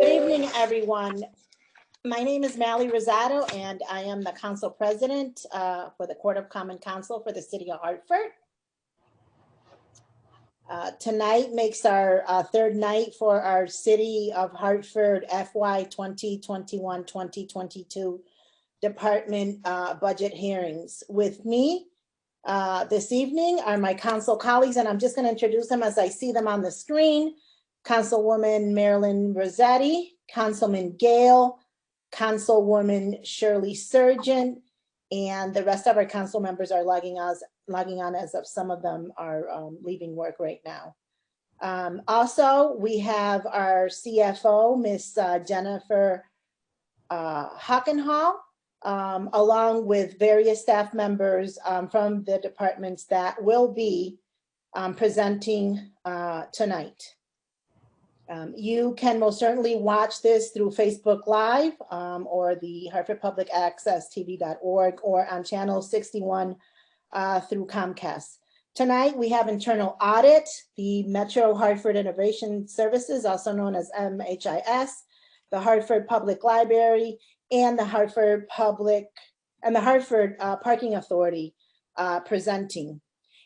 Good evening, everyone. My name is Mally Rosado, and I am the Council President for the Court of Common Council for the City of Hartford. Tonight makes our third night for our City of Hartford FY 2021-2022 Department budget hearings. With me this evening are my council colleagues, and I'm just going to introduce them as I see them on the screen. Councilwoman Marilyn Rossetti, Councilman Gale, Councilwoman Shirley Surgeon, and the rest of our council members are logging on as of some of them are leaving work right now. Also, we have our CFO, Miss Jennifer Hockenhall, along with various staff members from the departments that will be presenting tonight. You can most certainly watch this through Facebook Live or the Hartford Public Access TV.org or on channel 61 through Comcast. Tonight we have internal audit, the Metro Hartford Innovation Services, also known as MHIS, the Hartford Public Library, and the Hartford Parking Authority presenting.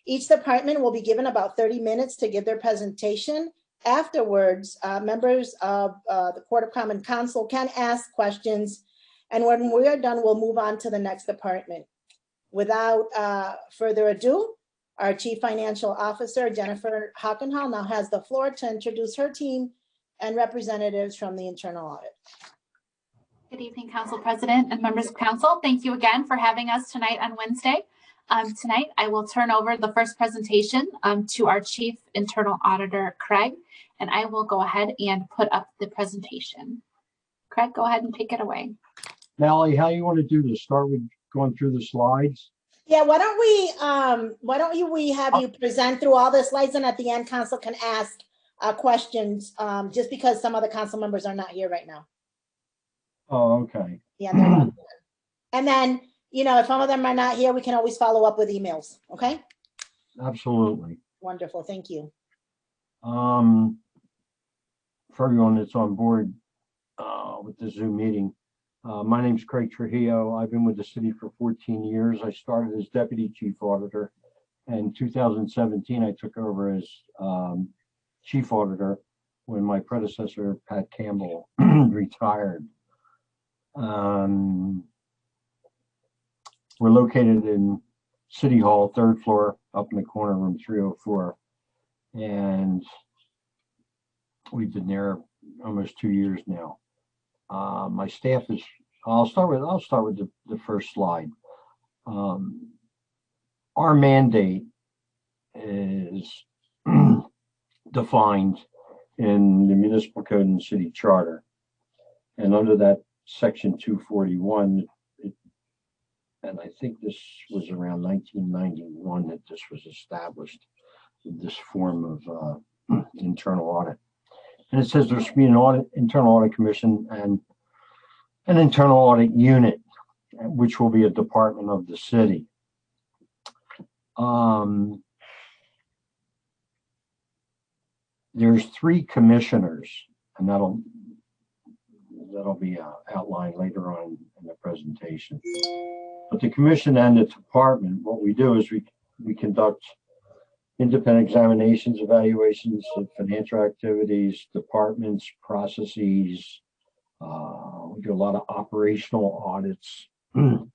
Each department will be given about 30 minutes to give their presentation. Afterwards, members of the Court of Common Council can ask questions, and when we are done, we'll move on to the next department. Without further ado, our Chief Financial Officer, Jennifer Hockenhall, now has the floor to introduce her team and representatives from the internal audit. Good evening, Council President and members of Council. Thank you again for having us tonight on Wednesday. Tonight, I will turn over the first presentation to our Chief Internal Auditor, Craig, and I will go ahead and put up the presentation. Craig, go ahead and take it away. Mally, how you want to do this? Start with going through the slides? Yeah, why don't we have you present through all the slides, and at the end, Council can ask questions, just because some of the council members are not here right now. Oh, okay. Yeah, and then, you know, if some of them are not here, we can always follow up with emails, okay? Absolutely. Wonderful, thank you. For everyone that's on board with the Zoom meeting, my name is Craig Trujillo. I've been with the city for 14 years. I started as Deputy Chief Auditor. In 2017, I took over as Chief Auditor when my predecessor, Pat Campbell, retired. We're located in City Hall, 3rd floor, up in the corner, room 304. And we've been there almost 2 years now. My staff is, I'll start with the first slide. Our mandate is defined in the municipal code and city charter. And under that section 241, and I think this was around 1991 that this was established, this form of internal audit. And it says there should be an internal audit commission and an internal audit unit, which will be a department of the city. There's 3 commissioners, and that'll be outlined later on in the presentation. But the commission and the department, what we do is we conduct independent examinations, evaluations of financial activities, departments, processes. We do a lot of operational audits. And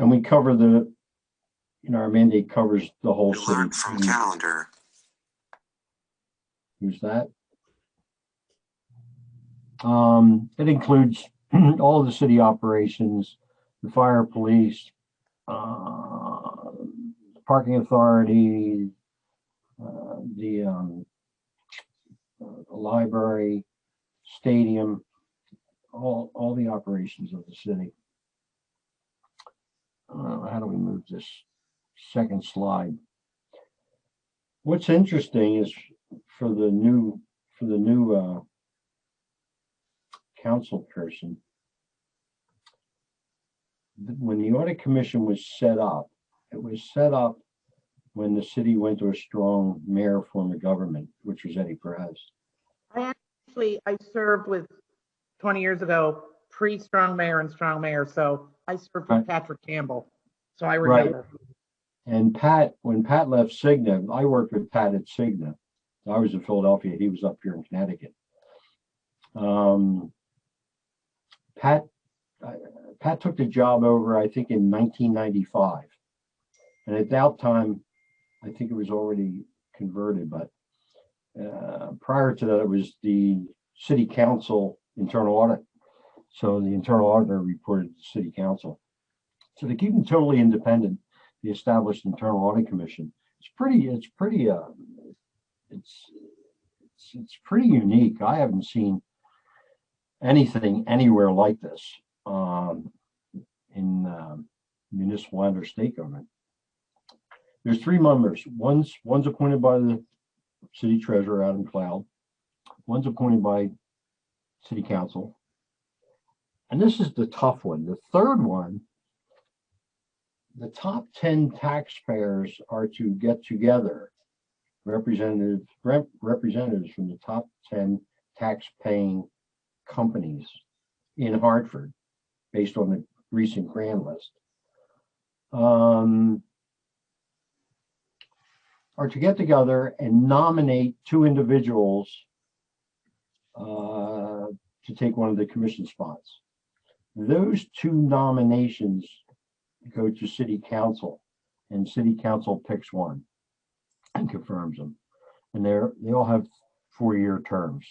we cover our mandate covers the whole city. Alert from calendar. Who's that? It includes all the city operations, the fire, police, parking authority, the library, stadium, all the operations of the city. How do we move this second slide? What's interesting is for the new council person, when the audit commission was set up, it was set up when the city went to a strong mayor form of government, which was Eddie Perez. Actually, I served with 20 years ago, pre-Strong Mayor and Strong Mayor. So I served Right. with Patrick Campbell. So I Right. remember. And Pat, when Pat left Cigna, I worked with Pat at Cigna. I was in Philadelphia. He was up here in Connecticut. Pat took the job over, I think, in 1995. And at that time, I think it was already converted, but prior to that, it was the city council internal audit. So the internal auditor reported to the city council. So to keep them totally independent, the established internal audit commission. It's pretty unique. I haven't seen anything anywhere like this in municipal and or state government. There's 3 members. One's appointed by the city treasurer, Adam Cloud. One's appointed by city council. And this is the tough one. The third one, the top 10 taxpayers are to get together, representatives from the top 10 tax-paying companies in Hartford, based on the recent grand list, are to get together and nominate 2 individuals to take one of the commission spots. Those 2 nominations go to city council, and city council picks one and confirms them. And they all have 4-year terms.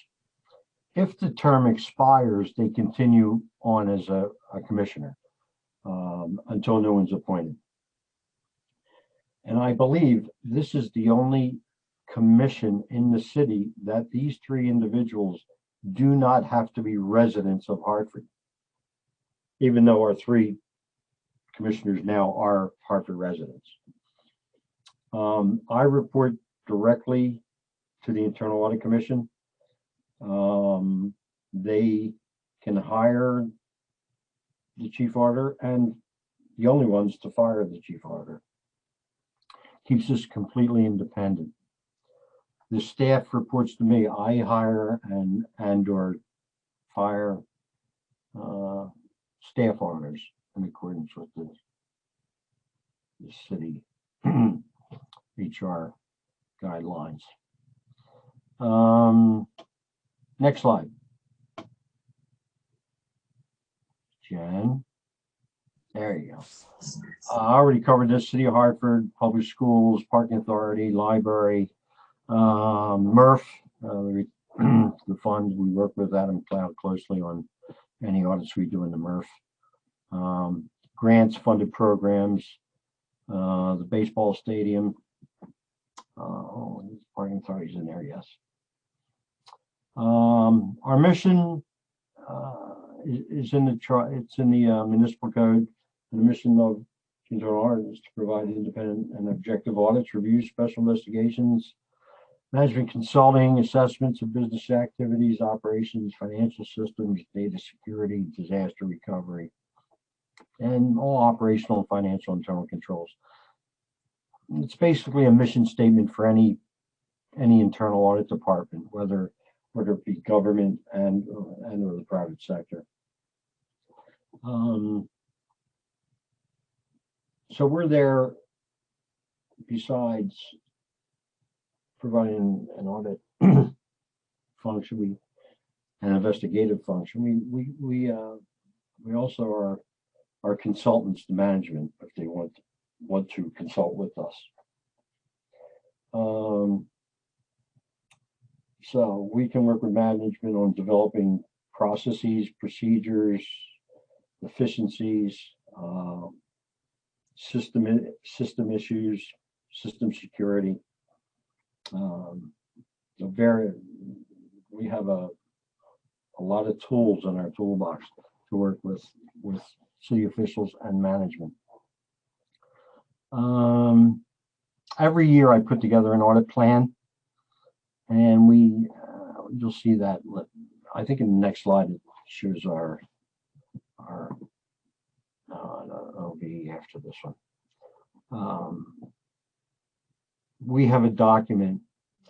If the term expires, they continue on as a commissioner until no one's appointed. And I believe this is the only commission in the city that these 3 individuals do not have to be residents of Hartford, even though our 3 commissioners now are Hartford residents. I report directly to the Internal Audit Commission. They can hire the chief auditor, and the only ones to fire the chief auditor. Keeps us completely independent. The staff reports to me. I hire and or fire staff auditors in accordance with the city HR guidelines. Next slide. Jen. There you go. I already covered this. City of Hartford, public schools, parking authority, library, MRF, the fund. We work with Adam Cloud closely on any audits we do in the MRF. Grants, funded programs, the baseball stadium. Parking authority's in there, yes. Our mission is in the municipal code. The mission of internal audit is to provide independent and objective audits, reviews, special investigations, management consulting, assessments of business activities, operations, financial systems, data security, disaster recovery, and all operational and financial internal controls. It's basically a mission statement for any internal audit department, whether it be government and or the private sector. So we're there, besides providing an audit function, an investigative function. We also are consultants to management if they want to consult with us. So we can work with management on developing processes, procedures, efficiencies, system issues, system security. We have a lot of tools in our toolbox to work with city officials and management. Every year I put together an audit plan, and you'll see that. I think in the next slide it shows our it'll be after this one. We have a document.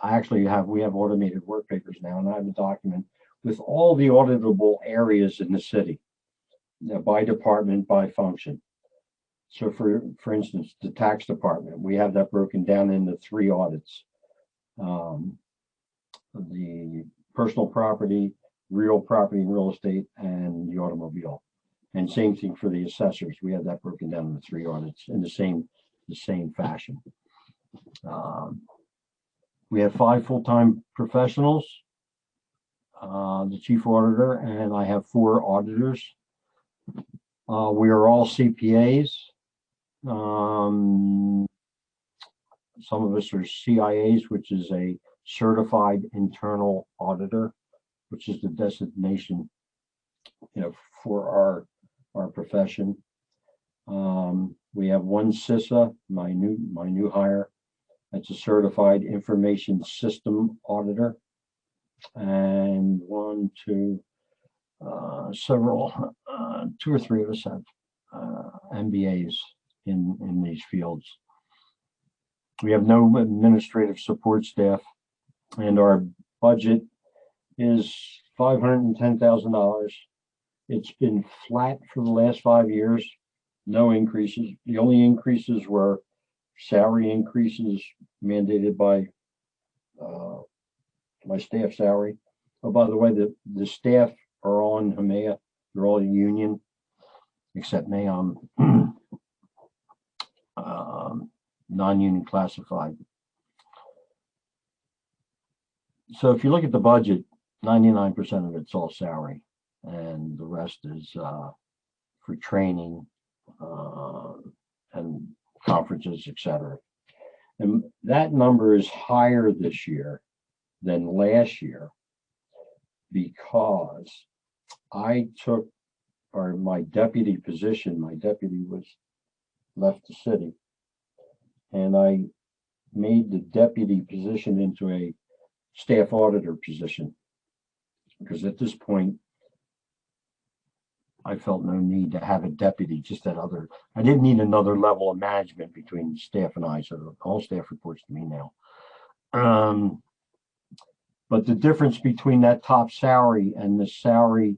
We have automated work papers now, and I have a document with all the auditable areas in the city, by department, by function. So for instance, the tax department, we have that broken down into 3 audits. The personal property, real property and real estate, and the automobile. And same thing for the assessors. We have that broken down into 3 audits in the same fashion. We have 5 full-time professionals, the chief auditor, and I have 4 auditors. We are all CPAs. Some of us are CIAs, which is a certified internal auditor, which is the designation, for our profession. We have 1 CISA, my new hire. That's a certified information system auditor, and 2 or 3 of us have MBAs in these fields. We have no administrative support staff, and our budget is $510,000. It's been flat for the last 5 years, no increases. The only increases were salary increases mandated by my staff salary. Oh, by the way, the staff are all in HMEA. They're all union, except me. I'm non-union classified. So if you look at the budget, 99% of it's all salary, and the rest is for training and conferences, etc. And that number is higher this year than last year because I took, or my deputy position, my deputy left the city, and I made the deputy position into a staff auditor position, because at this point I felt no need to have a deputy, just that other, I didn't need another level of management between staff and I, so the whole staff reports to me now. But the difference between that top salary and the salary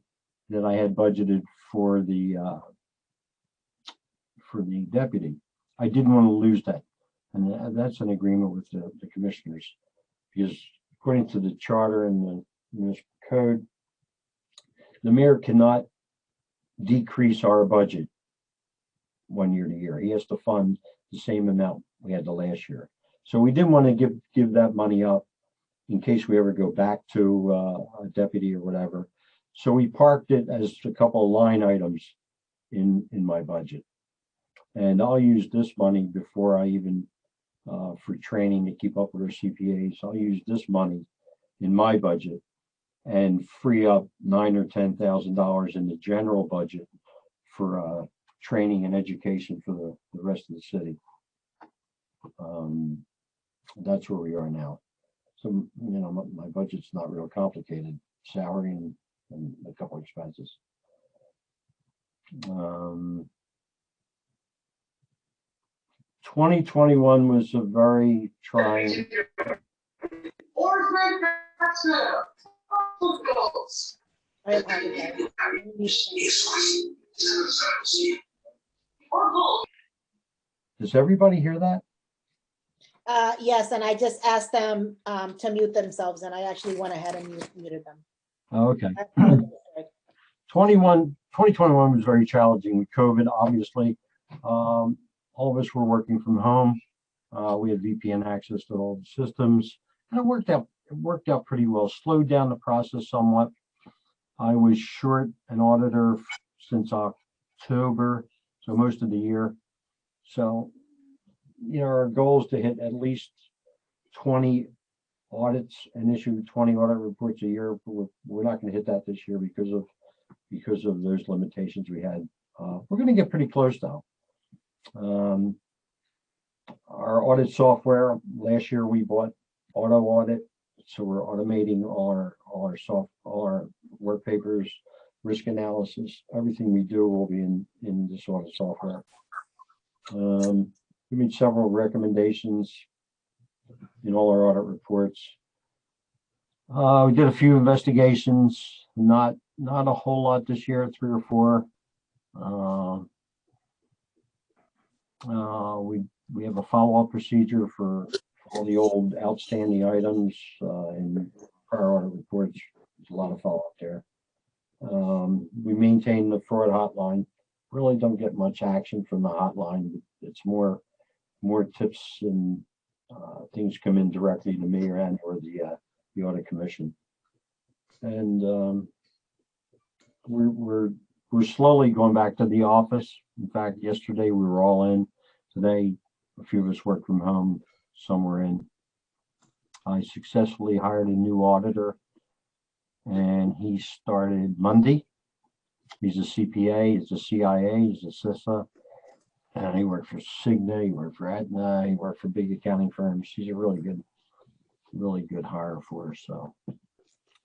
that I had budgeted for the deputy, I didn't want to lose that. And that's an agreement with the commissioners, because according to the charter and the municipal code, the mayor cannot decrease our budget 1 year to year. He has to fund the same amount we had the last year. So we didn't want to give that money up in case we ever go back to a deputy or whatever. So we parked it as a couple of line items in my budget. And I'll use this money before I even, for training to keep up with our CPAs, I'll use this money in my budget and free up $9,000 or $10,000 in the general budget for training and education for the rest of the city. That's where we are now. So, my budget's not real complicated. Salary and a couple expenses. 2021 was a very trying. I apologize. Does everybody hear that? Yes, and I just asked them to mute themselves, and I actually went ahead and muted them. Oh, okay. 2021 was very challenging with COVID, obviously. All of us were working from home. We had VPN access to all the systems, and it worked out pretty well. Slowed down the process somewhat. I was short an auditor since October, so most of the year. So, our goal is to hit at least 20 audits and issue 20 audit reports a year. We're not going to hit that this year because of those limitations we had. We're going to get pretty close though. Our audit software, last year we bought Auto Audit, so we're automating all our work papers, risk analysis, everything we do will be in this audit software. We made several recommendations in all our audit reports. We did a few investigations, not a whole lot this year, 3 or 4. We have a follow-up procedure for all the old outstanding items in prior audit reports. There's a lot of follow-up there. We maintain the fraud hotline. Really don't get much action from the hotline. It's more tips and things come in directly to me or the audit commission. And we're slowly going back to the office. In fact, yesterday we were all in. Today, a few of us work from home. Some were in. I successfully hired a new auditor, and he started Monday. He's a CPA, he's a CIA, he's a CISA, and he worked for Cigna, he worked for Aetna, he worked for big accounting firms. He's a really good hire for us. So,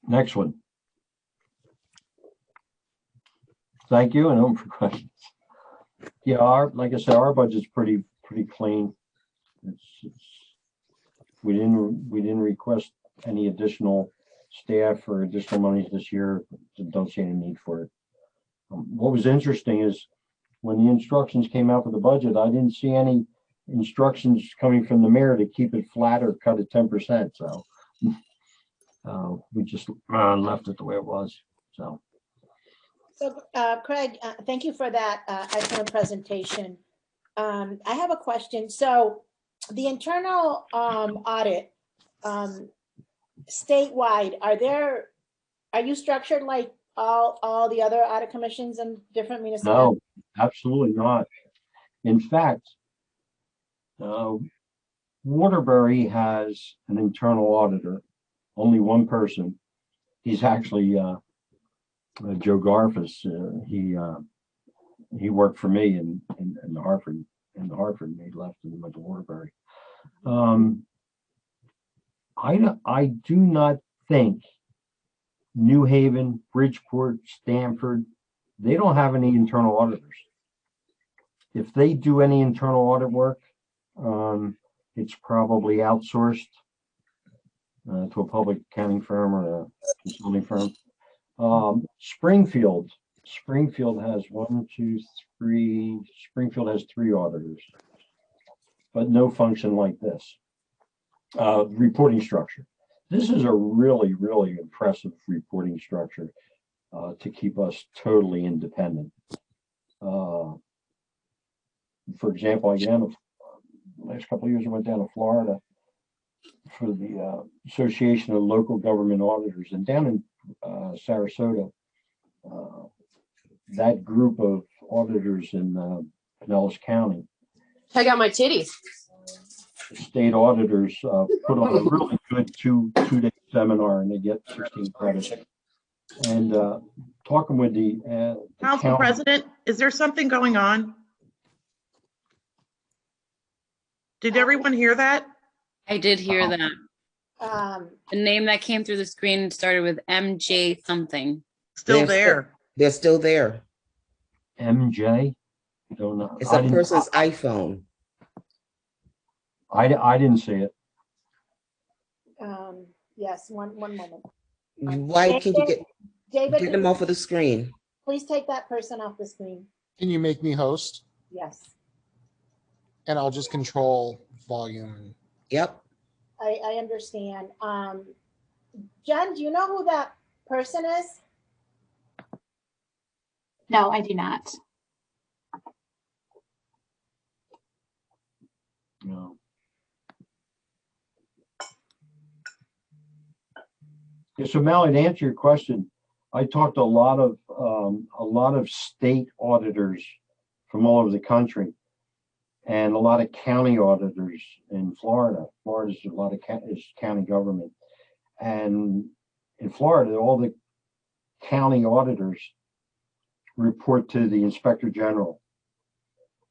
next one. Thank you, and open for questions. Yeah, like I said, our budget's pretty clean. We didn't request any additional staff or additional monies this year. Don't see any need for it. What was interesting is when the instructions came out for the budget, I didn't see any instructions coming from the mayor to keep it flat or cut it 10%. So we just left it the way it was. So Craig, thank you for that excellent presentation. I have a question. So the internal audit statewide, are you structured like all the other audit commissions and different municipalities? No, absolutely not. In fact, Waterbury has an internal auditor, only one person. He's actually Joe Garfus. He worked for me in Hartford. In Hartford, he left and went to Waterbury. I do not think New Haven, Bridgeport, Stamford, they don't have any internal auditors. If they do any internal audit work, it's probably outsourced to a public accounting firm or a consulting firm. Springfield has 1, 2, 3. Springfield has 3 auditors, but no function like this. Reporting structure. This is a really impressive reporting structure to keep us totally independent. For example, the last couple of years I went down to Florida for the Association of Local Government Auditors, and down in Sarasota, that group of auditors in Pinellas County. Check out my titties. State auditors put on a really good two-day seminar, and they get 16 credits. And talking with the Council President, is there something going on? Did everyone hear that? I did hear that. The name that came through the screen started with MJ something. Still there. They're still there. MJ? Don't know. It's a person's iPhone. I didn't see it. Yes, one moment. Why can't you David, get them off of the screen? please take that person off the screen. Can you make me host? Yes, And I'll just control volume. Yep. I understand. Jen, do you know who that person is? No, I do not. No. Yeah, so Mally, to answer your question, I talked to a lot of state auditors from all over the country, and a lot of county auditors in Florida. Florida's a lot of is county government, and in Florida, all the county auditors report to the inspector general,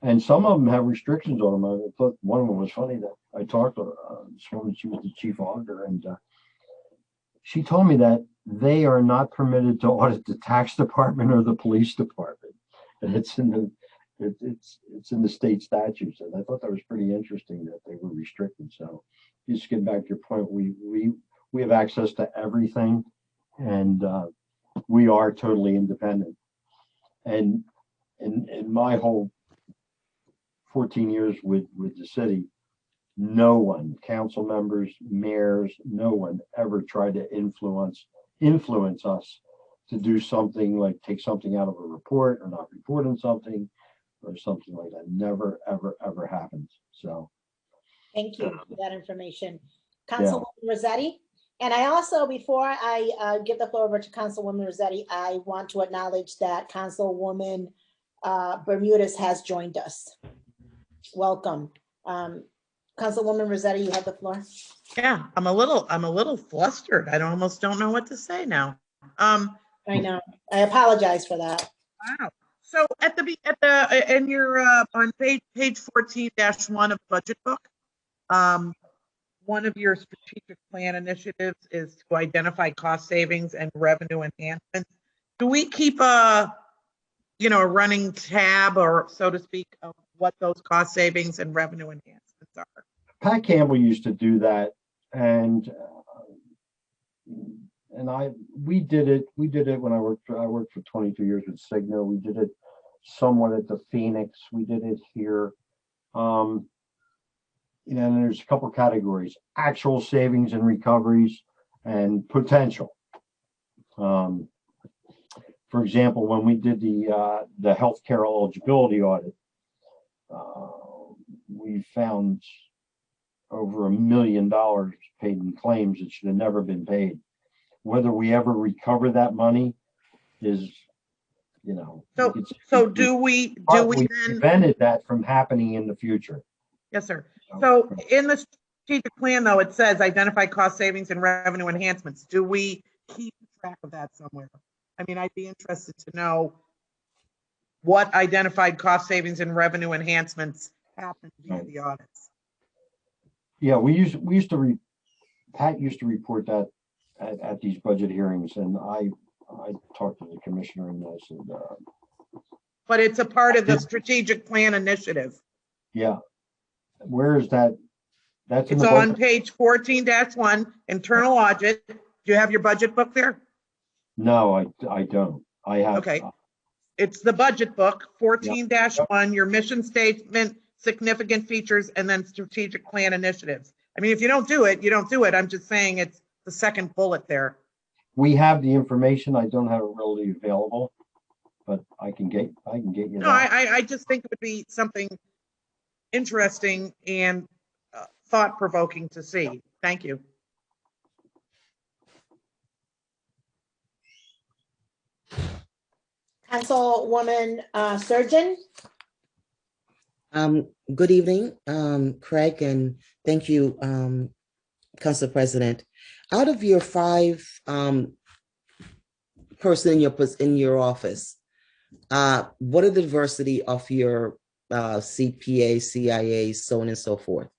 and some of them have restrictions on them. I thought one of them was funny that I talked to this woman. She was the chief auditor, and she told me that they are not permitted to audit the tax department or the police department, and it's in the state statutes. And I thought that was pretty interesting that they were restricted. So just getting back to your point, we we have access to everything, and we are totally independent. And in my whole 14 years with the city, no one, council members, mayors, no one ever tried to influence us to do something like take something out of a report or not report on something or something like that. Never, ever, ever happened. So Thank you for that information. Councilwoman Rossetti? And I also, before I give the floor over to Councilwoman Rossetti, I want to acknowledge that Councilwoman Bermudez has joined us. Welcome. Councilwoman Rossetti, you have the floor. Yeah, I'm a little flustered. I almost don't know what to say now. I know. I apologize for that. Wow. So in your on page 14-1 of budget book, one of your strategic plan initiatives is to identify cost savings and revenue enhancements. Do we keep a running tab, or so to speak, of what those cost savings and revenue enhancements are? Pat Campbell used to do that, and we did it when I worked for 22 years with Cigna. We did it somewhat at the Phoenix. We did it here. And there's a couple categories: actual savings and recoveries, and potential. For example, when we did the healthcare eligibility audit, we found over $1 million paid in claims that should have never been paid. Whether we ever recover that money is, So do we then prevented that from happening in the future? Yes, sir. So in the strategic plan, though, it says identify cost savings and revenue enhancements. Do we keep track of that somewhere? I mean, I'd be interested to know what identified cost savings and revenue enhancements happened via the audits. Yeah, Pat used to report that at these budget hearings, and I talked to the commissioner and I said, but it's a part of the strategic plan initiative. Yeah. Where is that? It's on page 14-1, internal audit. Do you have your budget book there? No, I don't. I have. Okay. It's the budget book, 14-1, your mission statement, significant features, and then strategic plan initiatives. I mean, if you don't do it, you don't do it. I'm just saying it's the second bullet there. We have the information. I don't have it readily available, but I can get you. No, I just think it would be something interesting and thought-provoking to see. Thank you. Councilwoman Surgeon? Good evening, Craig, and thank you, Council President. Out of your 5 person in your office, what are the diversity of your CPA, CIA, so on and so forth?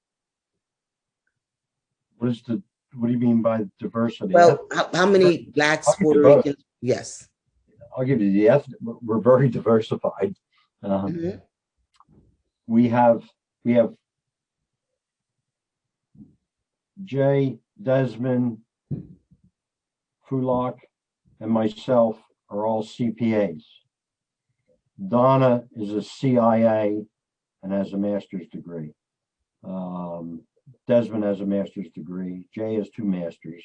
What do you mean by diversity? Well, how many Blacks, Puerto Ricans? Yes. I'll give you the ethnic. We're very diversified. We have Jay, Desmond, Fulak, and myself are all CPAs. Donna is a CIA and has a master's degree. Desmond has a master's degree. Jay has 2 masters,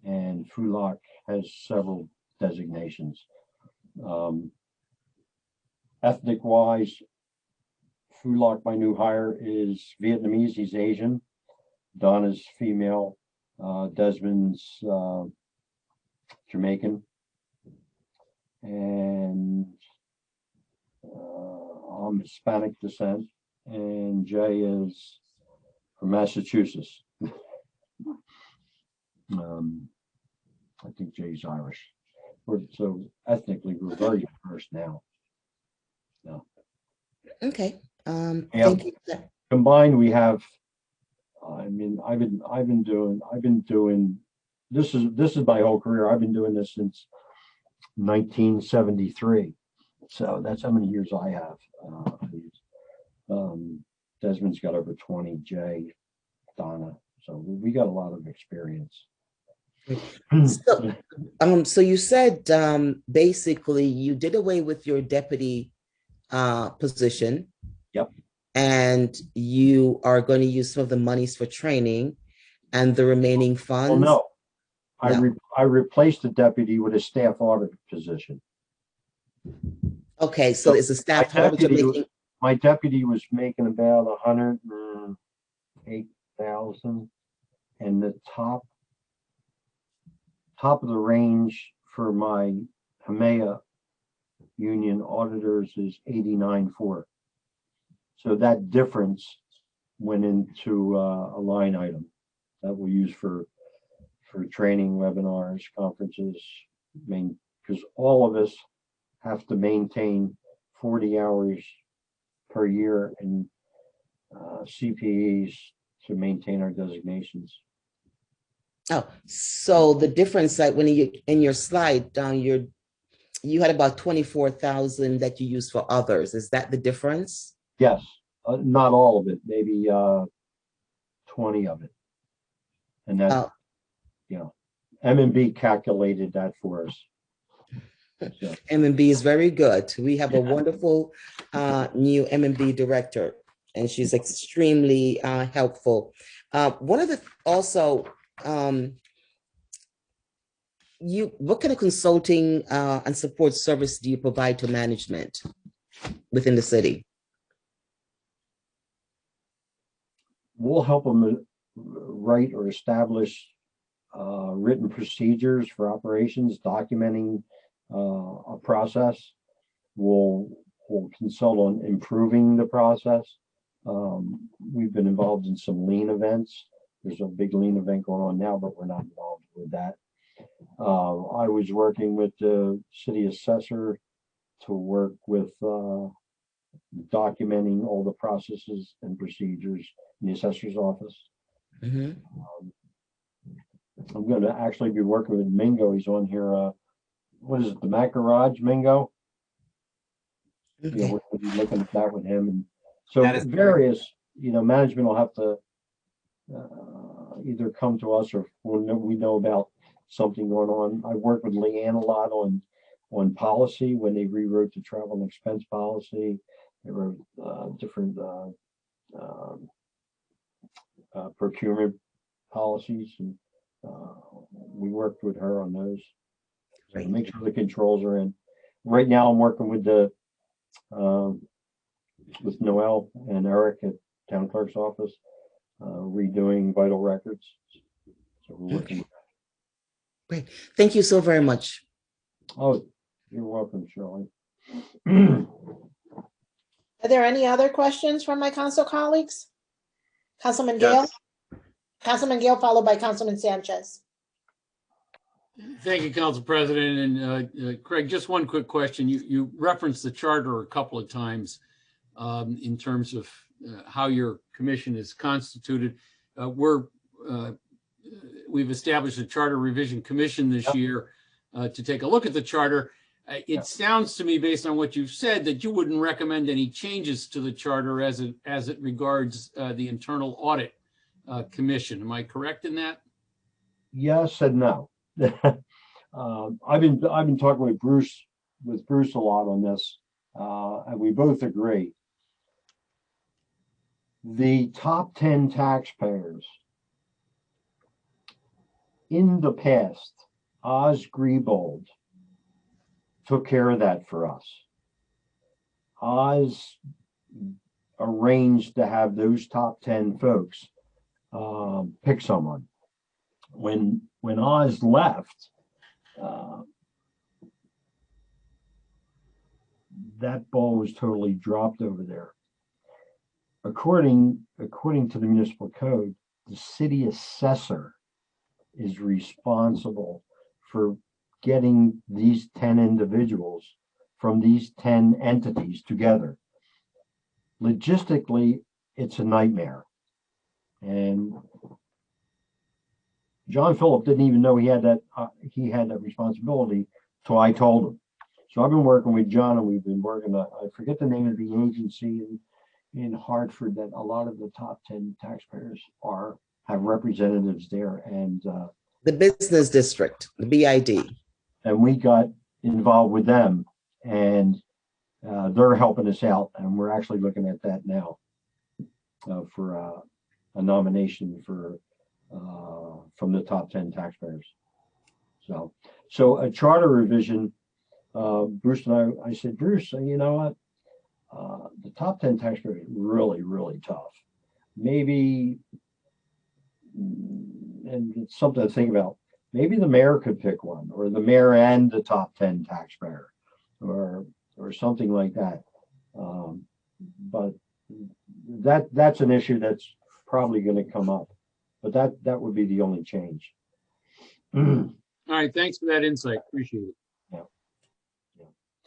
and Fulak has several designations. Ethnic-wise, Fulak, my new hire, is Vietnamese. He's Asian. Donna's female. Desmond's Jamaican. And I'm Hispanic descent. And Jay is from Massachusetts. I think Jay's Irish. So ethnically, we're very diverse now. No. Okay. Thank you. Combined, we have. I mean, I've been doing. This is my whole career. I've been doing this since 1973. So that's how many years I have. Desmond's got over 20. Jay, Donna. So we got a lot of experience. So you said basically you did away with your deputy position. Yep. And you are going to use some of the monies for training and the remaining funds. Well, no, No. I replaced the deputy with a staff audit position. Okay, so it's a staff auditor making. My deputy was making about 108,000, and the top of the range for my HMEA union auditors is 89.4. So that difference went into a line item that we'll use for training, webinars, conferences. Because all of us have to maintain 40 hours per year in CPEs to maintain our designations. Oh, so the difference, like when you in your slide down, you had about 24,000 that you used for others. Is that the difference? Yes, not all of it, maybe 20 of it. And that, M&B calculated that for us. So. M&B is very good. We have a wonderful new M&B director, and she's extremely helpful. One of the also, what kind of consulting and support service do you provide to management within the city? We'll help them write or establish written procedures for operations, documenting a process. We'll consult on improving the process. We've been involved in some lean events. There's a big lean event going on now, but we're not involved with that. I was working with the city assessor to work with documenting all the processes and procedures in the assessor's office. Mm-hmm. I'm going to actually be working with Mingo. He's on here. What is it? The Mac Garage, Mingo? Okay. We're going to be looking at that with him. And so various, management will have to either come to us or when we know about something going on. I worked with Leanne a lot on policy when they rewrote the travel and expense policy. They wrote different procurement policies, and we worked with her on those. So to make sure the controls are in. Right now, I'm working with with Noel and Eric at Town Clerk's office, redoing vital records. So we're working. Okay. Great. Thank you so very much. Oh, you're welcome, Shirley. Are there any other questions from my council colleagues? Councilman Gale? Yes. Councilman Gale, followed by Councilman Sanchez. Thank you, Council President. And Craig, just one quick question. You referenced the charter a couple of times in terms of how your commission is constituted. We've established a charter revision commission this year to take a look at the charter. It sounds to me, based on what you've said, that you wouldn't recommend any changes to the charter as it regards the internal audit commission. Am I correct in that? Yes and no. I've been talking with Bruce a lot on this, and we both agree. The top 10 taxpayers in the past, Oz Griebold took care of that for us. Oz arranged to have those top 10 folks pick someone. When Oz left, that ball was totally dropped over there. According to the municipal code, the city assessor is responsible for getting these 10 individuals from these 10 entities together. Logistically, it's a nightmare. And John Phillip didn't even know he had that responsibility till I told him. So I've been working with John, and we've been working. I forget the name of the agency in Hartford that a lot of the top 10 taxpayers have representatives there, and The business district, the BID. And we got involved with them, and they're helping us out, and we're actually looking at that now for a nomination for from the top 10 taxpayers. So a charter revision. Bruce and I said, Bruce, you know what? The top 10 taxpayers is really, really tough. Maybe, and it's something to think about. Maybe the mayor could pick one, or the mayor and the top 10 taxpayer, or something like that. But that's an issue that's probably going to come up. But that would be the only change. All right, thanks for that insight. Appreciate it.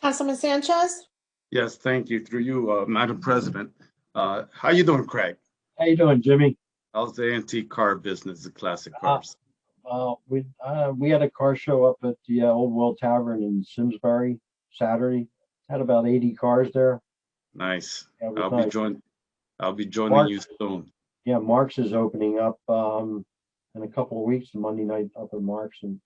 Councilman Sanchez? Yes, thank you. Through you, Madam President. How you doing, Craig? How you doing, Jimmy? How's the antique car business, the classic cars? We had a car show up at the Old World Tavern in Simsbury Saturday. Had about 80 cars there. Nice. Yeah, I'll be joining Mark, you soon. Yeah, Mark's is opening up in a couple of weeks, Monday night up at Mark's, and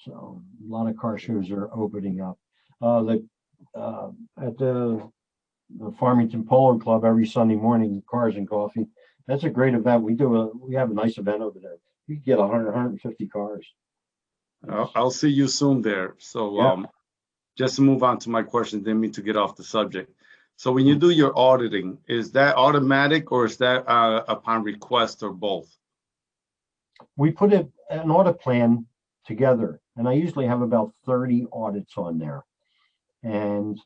so a lot of car shows are opening up. At the Farmington Polo Club every Sunday morning, Cars and Coffee. That's a great event. We have a nice event over there. You get 100, 150 cars. I'll see you soon there. So yeah. Just to move on to my question, didn't mean to get off the subject. So when you do your auditing, is that automatic or is that upon request or both? We put an audit plan together, and I usually have about 30 audits on there. And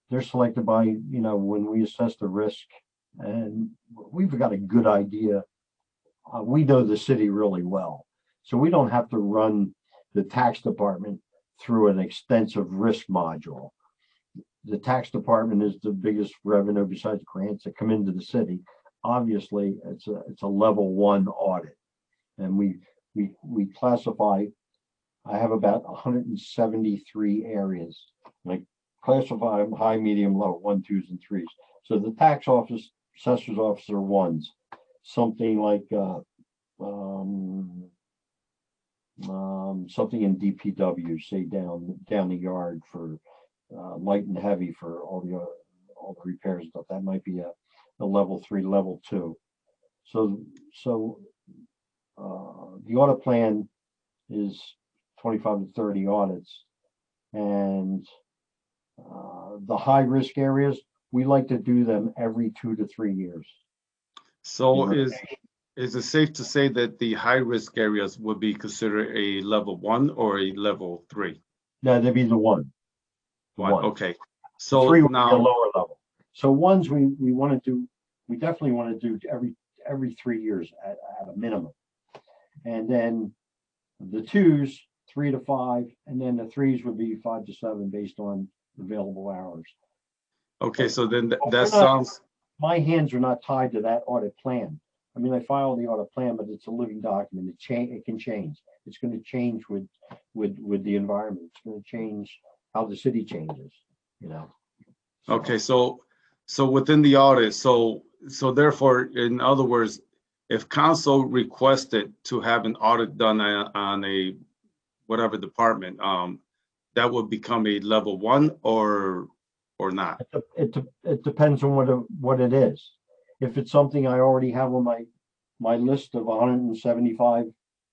they're selected by, when we assess the risk, and we've got a good idea. We know the city really well, so we don't have to run the tax department through an extensive risk module. The tax department is the biggest revenue besides grants that come into the city. Obviously, it's a level 1 audit, and we classify. I have about 173 areas. Like, classify them high, medium, low, 1, 2s, and 3s. So the tax office, assessor's office are 1s. Something like something in DPW, say down the yard for light and heavy for all the repairs and stuff. That might be a level 3, level 2. So the audit plan is 25 to 30 audits, and the high risk areas, we like to do them every 2 to 3 years. So is it safe to say that the high risk areas would be considered a level 1 or a level 3? No, they'd be the 1. One. Okay. So 3 would now be a lower level. So 1s we want to do. We definitely want to do every 3 years at a minimum, and then the 2s 3 to 5, and then the 3s would be 5 to 7 based on available hours. Okay, so then that sounds. My hands are not tied to that audit plan. I mean, I file the audit plan, but it's a living document. It can change. It's going to change with the environment. It's going to change how the city changes. Okay, so within the audit, so therefore, in other words, if council requested to have an audit done on a whatever department, that would become a level 1 or not? It depends on what it is. If it's something I already have on my list of 175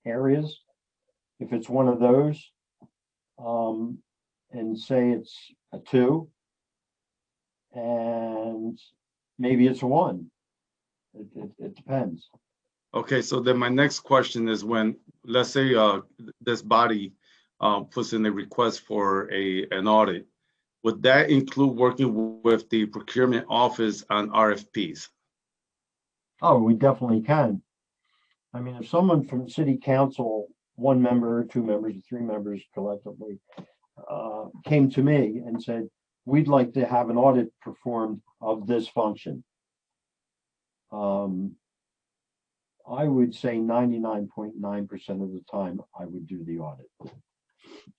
areas, if it's one of those, and say it's a 2, and maybe it's a 1. It depends. Okay, so then my next question is, when, let's say this body puts in a request for an audit, would that include working with the procurement office on RFPs? Oh, we definitely can. I mean, if someone from city council, 1 member, 2 members, or 3 members collectively, came to me and said, we'd like to have an audit performed of this function, I would say 99.9% of the time I would do the audit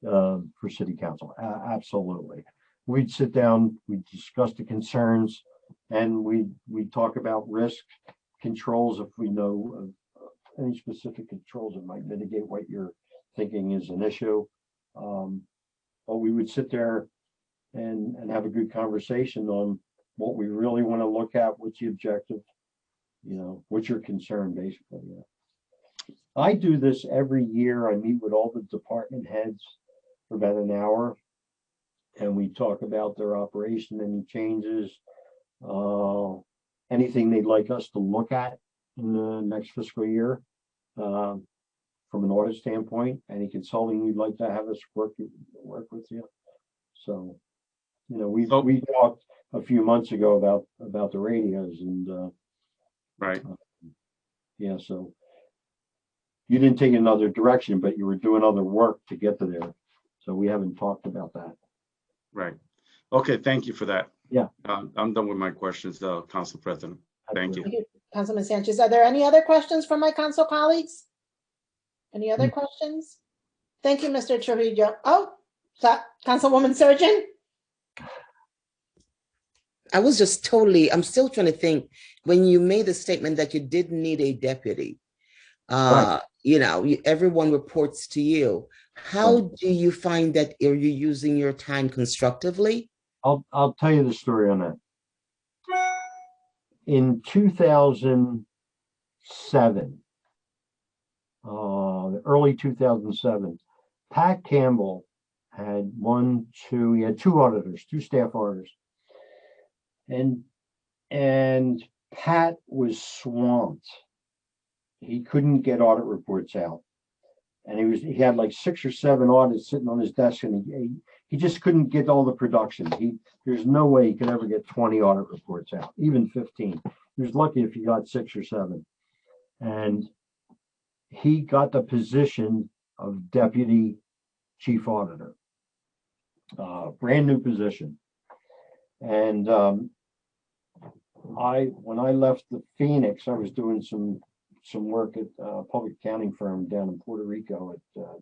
for city council. Absolutely. We'd sit down, we'd discuss the concerns, and we'd talk about risk controls if we know of any specific controls that might mitigate what you're thinking is an issue. But we would sit there and have a good conversation on what we really want to look at, what's the objective, what's your concern, basically. I do this every year. I meet with all the department heads for about an hour, and we talk about their operation, any changes, anything they'd like us to look at in the next fiscal year, from an audit standpoint, any consulting you'd like to have us work with you. So, we talked a few months ago about the radios, and right. Yeah, so you didn't take another direction, but you were doing other work to get to there. So we haven't talked about that. Right. Okay, thank you for that. Yeah. I'm done with my questions, Council President. Thank you. Thank you, Councilman Sanchez. Are there any other questions from my council colleagues? Any other questions? Thank you, Mr. Trujillo. Oh, Councilwoman Surgeon? I'm still trying to think, when you made the statement that you didn't need a deputy, Right. Everyone reports to you. How do you find that? Are you using your time constructively? I'll tell you the story on that. In 2007, early 2007, Pat Campbell had he had two auditors, two staff auditors. And Pat was swamped. He couldn't get audit reports out. And he had like 6 or 7 audits sitting on his desk, and he just couldn't get all the production. There's no way he could ever get 20 audit reports out, even 15. He was lucky if he got 6 or 7. And he got the position of deputy chief auditor, brand new position. And when I left the Phoenix, I was doing some work at a public accounting firm down in Puerto Rico at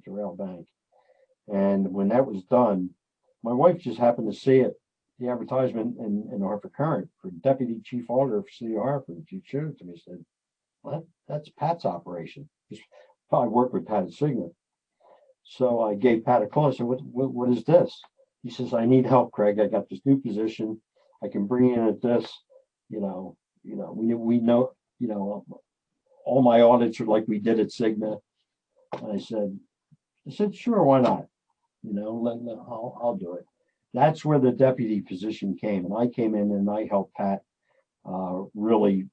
Doral Bank. And when that was done, my wife just happened to see it, the advertisement in Hartford Current for deputy chief auditor for City of Hartford. She showed it to me and said, "What? That's Pat's operation." I worked with Pat at Cigna. So I gave Pat a call. I said, what is this? He says, "I need help, Craig. I got this new position. I can bring in at this. We know, all my audits are like we did at Cigna." And I said, "Sure, why not? I'll do it." That's where the deputy position came. And I came in and I helped Pat really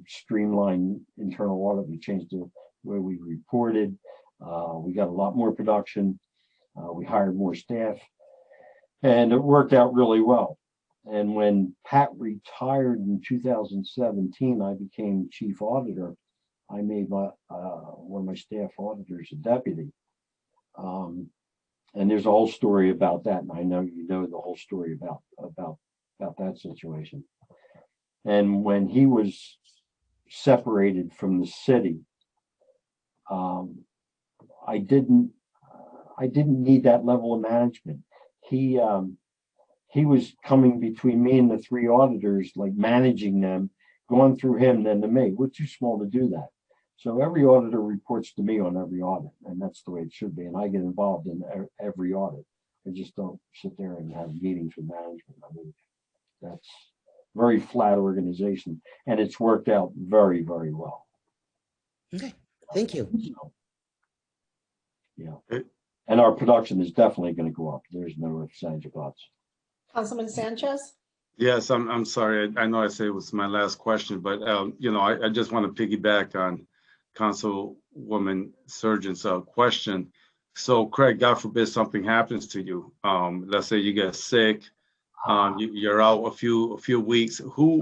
streamline internal audit. We changed the way we reported. We got a lot more production. We hired more staff, and it worked out really well. And when Pat retired in 2017, I became chief auditor. I made one of my staff auditors a deputy. And there's a whole story about that. And I know you know the whole story about that situation. And when he was separated from the city, I didn't need that level of management. He was coming between me and the 3 auditors, like managing them, going through him, then to me. We're too small to do that. So every auditor reports to me on every audit, and that's the way it should be. And I get involved in every audit. I just don't sit there and have meetings with management. I mean, that's a very flat organization, and it's worked out very, very well. Okay, thank you. So, yeah, and our production is definitely going to go up. There's no ifs, ands, or buts. Councilman Sanchez? Yes, I'm sorry. I know I said it was my last question, but I just want to piggyback on Councilwoman Surgeon's question. So, Craig, God forbid something happens to you. Let's say you get sick. You're out a few weeks. Do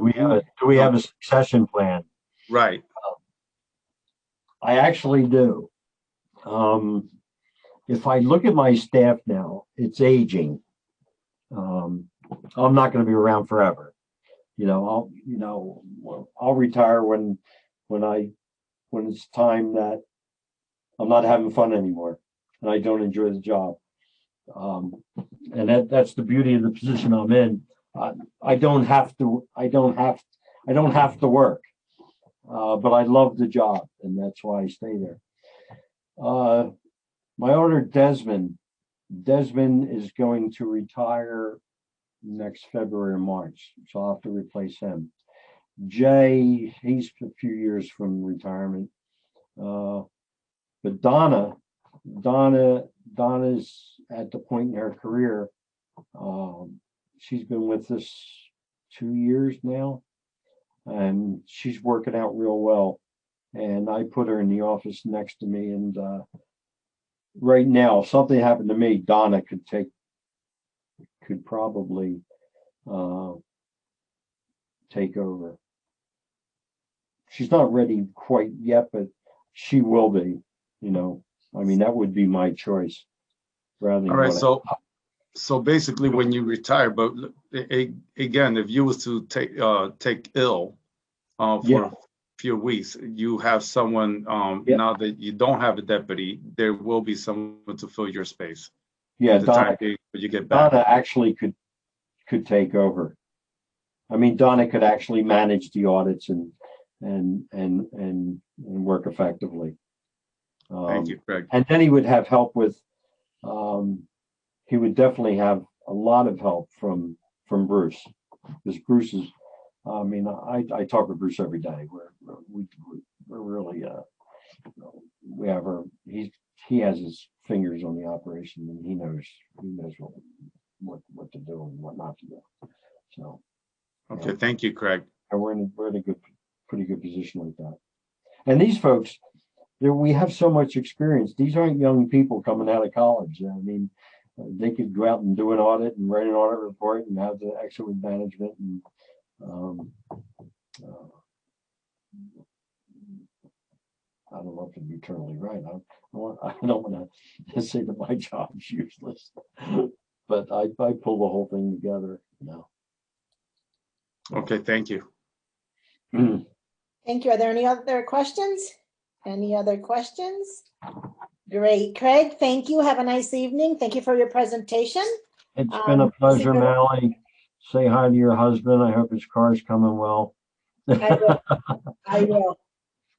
we have a succession plan? Right. I actually do. If I look at my staff now, it's aging. I'm not going to be around forever. I'll retire when it's time that I'm not having fun anymore and I don't enjoy the job. And that's the beauty of the position I'm in. I don't have to work, but I love the job, and that's why I stay there. My auditor, Desmond. Desmond is going to retire next February or March, so I'll have to replace him. Jay, he's a few years from retirement. But Donna's at the point in her career. She's been with us 2 years now, and she's working out real well. And I put her in the office next to me. And right now, if something happened to me, Donna could probably take over. She's not ready quite yet, but she will be. You know, I mean, that would be my choice. Rather than All right, so basically, when you retire, but again, if you was to take ill for a few weeks, you have someone. Now that you don't have a deputy, there will be someone to fill your space. Yeah, Donna, you get back. Donna actually could take over. I mean, Donna could actually manage the audits and work effectively. Thank you, Craig. And then he would have help with. He would definitely have a lot of help from Bruce, because Bruce is. I mean, I talk with Bruce every day. We're really we have our he has his fingers on the operation, and he knows what to do and what not to do. So. Okay, thank you, Craig. And we're in a pretty good position like that. And these folks, we have so much experience. These aren't young people coming out of college. I mean, they could go out and do an audit and write an audit report and have the excellent management. And I don't know if it'd be totally right. I don't want to say that my job's useless, but I pull the whole thing together now. Okay, thank you. Thank you. Are there any other questions? Any other questions? Great. Craig, thank you. Have a nice evening. Thank you for your presentation. It's been a pleasure, Mally. Say hi to your husband. I hope his car's coming well. I will. I will.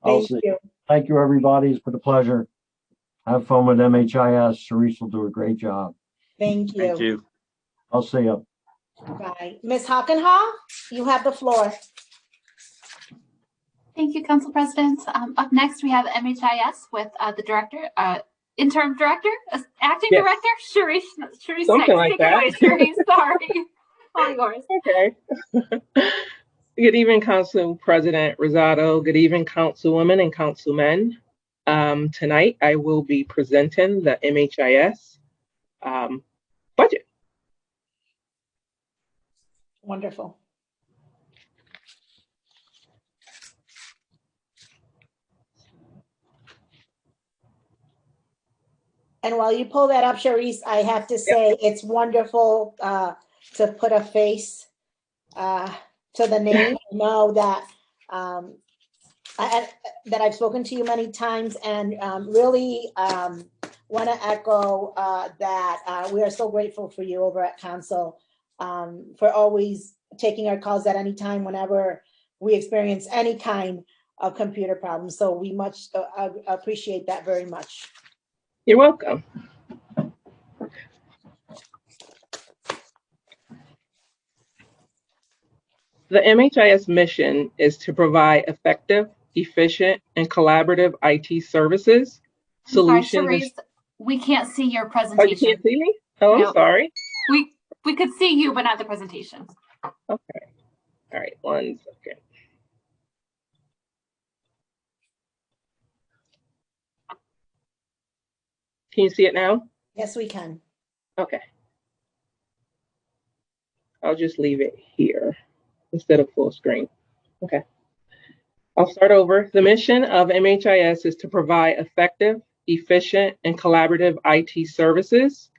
Thank you. Thank you, everybody. It's been a pleasure. Have fun with MHIS. Cerise will do a great job. Thank you. Thank you. I'll see you. Bye. Ms. Hockenhall, you have the floor. Thank you, Council President. Up next, we have MHIS with the director, interim director, acting director, Sharice. Something like that. Sharice, sorry. All yours. Okay. Good evening, Council President Rosado. Good evening, Councilwomen and Councilmen. Tonight, I will be presenting the MHIS budget. Wonderful. And while you pull that up, Sharice, I have to say it's wonderful to put a face to the name. Know that that I've spoken to you many times, and really want to echo that we are so grateful for you over at Council for always taking our calls at any time whenever we experience any kind of computer problems. So we much appreciate that very much. You're welcome. The MHIS mission is to provide effective, efficient, and collaborative IT services, solutions. Sorry, Sharice, we can't see your Oh, presentation. you can't see me? Oh, No. I'm sorry. We could see you, but not the presentation. Okay. All right, 1 second. Can you see it now? Yes, we can. Okay. I'll just leave it here instead of full screen. Okay. I'll start over. The mission of MHIS is to provide effective, efficient, and collaborative IT services,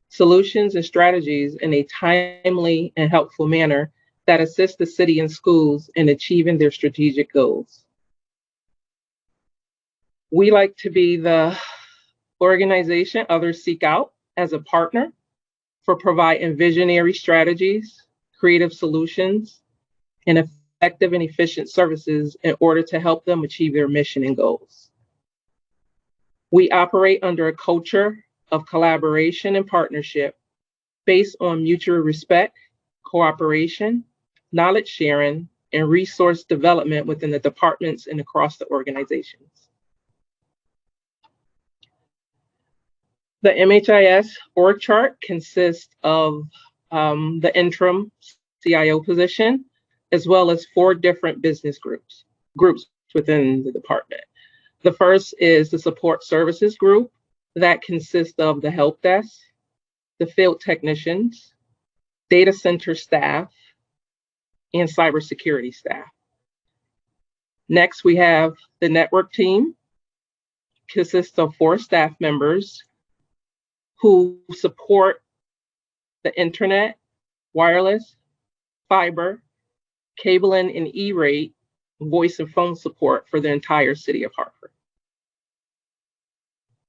solutions, and strategies in a timely and helpful manner that assist the city and schools in achieving their strategic goals. We like to be the organization others seek out as a partner for providing visionary strategies, creative solutions, and effective and efficient services in order to help them achieve their mission and goals. We operate under a culture of collaboration and partnership based on mutual respect, cooperation, knowledge sharing, and resource development within the departments and across the organizations. The MHIS org chart consists of the interim CIO position, as well as 4 different business groups within the department. The first is the support services group that consists of the help desk, the field technicians, data center staff, and cybersecurity staff. Next, we have the network team, consists of 4 staff members who support the internet, wireless, fiber, cabling, and E-rate, voice and phone support for the entire city of Hartford.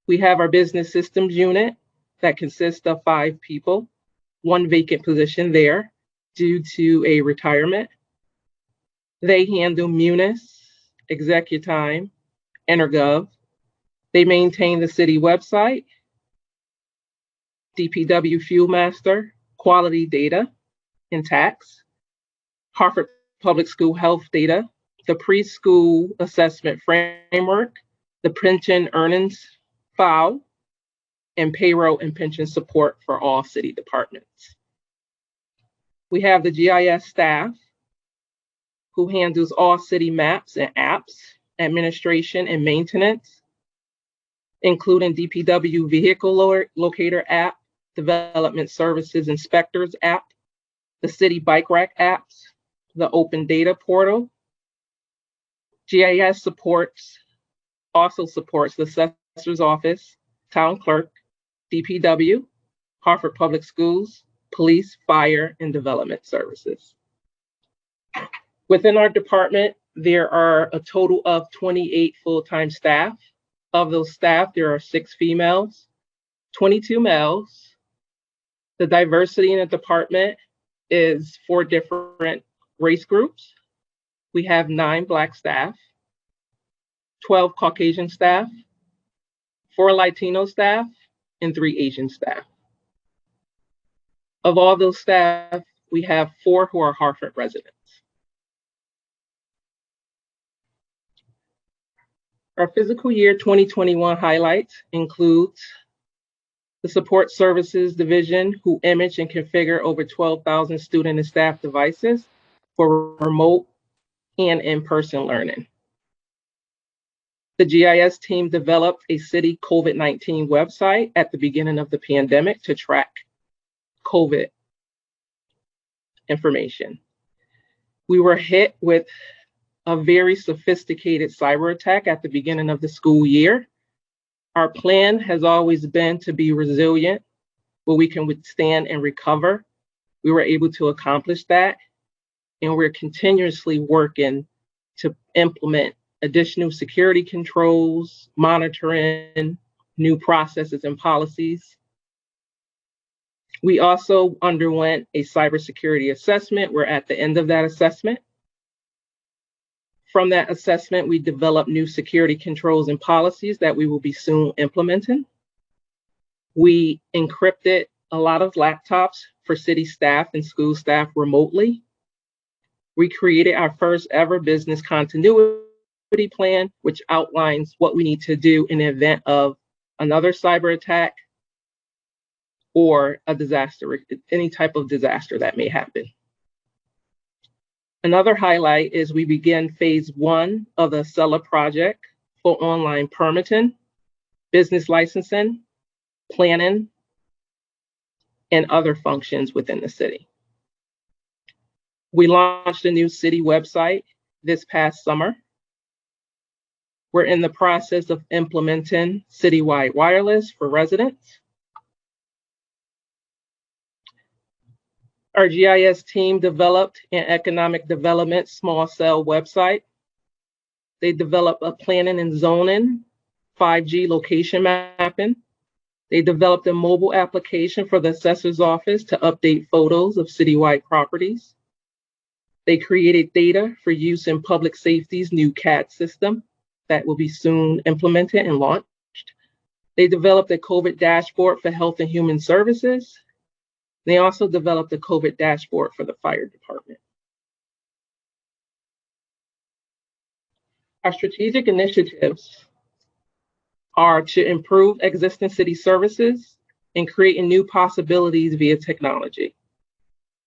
We have our business systems unit that consists of 5 people, 1 vacant position there due to a retirement. They handle Munis, ExecuTime, EnerGov. They maintain the city website, DPW Fuel Master, quality data and tax, Hartford Public School health data, the preschool assessment framework, the pension earnings file, and payroll and pension support for all city departments. We have the GIS staff who handles all city maps and apps, administration and maintenance, including DPW Vehicle Locator app, Development Services Inspectors app, the City Bike Rack apps, the Open Data Portal. GIS also supports the Assessor's Office, Town Clerk, DPW, Hartford Public Schools, Police, Fire, and Development Services. Within our department, there are a total of 28 full-time staff. Of those staff, there are 6 females, 22 males. The diversity in the department is 4 different race groups. We have 9 Black staff, 12 Caucasian staff, 4 Latino staff, and 3 Asian staff. Of all those staff, we have 4 who are Hartford residents. Our fiscal year 2021 highlights include the Support Services Division, who image and configure over 12,000 student and staff devices for remote and in-person learning. The GIS team developed a city COVID-19 website at the beginning of the pandemic to track COVID information. We were hit with a very sophisticated cyber attack at the beginning of the school year. Our plan has always been to be resilient, where we can withstand and recover. We were able to accomplish that, and we're continuously working to implement additional security controls, monitoring, new processes and policies. We also underwent a cybersecurity assessment. We're at the end of that assessment. From that assessment, we developed new security controls and policies that we will be soon implementing. We encrypted a lot of laptops for city staff and school staff remotely. We created our first ever business continuity plan, which outlines what we need to do in the event of another cyber attack or a disaster, any type of disaster that may happen. Another highlight is we begin phase 1 of the Acela project for online permitting, business licensing, planning, and other functions within the city. We launched a new city website this past summer. We're in the process of implementing citywide wireless for residents. Our GIS team developed an economic development small cell website. They developed a planning and zoning, 5G location mapping. They developed a mobile application for the assessor's office to update photos of citywide properties. They created data for use in public safety's new CAD system that will be soon implemented and launched. They developed a COVID dashboard for Health and Human Services. They also developed a COVID dashboard for the fire department. Our strategic initiatives are to improve existing city services and creating new possibilities via technology.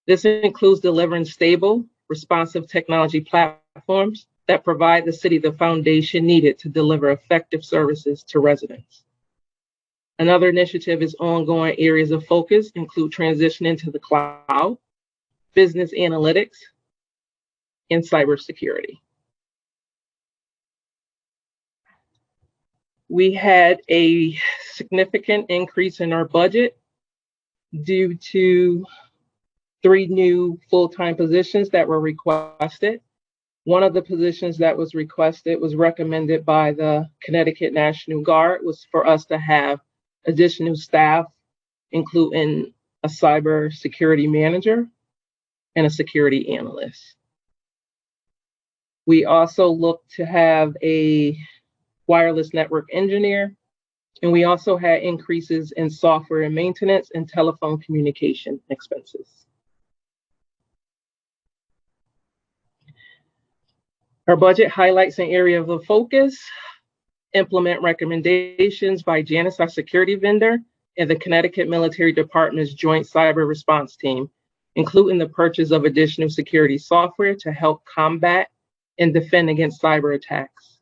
This includes delivering stable, responsive technology platforms that provide the city the foundation needed to deliver effective services to residents. Another initiative is ongoing areas of focus include transitioning to the cloud, business analytics, and cybersecurity. We had a significant increase in our budget due to 3 new full-time positions that were requested. One of the positions that was requested was recommended by the Connecticut National Guard was for us to have additional staff, including a cybersecurity manager and a security analyst. We also look to have a wireless network engineer, and we also had increases in software and maintenance and telephone communication expenses. Our budget highlights an area of focus, implement recommendations by Janus, our security vendor, and the Connecticut Military Department's Joint Cyber Response Team, including the purchase of additional security software to help combat and defend against cyber attacks,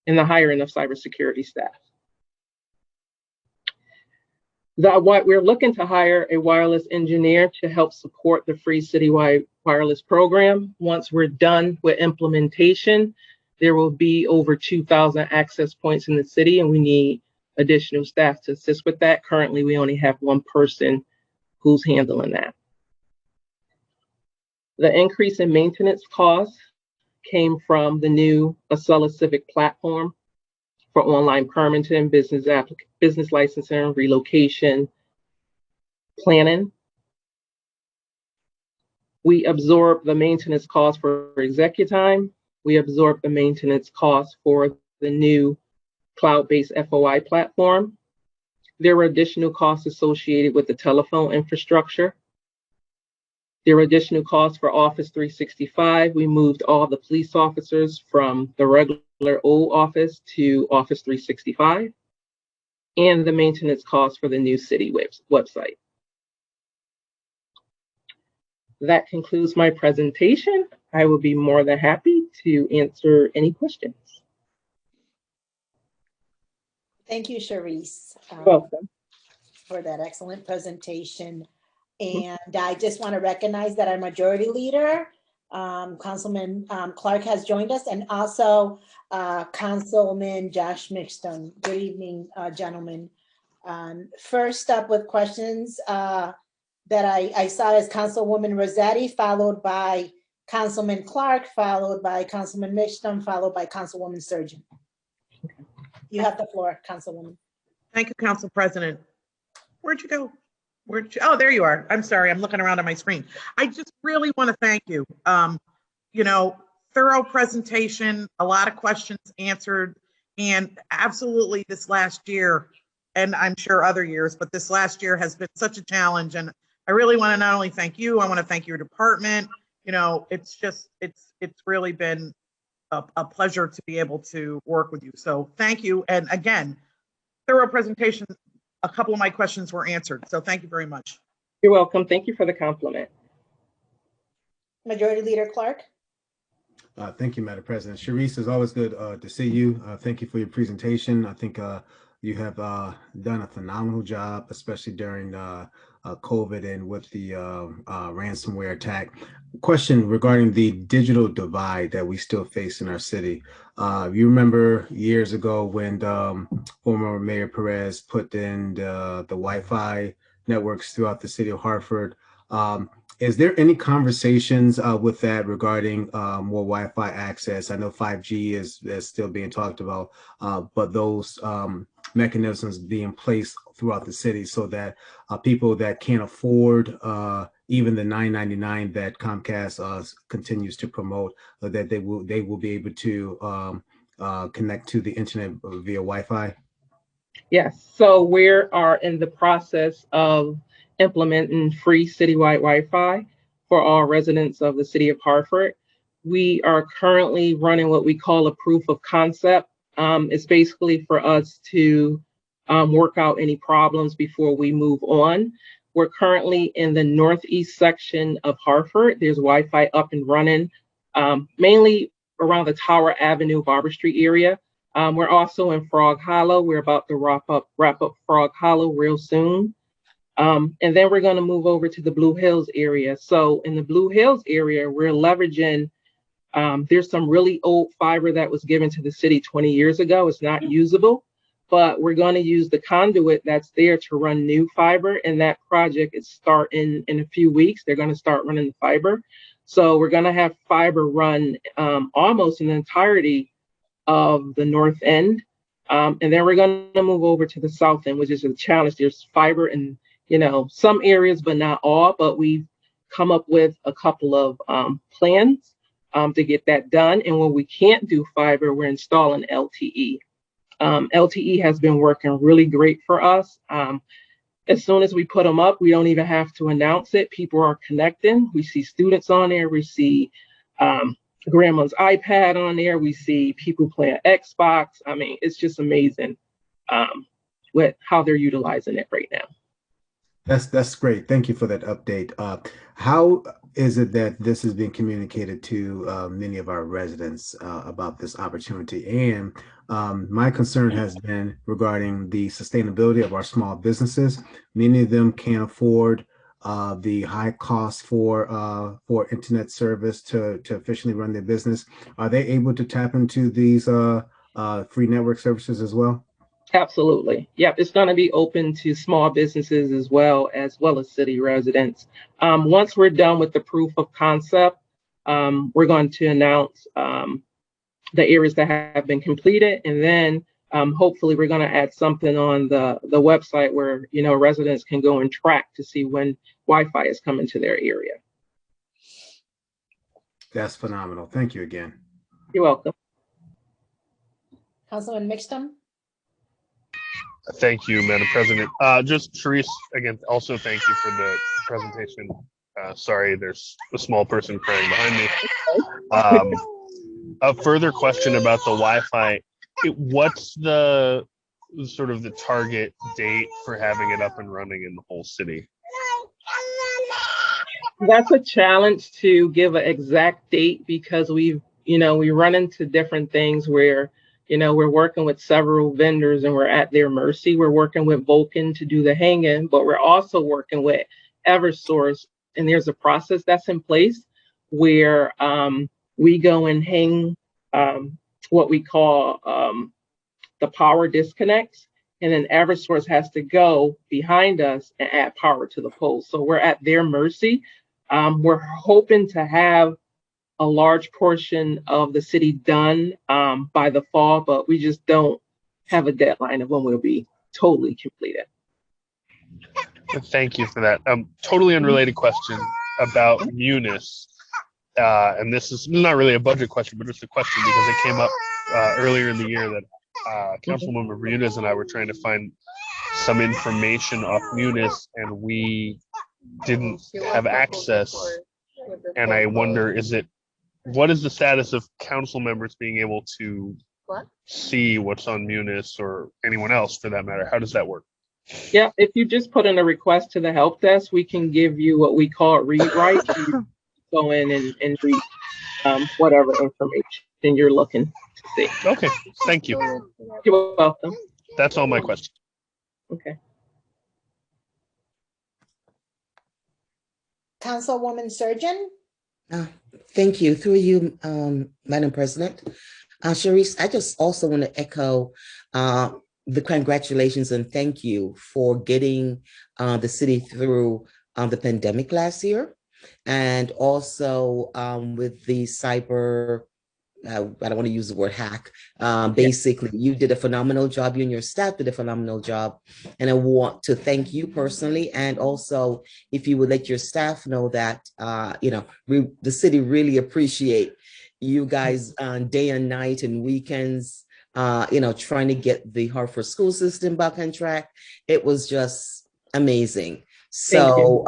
and the hiring of cybersecurity staff. We're looking to hire a wireless engineer to help support the free citywide wireless program. Once we're done with implementation, there will be over 2,000 access points in the city, and we need additional staff to assist with that. Currently, we only have 1 person who's handling that. The increase in maintenance costs came from the new Acela Civic platform for online permitting, business licensing, relocation, planning. We absorb the maintenance costs for ExecuTime. We absorb the maintenance costs for the new cloud-based FOI platform. There were additional costs associated with the telephone infrastructure. There were additional costs for Office 365. We moved all the police officers from the regular old office to Office 365, and the maintenance costs for the new city website. That concludes my presentation. I will be more than happy to answer any questions. Thank you, Charisse, You're welcome. for that excellent presentation. And I just want to recognize that our majority leader, Councilman Clark, has joined us, and also Councilman Josh Mixton. Good evening, gentlemen. First up with questions that I saw is Councilwoman Rossetti, followed by Councilman Clark, followed by Councilman Mixton, followed by Councilwoman Surgeon. You have the floor, Councilwoman. Thank you, Council President. Where'd you go? Oh, there you are. I'm sorry. I'm looking around on my screen. I just really want to thank you. You know, thorough presentation, a lot of questions answered, and absolutely this last year, and I'm sure other years, but this last year has been such a challenge. And I really want to not only thank you, I want to thank your department. You know, it's really been a pleasure to be able to work with you. So thank you. And again, thorough presentation. A couple of my questions were answered. So thank you very much. You're welcome. Thank you for the compliment. Majority Leader Clark. Thank you, Madam President. Charisse, it's always good to see you. Thank you for your presentation. I think you have done a phenomenal job, especially during COVID and with the ransomware attack. Question regarding the digital divide that we still face in our city. You remember years ago when former Mayor Perez put in the Wi-Fi networks throughout the city of Hartford. Is there any conversations with that regarding more Wi-Fi access? I know 5G is still being talked about, but those mechanisms being placed throughout the city so that people that can't afford even the $9.99 that Comcast continues to promote, that they will be able to connect to the internet via Wi-Fi? Yes, so we are in the process of implementing free citywide Wi-Fi for all residents of the city of Hartford. We are currently running what we call a proof of concept. It's basically for us to work out any problems before we move on. We're currently in the northeast section of Hartford. There's Wi-Fi up and running, mainly around the Tower Avenue, Barber Street area. We're also in Frog Hollow. We're about to wrap up Frog Hollow real soon. And then we're going to move over to the Blue Hills area. So in the Blue Hills area, we're leveraging, there's some really old fiber that was given to the city 20 years ago. It's not usable, but we're going to use the conduit that's there to run new fiber. And that project is starting in a few weeks. They're going to start running the fiber. So we're going to have fiber run almost in the entirety of the north end. And then we're going to move over to the south end, which is a challenge. There's fiber in, some areas, but not all, but we've come up with a couple of plans to get that done. And when we can't do fiber, we're installing LTE. LTE has been working really great for us. As soon as we put them up, we don't even have to announce it. People are connecting. We see students on there. We see grandma's iPad on there. We see people playing Xbox. I mean, it's just amazing with how they're utilizing it right now. That's great. Thank you for that update. How is it that this is being communicated to many of our residents about this opportunity? And my concern has been regarding the sustainability of our small businesses. Many of them can't afford the high cost for internet service to efficiently run their business. Are they able to tap into these free network services as well? Absolutely. Yep. It's going to be open to small businesses as well as city residents. Once we're done with the proof of concept, we're going to announce the areas that have been completed. And then hopefully we're going to add something on the website where, residents can go and track to see when Wi-Fi is coming to their area. That's phenomenal. Thank you again. You're welcome. Councilman Mixtum? Thank you, Madam President. Just Sharice, again, also thank you for the presentation. Sorry, there's a small person crying behind me. A further question about the Wi-Fi. What's the sort of the target date for having it up and running in the whole city? That's a challenge to give an exact date because we run into different things where we're working with several vendors and we're at their mercy. We're working with Vulcan to do the hang-in, but we're also working with Eversource. And there's a process that's in place where we go and hang what we call the power disconnects. And then Eversource has to go behind us and add power to the pole. So we're at their mercy. We're hoping to have a large portion of the city done by the fall, but we just don't have a deadline of when we'll be totally completed. Thank you for that. Totally unrelated question about Munis. And this is not really a budget question, but it's a question because it came up earlier in the year that Councilwoman Bermudez and I were trying to find some information off Munis, and we didn't have access. And I wonder, what is the status of council members being able to see what's on Munis or anyone else for that matter? How does that work? Yeah, if you just put in a request to the help desk, we can give you what we call read write. Go in and read whatever information you're looking to see. Okay, thank you. You're welcome. That's all my questions. Okay. Councilwoman Surgeon? Thank you. Through you, Madam President. Sharice, I just also want to echo the congratulations and thank you for getting the city through the pandemic last year. And also with the cyber, I don't want to use the word hack. Basically, you did a phenomenal job. You and your staff did a phenomenal job. And I want to thank you personally. And also, if you would let your staff know that, the city really appreciate you guys day and night and weekends trying to get the Hartford school system back on track. It was just amazing. So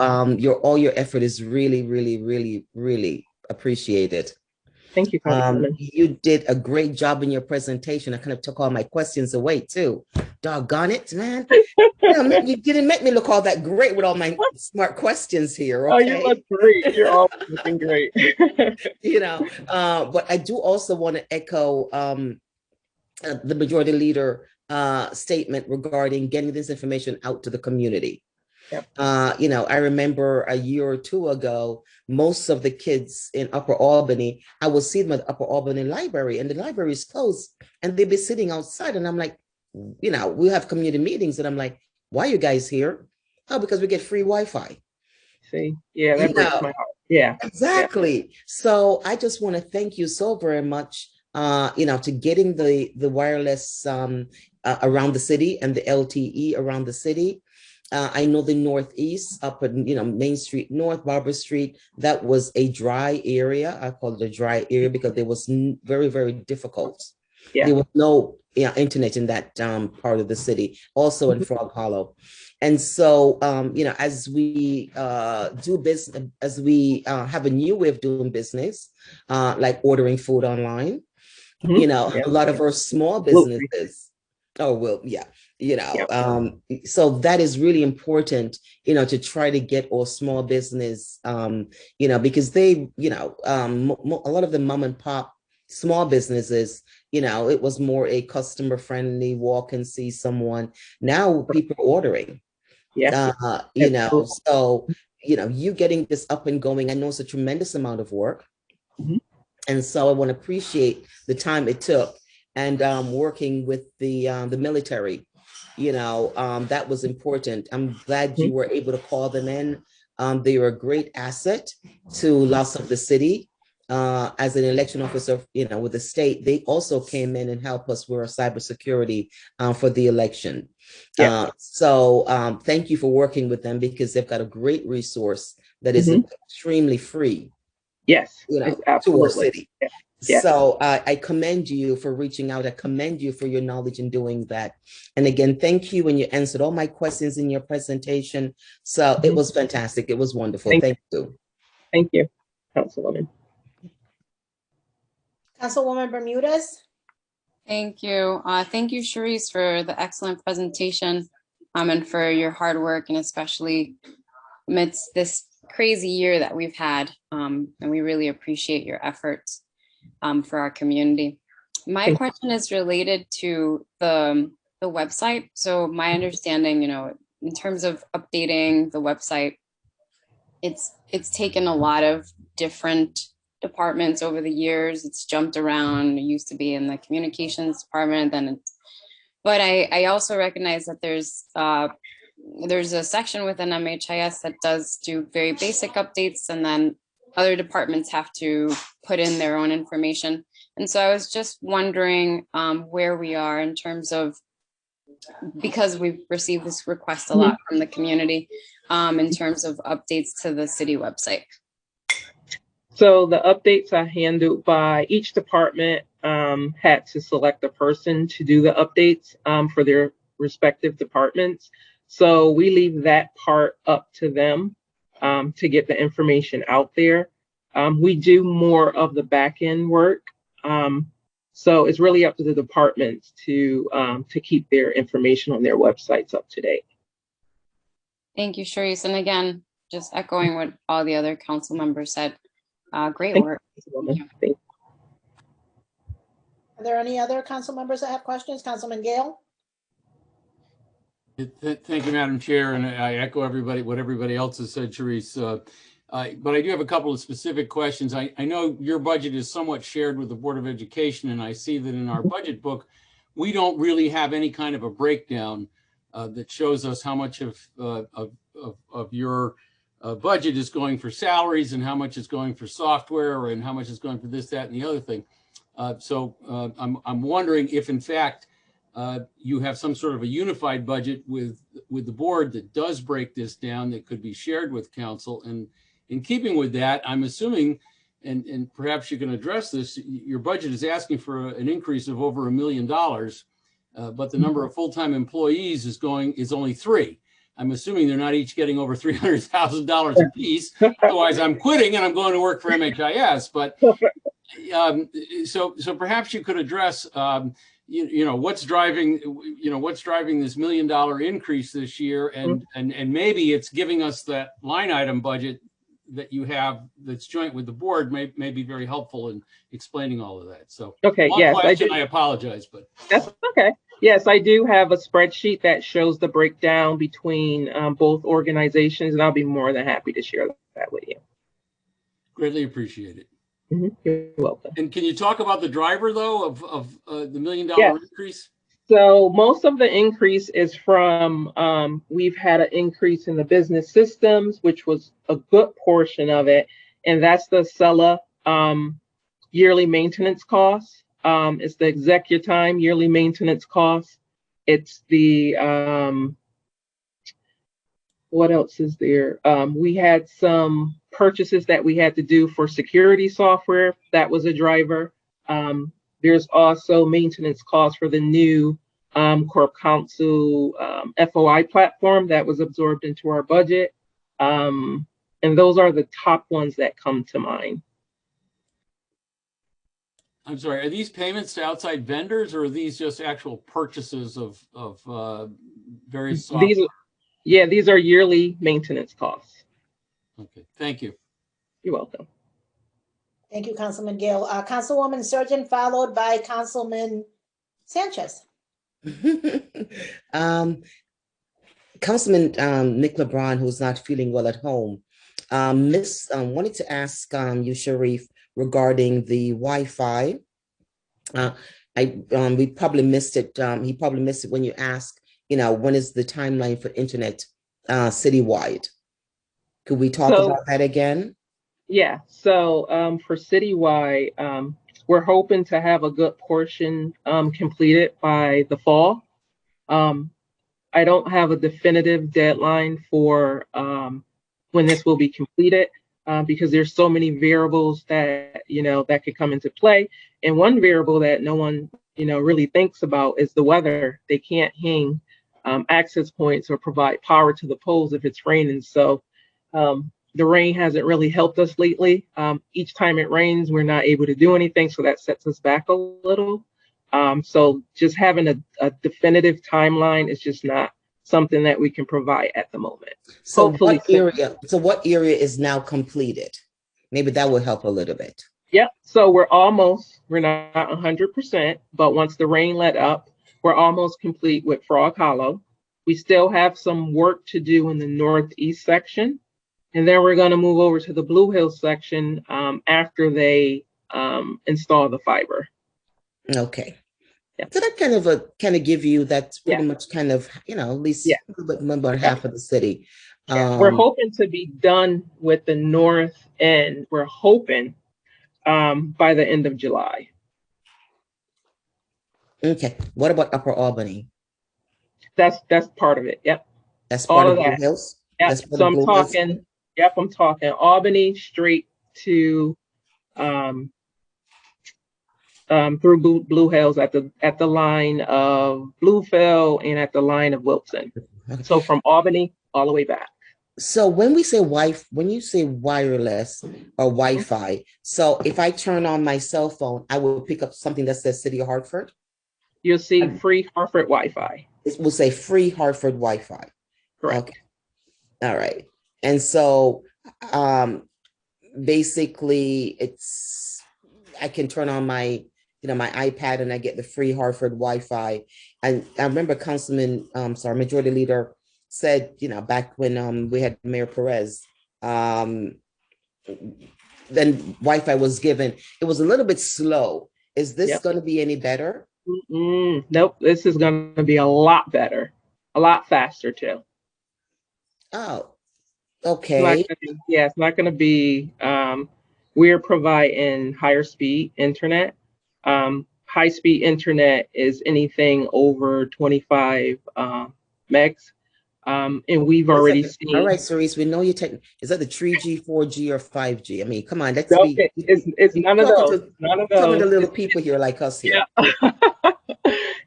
all your effort is really, really, really, really appreciated. Thank you, Congresswoman. You did a great job in your presentation. I kind of took all my questions away too. Doggone it, man. You didn't make me look all that great with all my smart questions here. Okay? Oh, you look great. You're always looking great. But I do also want to echo the majority leader statement regarding getting this information out to the community. Yep. I remember a year or two ago, most of the kids in Upper Albany, I would see them at the Upper Albany Library, and the library is closed, and they'd be sitting outside, and I'm like, we have community meetings, and I'm like, why are you guys here? Oh, because we get free Wi-Fi. See, yeah, that breaks my heart. Yeah, exactly. Yeah. So I just want to thank you so very much, to getting the wireless around the city and the LTE around the city. I know the Northeast up at, Main Street North, Barber Street, that was a dry area. I call it a dry area because it was very, very difficult. Yeah. There was no internet in that part of the city, also in Frog Hollow. And so, as we do business, as we have a new way of doing business, like ordering food online, a lot of our small businesses, so that is really important, to try to get all small business, because they, a lot of the mom and pop small businesses, it was more a customer friendly walk and see someone. Now people are ordering, so, you getting this up and going, I know it's a tremendous amount of work. And so I want to appreciate the time it took and working with the military. That was important. I'm glad you were able to call them in. They were a great asset to loss of the city. As an election officer, with the state, they also came in and helped us with our cybersecurity for the election. So thank you for working with them, because they've got a great resource that is extremely free. Yes, to our city. Yes. So I commend you for reaching out. I commend you for your knowledge in doing that. And again, thank you. And you answered all my questions in your presentation. So it was fantastic. It was wonderful. Thank you. Thank you, Councilwoman. Councilwoman Bermudez. Thank you. Thank you, Sharice, for the excellent presentation and for your hard work, and especially amidst this crazy year that we've had. And we really appreciate your efforts for our community. My question is related to the website. So my understanding, in terms of updating the website, it's taken a lot of different departments over the years. It's jumped around. It used to be in the communications department, but I also recognize that there's a section within MHIS that does do very basic updates, and then other departments have to put in their own information. And so I was just wondering where we are in terms of, because we've received this request a lot from the community, in terms of updates to the city website. So the updates are handled by each department, had to select a person to do the updates for their respective departments. So we leave that part up to them to get the information out there. We do more of the back end work. So it's really up to the departments to keep their information on their websites up to date. Thank you, Sharice. And again, just echoing what all the other council members said. Great work. Are there any other council members that have questions? Councilman Gale? Thank you, Madam Chair, and I echo what everybody else has said, Sharice. But I do have a couple of specific questions. I know your budget is somewhat shared with the Board of Education, and I see that in our budget book, we don't really have any kind of a breakdown that shows us how much of your budget is going for salaries and how much is going for software and how much is going for this, that, and the other thing. So I'm wondering if, in fact, you have some sort of a unified budget with the board that does break this down that could be shared with council. And in keeping with that, I'm assuming, and perhaps you can address this. Your budget is asking for an increase of over $1 million, but the number of full-time employees is only 3. I'm assuming they're not each getting over $300,000 a piece. Otherwise, I'm quitting and I'm going to work for MHIS. But so perhaps you could address, what's driving this $1 million increase this year, and maybe it's giving us that line item budget that you have that's joint with the board may be very helpful in explaining all of that. So okay, long yes, question, I apologize, but that's okay. Yes, I do have a spreadsheet that shows the breakdown between both organizations, and I'll be more than happy to share that with you. greatly appreciate it. You're welcome. And can you talk about the driver though of the $1 million increase? So most of the increase is from, we've had an increase in the business systems, which was a good portion of it. And that's the SELA yearly maintenance costs. It's the ExecuTime yearly maintenance costs. It's the, what else is there? We had some purchases that we had to do for security software. That was a driver. There's also maintenance costs for the new Corp Counsel FOI platform that was absorbed into our budget. And those are the top ones that come to mind. I'm sorry, are these payments to outside vendors, or are these just actual purchases of various software? These are yearly maintenance costs. Okay, thank you. You're welcome. Thank you, Councilman Gale. Councilwoman Surgeon, followed by Councilman Sanchez. Councilman Nick LeBron, who's not feeling well at home, wanted to ask you, Sharif, regarding the Wi-Fi. We probably missed it. He probably missed it when you asked, when is the timeline for internet citywide? Could we talk about that again? Yeah, so for citywide, we're hoping to have a good portion completed by the fall. I don't have a definitive deadline for when this will be completed because there's so many variables that, that could come into play. And one variable that no one, really thinks about is the weather. They can't hang access points or provide power to the poles if it's raining. So the rain hasn't really helped us lately. Each time it rains, we're not able to do anything. So that sets us back a little. So just having a definitive timeline is just not something that we can provide at the moment. So what area is now completed? Maybe that will help a little bit. Yep. So we're not 100%, but once the rain let up, we're almost complete with Frog Hollow. We still have some work to do in the northeast section. And then we're going to move over to the Blue Hill section after they install the fiber. Okay. Yeah. So that kind of give you that's pretty much kind of, at least a little bit more than half of the city. We're hoping to be done with the north end. We're hoping by the end of July. Okay. What about Upper Albany? That's part of it. Yep. That's part of Blue Hills? Yep. So I'm talking, I'm talking Albany straight to through Blue Hills at the line of Bluefield and at the line of Wilson. Okay. So from Albany all the way back. So when you say wireless or Wi-Fi, so if I turn on my cell phone, I will pick up something that says City of Hartford? You'll see free Hartford Wi-Fi. It will say free Hartford Wi-Fi. Correct. Okay. All right. And so basically I can turn on my my iPad and I get the free Hartford Wi-Fi. And I remember Majority Leader said, back when we had Mayor Perez, then Wi-Fi was given. It was a little bit slow. Is this going to be any better? Nope. This is going to be a lot better, a lot faster too. Oh, okay. It's not going to be, we're providing higher speed internet. High speed internet is anything over 25 megs. And we've already seen. All right, Cerise, we know you're taking, is that the 3G, 4G, or 5G? I mean, come on, let's No, be. it's none of those. None of Talking to those. little people here like us here. Yeah.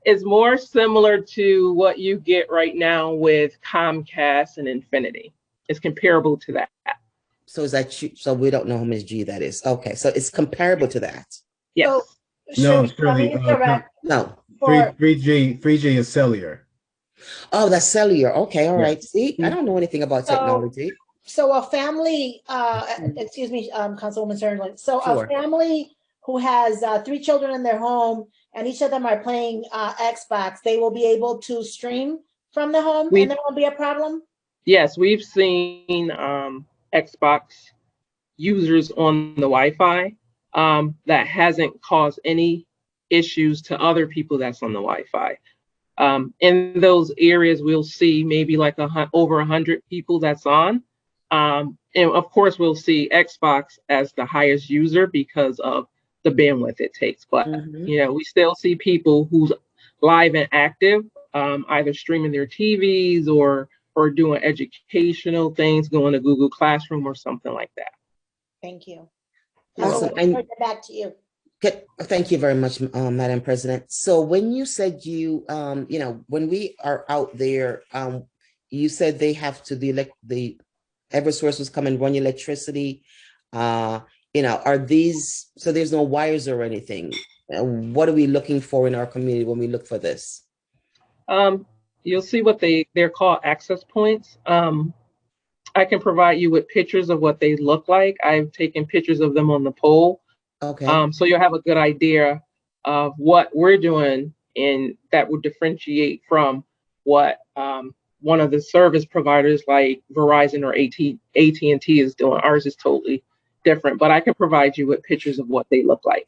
It's more similar to what you get right now with Comcast and Infinity. It's comparable to that. So is that, so we don't know how much G that is. Okay, so it's comparable to that. Yes. No, Sharice, let me Shirley, correct No. for- 3G is cellular. Oh, that's cellular. Okay, all Yeah. right. See, I don't know anything about technology. So a family, excuse me, Councilwoman Sternland. So Sure. a family who has 3 children in their home and each of them are playing Xbox, they will be able to stream from the home and there won't be a problem? Yes, we've seen Xbox users on the Wi-Fi that hasn't caused any issues to other people that's on the Wi-Fi. In those areas, we'll see maybe like over 100 people that's on. And of course, we'll see Xbox as the highest user because of the bandwidth it takes. But, you know, we still see people who's live and active, either streaming their TVs or doing educational things, going to Google Classroom or something like that. Thank you. Awesome. And back to you. Okay, thank you very much, Madam President. So when you said you know, when we are out there, you said they have to, the Eversource was come and run your electricity. You know, are these, so there's no wires or anything? What are we looking for in our community when we look for this? You'll see what they're called access points. I can provide you with pictures of what they look like. I've taken pictures of them on the pole. Okay. So you'll have a good idea of what we're doing, and that would differentiate from what one of the service providers like Verizon or AT&T is doing. Ours is totally different, but I can provide you with pictures of what they look like.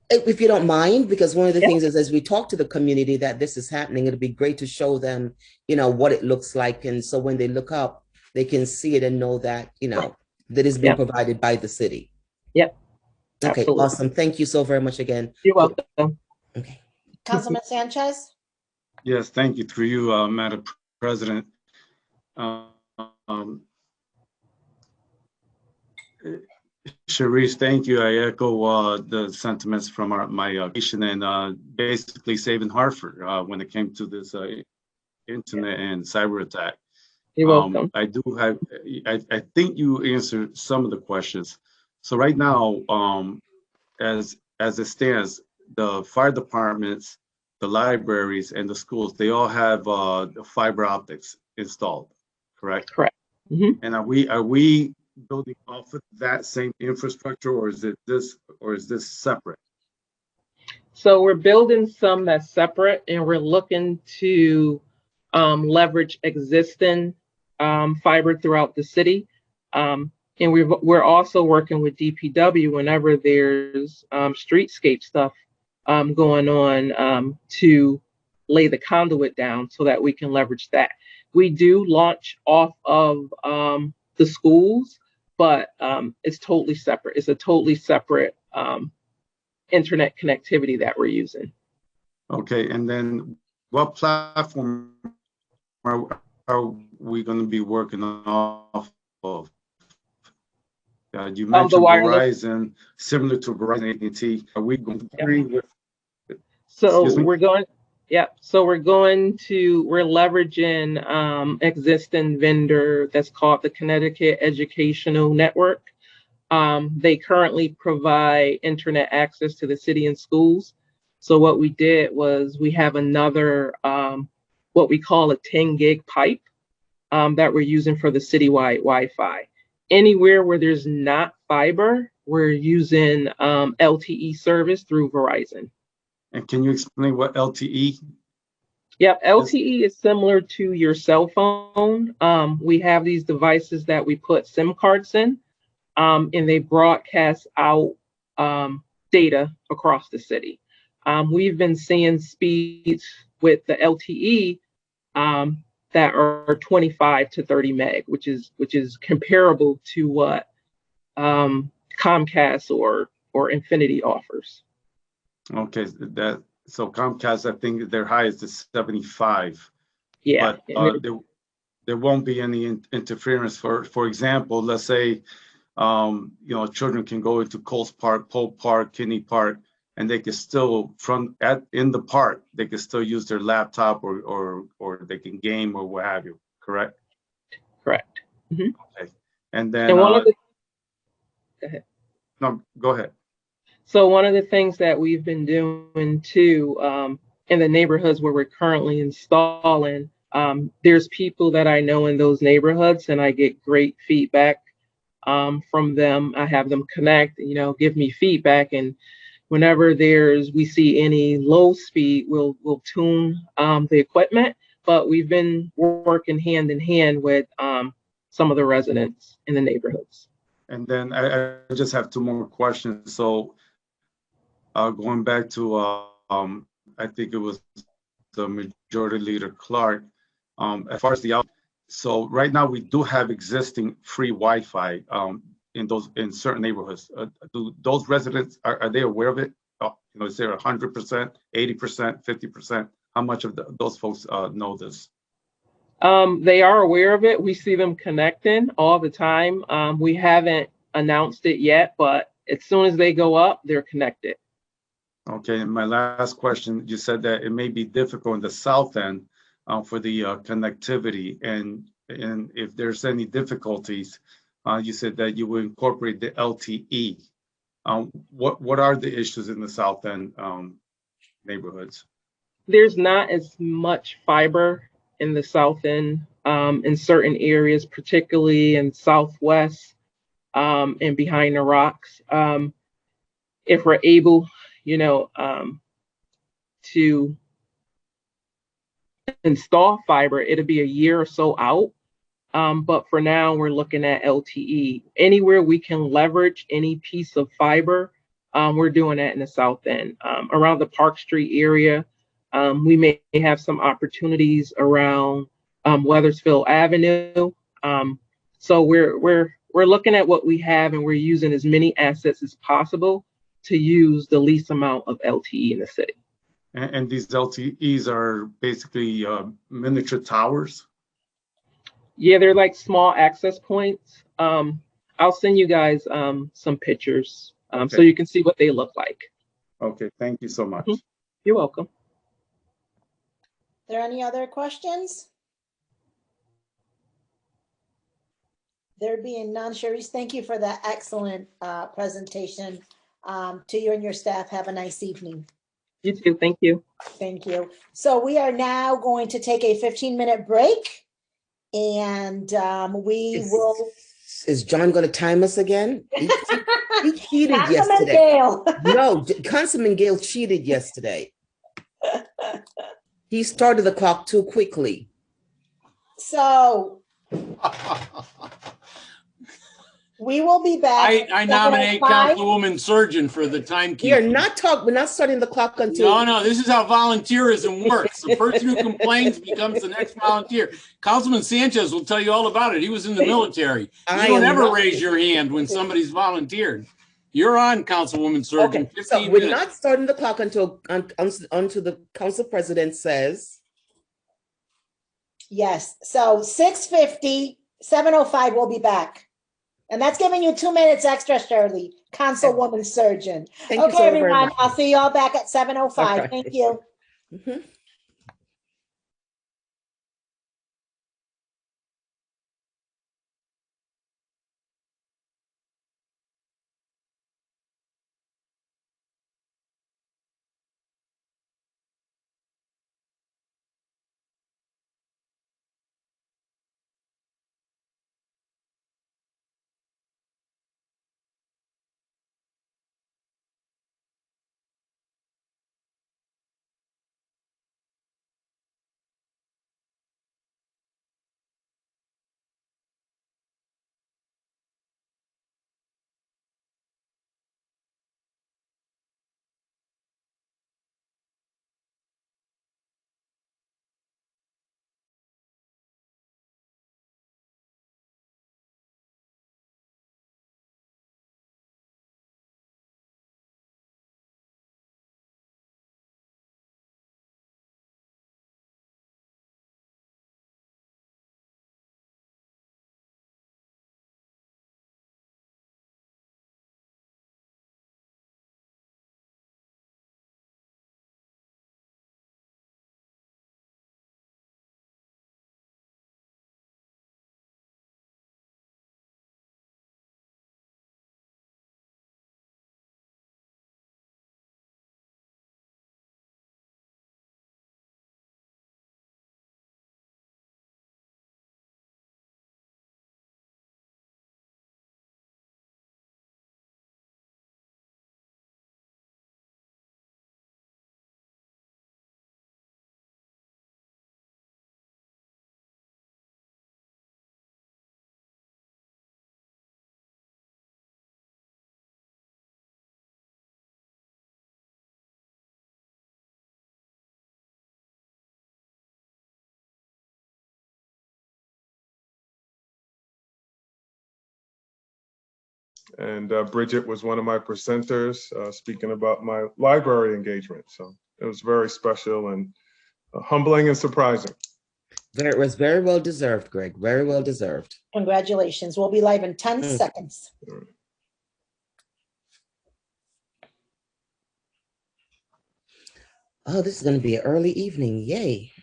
If you don't mind, because one of the things is, as we talk to the community that this is happening, it'd be great to show them, you know, what it looks like. And so when they look up, they can see it and know that, you know, that is being provided by the city. Yep. Okay, Absolutely. awesome. Thank you so very much again. You're welcome. Okay. Councilman Sanchez? Yes, thank you. Through you, Madam President. Sharice, thank you. I echo the sentiments from my nation and basically saving Hartford when it came to this internet and cyber attack. You're welcome. I do have, I think you answered some of the questions. So right now, as it stands, the fire departments, the libraries, and the schools, they all have fiber optics installed, correct? Correct. Mm-hmm. And are we building off of that same infrastructure, or is this separate? So we're building some that's separate, and we're looking to leverage existing fiber throughout the city. And we're also working with DPW whenever there's streetscape stuff going on to lay the conduit down so that we can leverage that. We do launch off of the schools, but it's totally separate. It's a totally separate internet connectivity that we're using. Okay, and then what platform are we going to be working off of? You mentioned Verizon, similar to Verizon AT&T. Are we going to agree with? So we're going, so we're leveraging existing vendor that's called the Connecticut Educational Network. They currently provide internet access to the city and schools. So what we did was we have another, what we call a 10 gig pipe that we're using for the citywide Wi-Fi. Anywhere where there's not fiber, we're using LTE service through Verizon. And can you explain what LTE? Yep, LTE is similar to your cell phone. We have these devices that we put SIM cards in, and they broadcast out data across the city. We've been seeing speeds with the LTE that are 25 to 30 meg, which is comparable to what Comcast or Infinity offers. Okay, so Comcast, I think their highest is 75. Yeah. But there won't be any interference. For example, let's say, children can go into Coles Park, Pope Park, Kinney Park, and they can still in the park, they can still use their laptop or they can game or what have you, correct? Correct. Mhm. Okay. And then, And one of the, go ahead. no, go ahead. So one of the things that we've been doing too, in the neighborhoods where we're currently installing, there's people that I know in those neighborhoods, and I get great feedback from them. I have them connect, give me feedback, and whenever we see any low speed, we'll tune the equipment. But we've been working hand in hand with some of the residents in the neighborhoods. And then I just have two more questions. So going back to, I think it was the Majority Leader Clark, as far as so right now we do have existing free Wi-Fi in certain neighborhoods. Do those residents, are they aware of it? Is there 100%, 80%, 50%? How much of those folks know this? They are aware of it. We see them connecting all the time. We haven't announced it yet, but as soon as they go up, they're connected. Okay, and my last question, you said that it may be difficult in the south end for the connectivity, and if there's any difficulties, you said that you will incorporate the LTE. What are the issues in the south end neighborhoods? There's not as much fiber in the south end in certain areas, particularly in southwest and behind the rocks. If we're able, to install fiber, it'll be a year or so out. But for now, we're looking at LTE. Anywhere we can leverage any piece of fiber, we're doing that in the south end. Around the Park Street area, we may have some opportunities around Weathersfield Avenue. So we're looking at what we have, and we're using as many assets as possible to use the least amount of LTE in the city. And these LTEs are basically miniature towers? Yeah, they're like small access points. I'll send you guys some pictures Okay. so you can see what they look like. Okay, thank you so much. You're welcome. There any other questions? There being none, Sharice, thank you for that excellent presentation. To you and your staff, have a nice evening. You too, thank you. Thank you. So we are now going to take a 15-minute break, and we will. Is John going to time us again? He cheated Councilman yesterday. Gale. No, Councilman Gale cheated yesterday. He started the clock too quickly. So we will be back. I nominate 7:05. Councilwoman Surgeon for the timekeeper. We're not starting the clock until. No, this is how volunteerism works. The person who complains becomes the next volunteer. Councilman Sanchez will tell you all about it. He was in the military. You don't ever raise your hand when somebody's volunteered. You're on, Councilwoman Surgeon. Okay, 15 so we're minutes. not starting the clock until the council president says. Yes. So 6:50, 7:05, we'll be back. And that's giving you 2 minutes extra, Shirley, Councilwoman Surgeon. Thank you Okay, so very everyone. much. I'll see you all back at 7:05. Okay. Thank you. Mhm. And Bridget was one of my presenters speaking about my library engagement. So it was very special and humbling and surprising. It was very well deserved, Greg. Very well deserved. Congratulations. We'll be live in 10 seconds. Oh, this is going to be an early evening. Yay.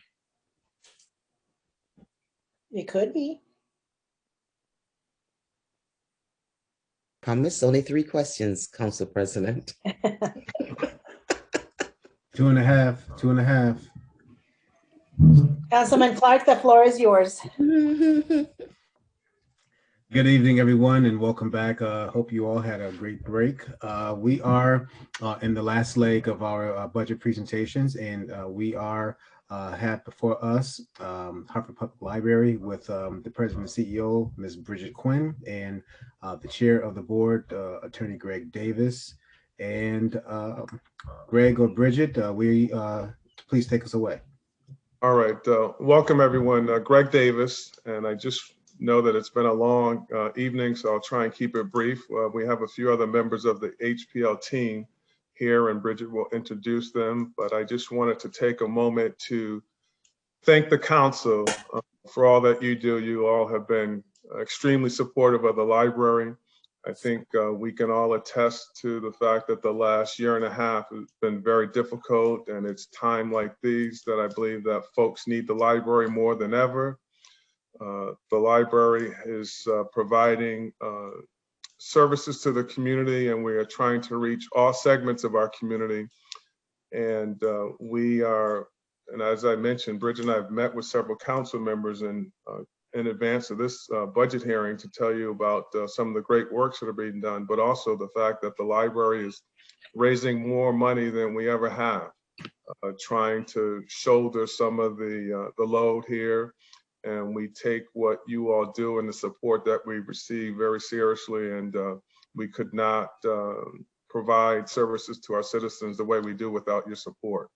It could be. Promise only 3 questions, Council President. 2.5, 2.5. Councilman Clark, the floor is yours. Good evening, everyone, and welcome back. Hope you all had a great break. We are in the last leg of our budget presentations, and we have before us Hartford Public Library with the President and CEO, Ms. Bridget Quinn, and the Chair of the Board, Attorney Greg Davis. And Greg or Bridget, please take us away. All right. Welcome, everyone. Greg Davis, and I just know that it's been a long evening, so I'll try and keep it brief. We have a few other members of the HPL team here, and Bridget will introduce them, but I just wanted to take a moment to thank the council for all that you do. You all have been extremely supportive of the library. I think we can all attest to the fact that the last year and a half has been very difficult, and it's time like these that I believe that folks need the library more than ever. The library is providing services to the community, and we are trying to reach all segments of our community. And we are, and as I mentioned, Bridget and I have met with several council members in advance of this budget hearing to tell you about some of the great works that are being done, but also the fact that the library is raising more money than we ever have, trying to shoulder some of the load here. And we take what you all do and the support that we receive very seriously. And we could not provide services to our citizens the way we do without your support.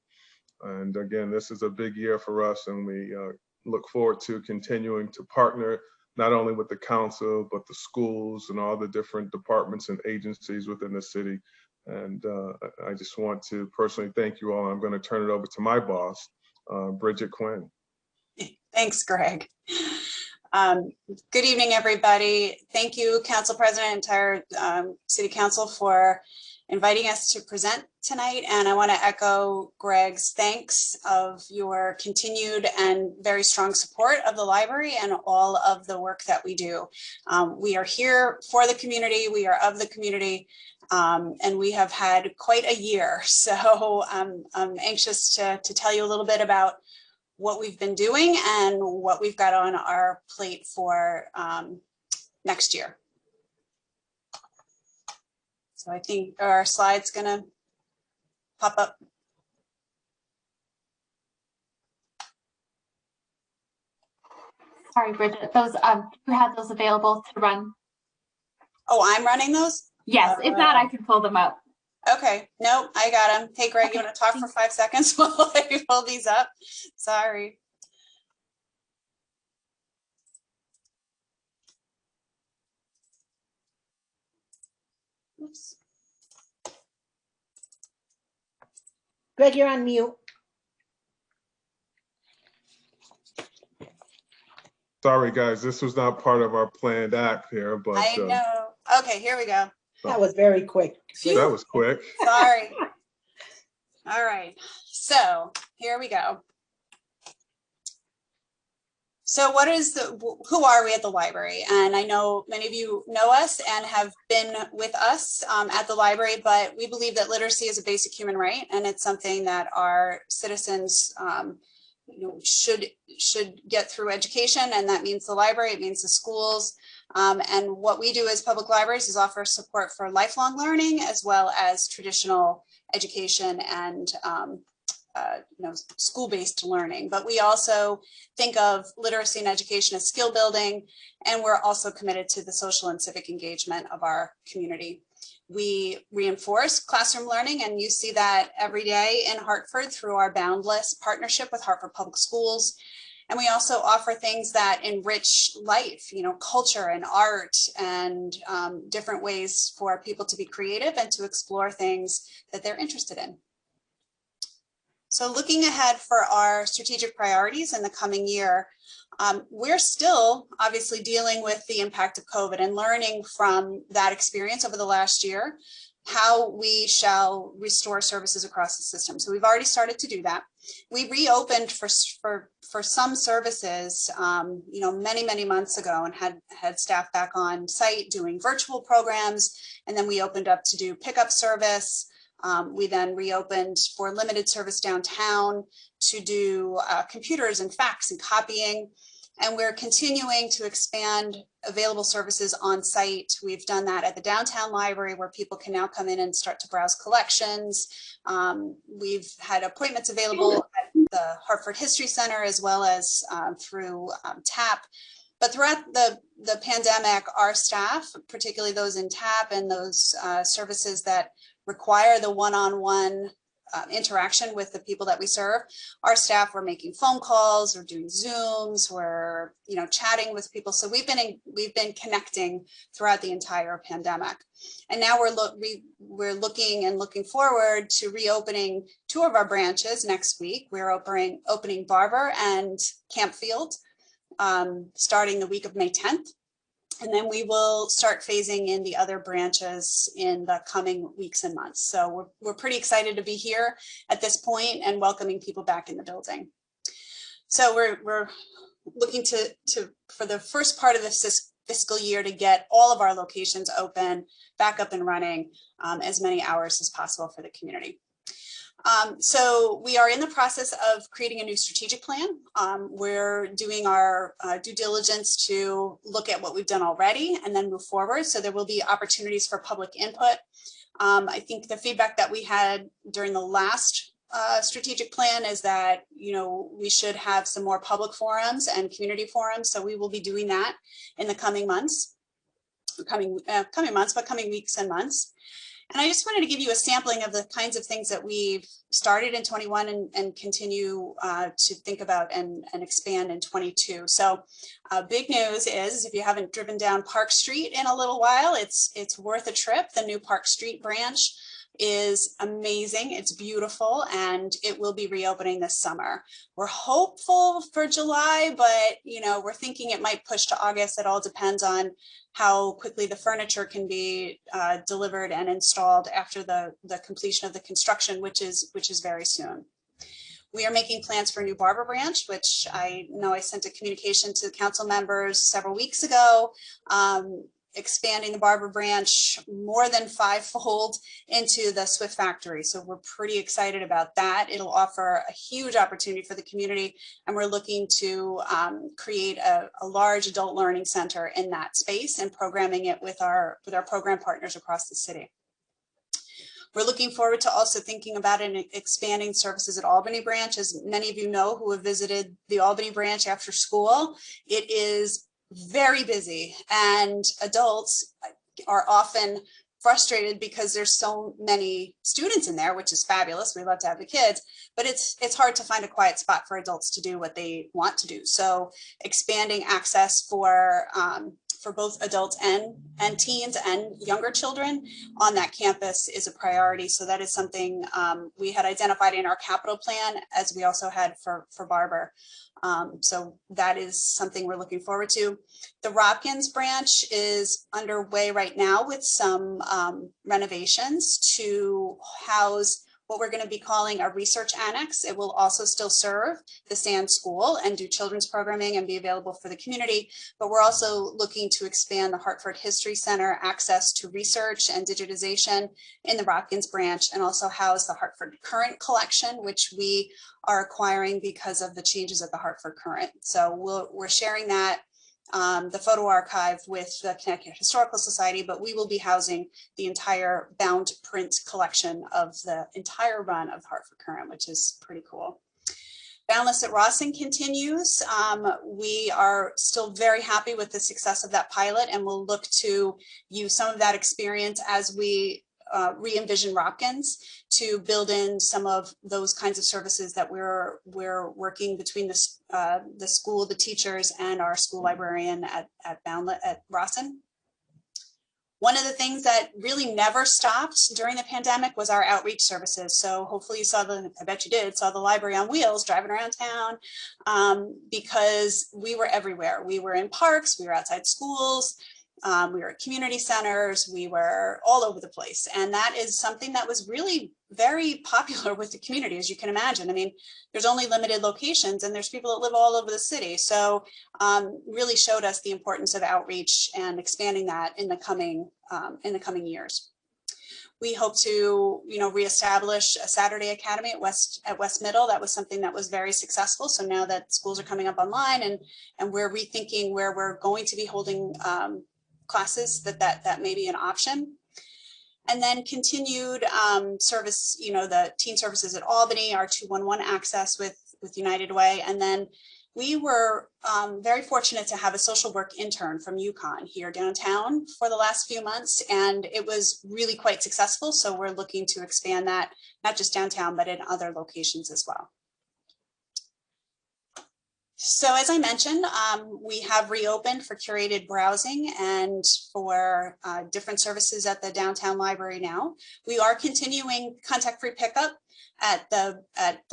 And again, this is a big year for us, and we look forward to continuing to partner not only with the council, but the schools and all the different departments and agencies within the city. And I just want to personally thank you all. I'm going to turn it over to my boss, Bridget Quinn. Thanks, Greg. Good evening, everybody. Thank you, Council President, entire City Council for inviting us to present tonight. And I want to echo Greg's thanks of your continued and very strong support of the library and all of the work that we do. We are here for the community. We are of the community. And we have had quite a year. So I'm anxious to tell you a little bit about what we've been doing and what we've got on our plate for next year. So I think our slide's gonna pop up. Sorry, Bridget, those who had those available to run? Oh, I'm running those? Yes, if not, I can pull them up. Okay, nope, I got them. Hey, Greg, you want to talk for 5 seconds while I pull these up? Sorry. Oops. Greg, you're on mute. Sorry, guys, this was not part of our planned act here, but I know. Okay, here we go. That was very quick. That was quick. Sorry. All right, so here we go. So who are we at the library? And I know many of you know us and have been with us at the library, but we believe that literacy is a basic human right, and it's something that our citizens should get through education, and that means the library, it means the schools. And what we do as public libraries is offer support for lifelong learning as well as traditional education and school-based learning. But we also think of literacy and education as skill building, and we're also committed to the social and civic engagement of our community. We reinforce classroom learning, and you see that every day in Hartford through our Boundless partnership with Hartford Public Schools. And we also offer things that enrich life, you know, culture and art and different ways for people to be creative and to explore things that they're interested in. So looking ahead for our strategic priorities in the coming year, we're still obviously dealing with the impact of COVID and learning from that experience over the last year, how we shall restore services across the system. So we've already started to do that. We reopened for some services, you know, many months ago, and had staff back on site doing virtual programs. And then we opened up to do pickup service. We then reopened for limited service downtown to do computers and fax and copying. And we're continuing to expand available services on site. We've done that at the downtown library, where people can now come in and start to browse collections. We've had appointments available at the Hartford History Center, as well as through TAP. But throughout the pandemic, our staff, particularly those in TAP and those services that require the one-on-one interaction with the people that we serve, our staff were making phone calls or doing Zooms, we're, you know, chatting with people. So we've been connecting throughout the entire pandemic. And now we're looking forward to reopening 2 of our branches next week. We're opening Barber and Campfield starting the week of May 10th. And then we will start phasing in the other branches in the coming weeks and months. So we're pretty excited to be here at this point and welcoming people back in the building. So we're looking for the first part of this fiscal year to get all of our locations open, back up and running as many hours as possible for the community. So we are in the process of creating a new strategic plan. We're doing our due diligence to look at what we've done already and then move forward. So there will be opportunities for public input. I think the feedback that we had during the last strategic plan is that, you know, we should have some more public forums and community forums. So we will be doing that in the coming months, coming weeks and months. And I just wanted to give you a sampling of the kinds of things that we've started in 21 and continue to think about and expand in 22. So big news is, if you haven't driven down Park Street in a little while, it's worth a trip. The new Park Street branch is amazing. It's beautiful, and it will be reopening this summer. We're hopeful for July, but you know, we're thinking it might push to August. It all depends on how quickly the furniture can be delivered and installed after the completion of the construction, which is very soon. We are making plans for a new Barber branch, which I know I sent a communication to the council members several weeks ago, expanding the Barber branch more than 5-fold into the Swift factory. So we're pretty excited about that. It'll offer a huge opportunity for the community, and we're looking to create a large adult learning center in that space and programming it with our program partners across the city. We're looking forward to also thinking about and expanding services at Albany branch. As many of you know who have visited the Albany branch after school, it is very busy, and adults are often frustrated because there's so many students in there, which is fabulous. We love to have the kids, but it's hard to find a quiet spot for adults to do what they want to do. So expanding access for both adults and teens and younger children on that campus is a priority. So that is something we had identified in our capital plan, as we also had for Barber. So that is something we're looking forward to. The Hopkins branch is underway right now with some renovations to house what we're going to be calling a research annex. It will also still serve the Sand School and do children's programming and be available for the community. But we're also looking to expand the Hartford History Center access to research and digitization in the Hopkins branch, and also house the Hartford Current collection, which we are acquiring because of the changes at the Hartford Current. So we're sharing that, the photo archive, with the Connecticut Historical Society, but we will be housing the entire bound print collection of the entire run of Hartford Current, which is pretty cool. Boundless at Rawson continues. We are still very happy with the success of that pilot, and we'll look to use some of that experience as we re-envision Hopkins to build in some of those kinds of services that we're working between the school, the teachers, and our school librarian at Rawson. One of the things that really never stopped during the pandemic was our outreach services. So hopefully you saw I bet you did, saw the library on wheels driving around town, because we were everywhere. We were in parks, we were outside schools, we were at community centers, we were all over the place. And that is something that was really very popular with the community, as you can imagine. I mean, there's only limited locations and there's people that live all over the city. So really showed us the importance of outreach and expanding that in the coming years. We hope to, reestablish a Saturday Academy at West Middle. That was something that was very successful. So now that schools are coming up online and we're rethinking where we're going to be holding classes, that may be an option. And then continued service, the teen services at Albany, our 211 access with United Way. And then we were very fortunate to have a social work intern from UConn here downtown for the last few months, and it was really quite successful. So we're looking to expand that, not just downtown, but in other locations as well. So as I mentioned, we have reopened for curated browsing and for different services at the downtown library now. We are continuing contact-free pickup at the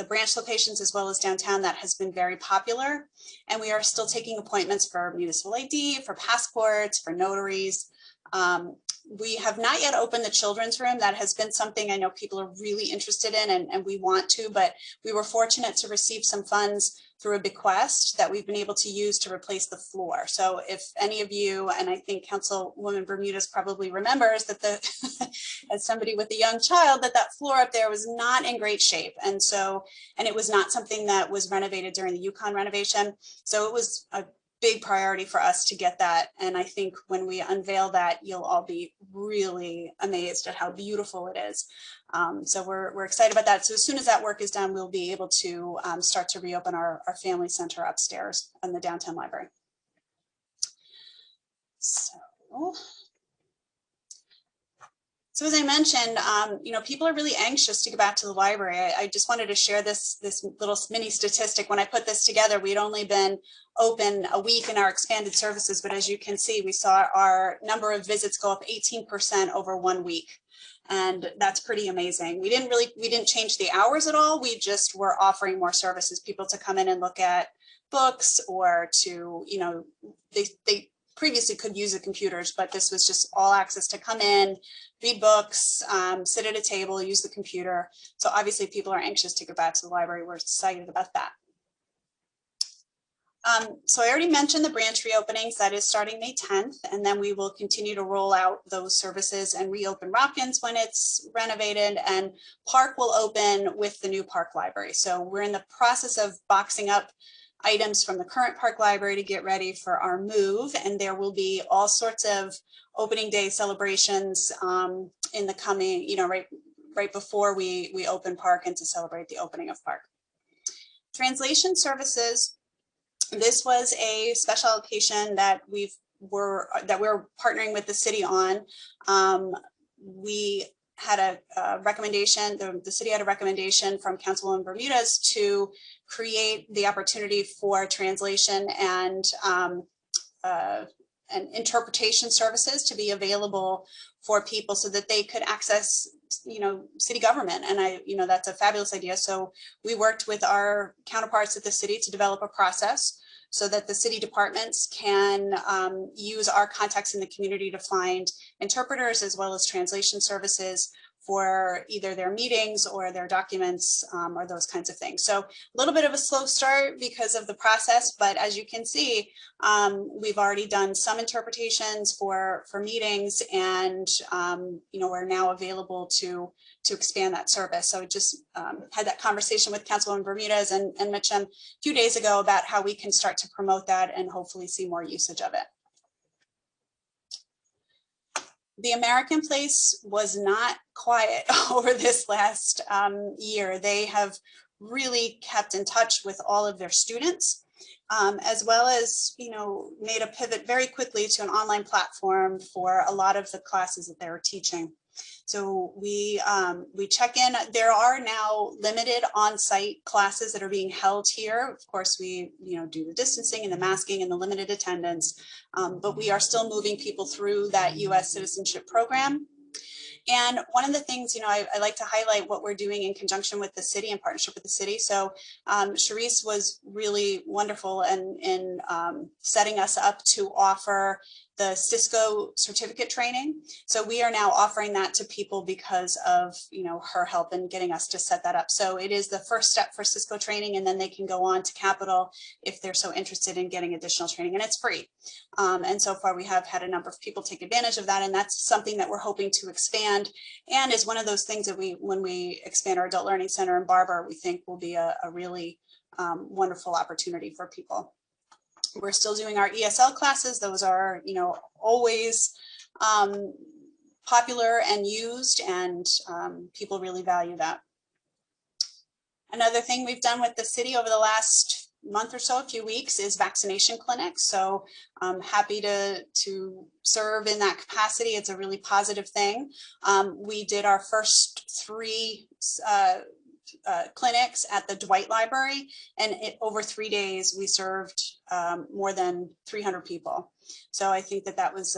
branch locations as well as downtown. That has been very popular. And we are still taking appointments for municipal ID, for passports, for notaries. We have not yet opened the children's room. That has been something I know people are really interested in, and we want to, but we were fortunate to receive some funds through a bequest that we've been able to use to replace the floor. So if any of you, and I think Councilwoman Bermudez probably remembers that as somebody with a young child, that floor up there was not in great shape. And it was not something that was renovated during the UConn renovation. So it was a big priority for us to get that. And I think when we unveil that, you'll all be really amazed at how beautiful it is. So we're excited about that. So as soon as that work is done, we'll be able to start to reopen our family center upstairs in the downtown library. So as I mentioned, people are really anxious to get back to the library. I just wanted to share this little mini statistic. When I put this together, we'd only been open a week in our expanded services, but as you can see, we saw our number of visits go up 18% over 1 week. And that's pretty amazing. We didn't change the hours at all. We just were offering more services, people to come in and look at books, or to, they previously could use the computers, but this was just all access to come in, read books, sit at a table, use the computer. So obviously people are anxious to get back to the library. We're excited about that. So I already mentioned the branch reopenings. That is starting May 10th, and then we will continue to roll out those services and reopen Hopkins when it's renovated, and Park will open with the new Park library. So we're in the process of boxing up items from the current Park library to get ready for our move, and there will be all sorts of opening day celebrations in the coming, right before we open Park and to celebrate the opening of Park. Translation services. This was a special allocation that we're partnering with the city on. We had a recommendation, the city had a recommendation from Councilwoman Bermudez to create the opportunity for translation and interpretation services to be available for people so that they could access, city government. And that's a fabulous idea. So we worked with our counterparts at the city to develop a process so that the city departments can use our contacts in the community to find interpreters as well as translation services for either their meetings or their documents or those kinds of things. So a little bit of a slow start because of the process, but as you can see, we've already done some interpretations for meetings, and we're now available to expand that service. So just had that conversation with Councilwoman Bermudez and Mitch a few days ago about how we can start to promote that and hopefully see more usage of it. The American Place was not quiet over this last year. They have really kept in touch with all of their students. as well as, made a pivot very quickly to an online platform for a lot of the classes that they were teaching. So we check in. There are now limited on-site classes that are being held here. Of course, we do the distancing and the masking and the limited attendance, but we are still moving people through that U.S. citizenship program. And one of the things, I like to highlight what we're doing in conjunction with the city, in partnership with the city. So Charisse was really wonderful in setting us up to offer the Cisco certificate training. So we are now offering that to people because of her help in getting us to set that up. So it is the first step for Cisco training, and then they can go on to Capital if they're so interested in getting additional training, and it's free. And so far we have had a number of people take advantage of that, and that's something that we're hoping to expand, and is one of those things that when we expand our Adult Learning Center in Barber, we think will be a really wonderful opportunity for people. We're still doing our ESL classes. Those are, always popular and used, and people really value that. Another thing we've done with the city over the last month or so, a few weeks, is vaccination clinics. So I'm happy to serve in that capacity. It's a really positive thing. We did our first 3 clinics at the Dwight Library, and over 3 days we served more than 300 people. So I think that was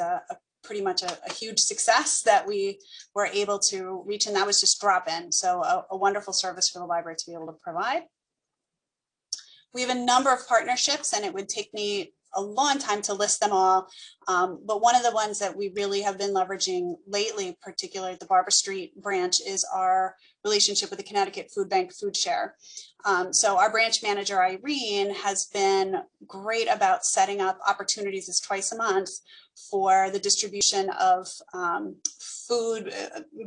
pretty much a huge success that we were able to reach, and that was just drop-in. So a wonderful service for the library to be able to provide. We have a number of partnerships, and it would take me a long time to list them all. But one of the ones that we really have been leveraging lately, particularly at the Barber Street branch, is our relationship with the Connecticut Food Bank Food Share. So our branch manager, Irene, has been great about setting up opportunities as twice a month for the distribution of food,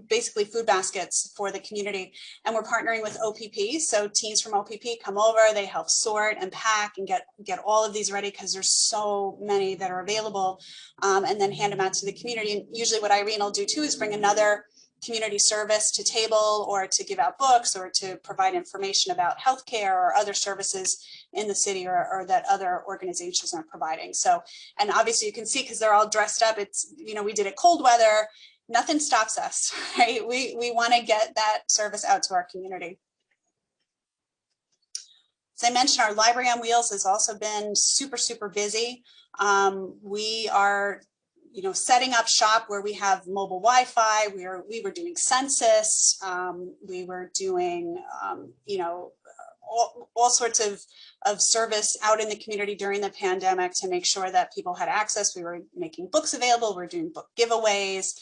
basically food baskets for the community. And we're partnering with OPP. So teams from OPP come over, they help sort and pack and get all of these ready, because there's so many that are available, and then hand them out to the community. And usually what Irene will do too is bring another community service to table, or to give out books, or to provide information about healthcare or other services in the city, or that other organizations are providing. So, and obviously you can see, because they're all dressed up, it's, we did it cold weather, nothing stops us, right? We want to get that service out to our community. As I mentioned, our Library on Wheels has also been super, super busy. We are setting up shop where we have mobile Wi-Fi. We were doing census. We were doing, all sorts of service out in the community during the pandemic to make sure that people had access. We were making books available. We were doing book giveaways.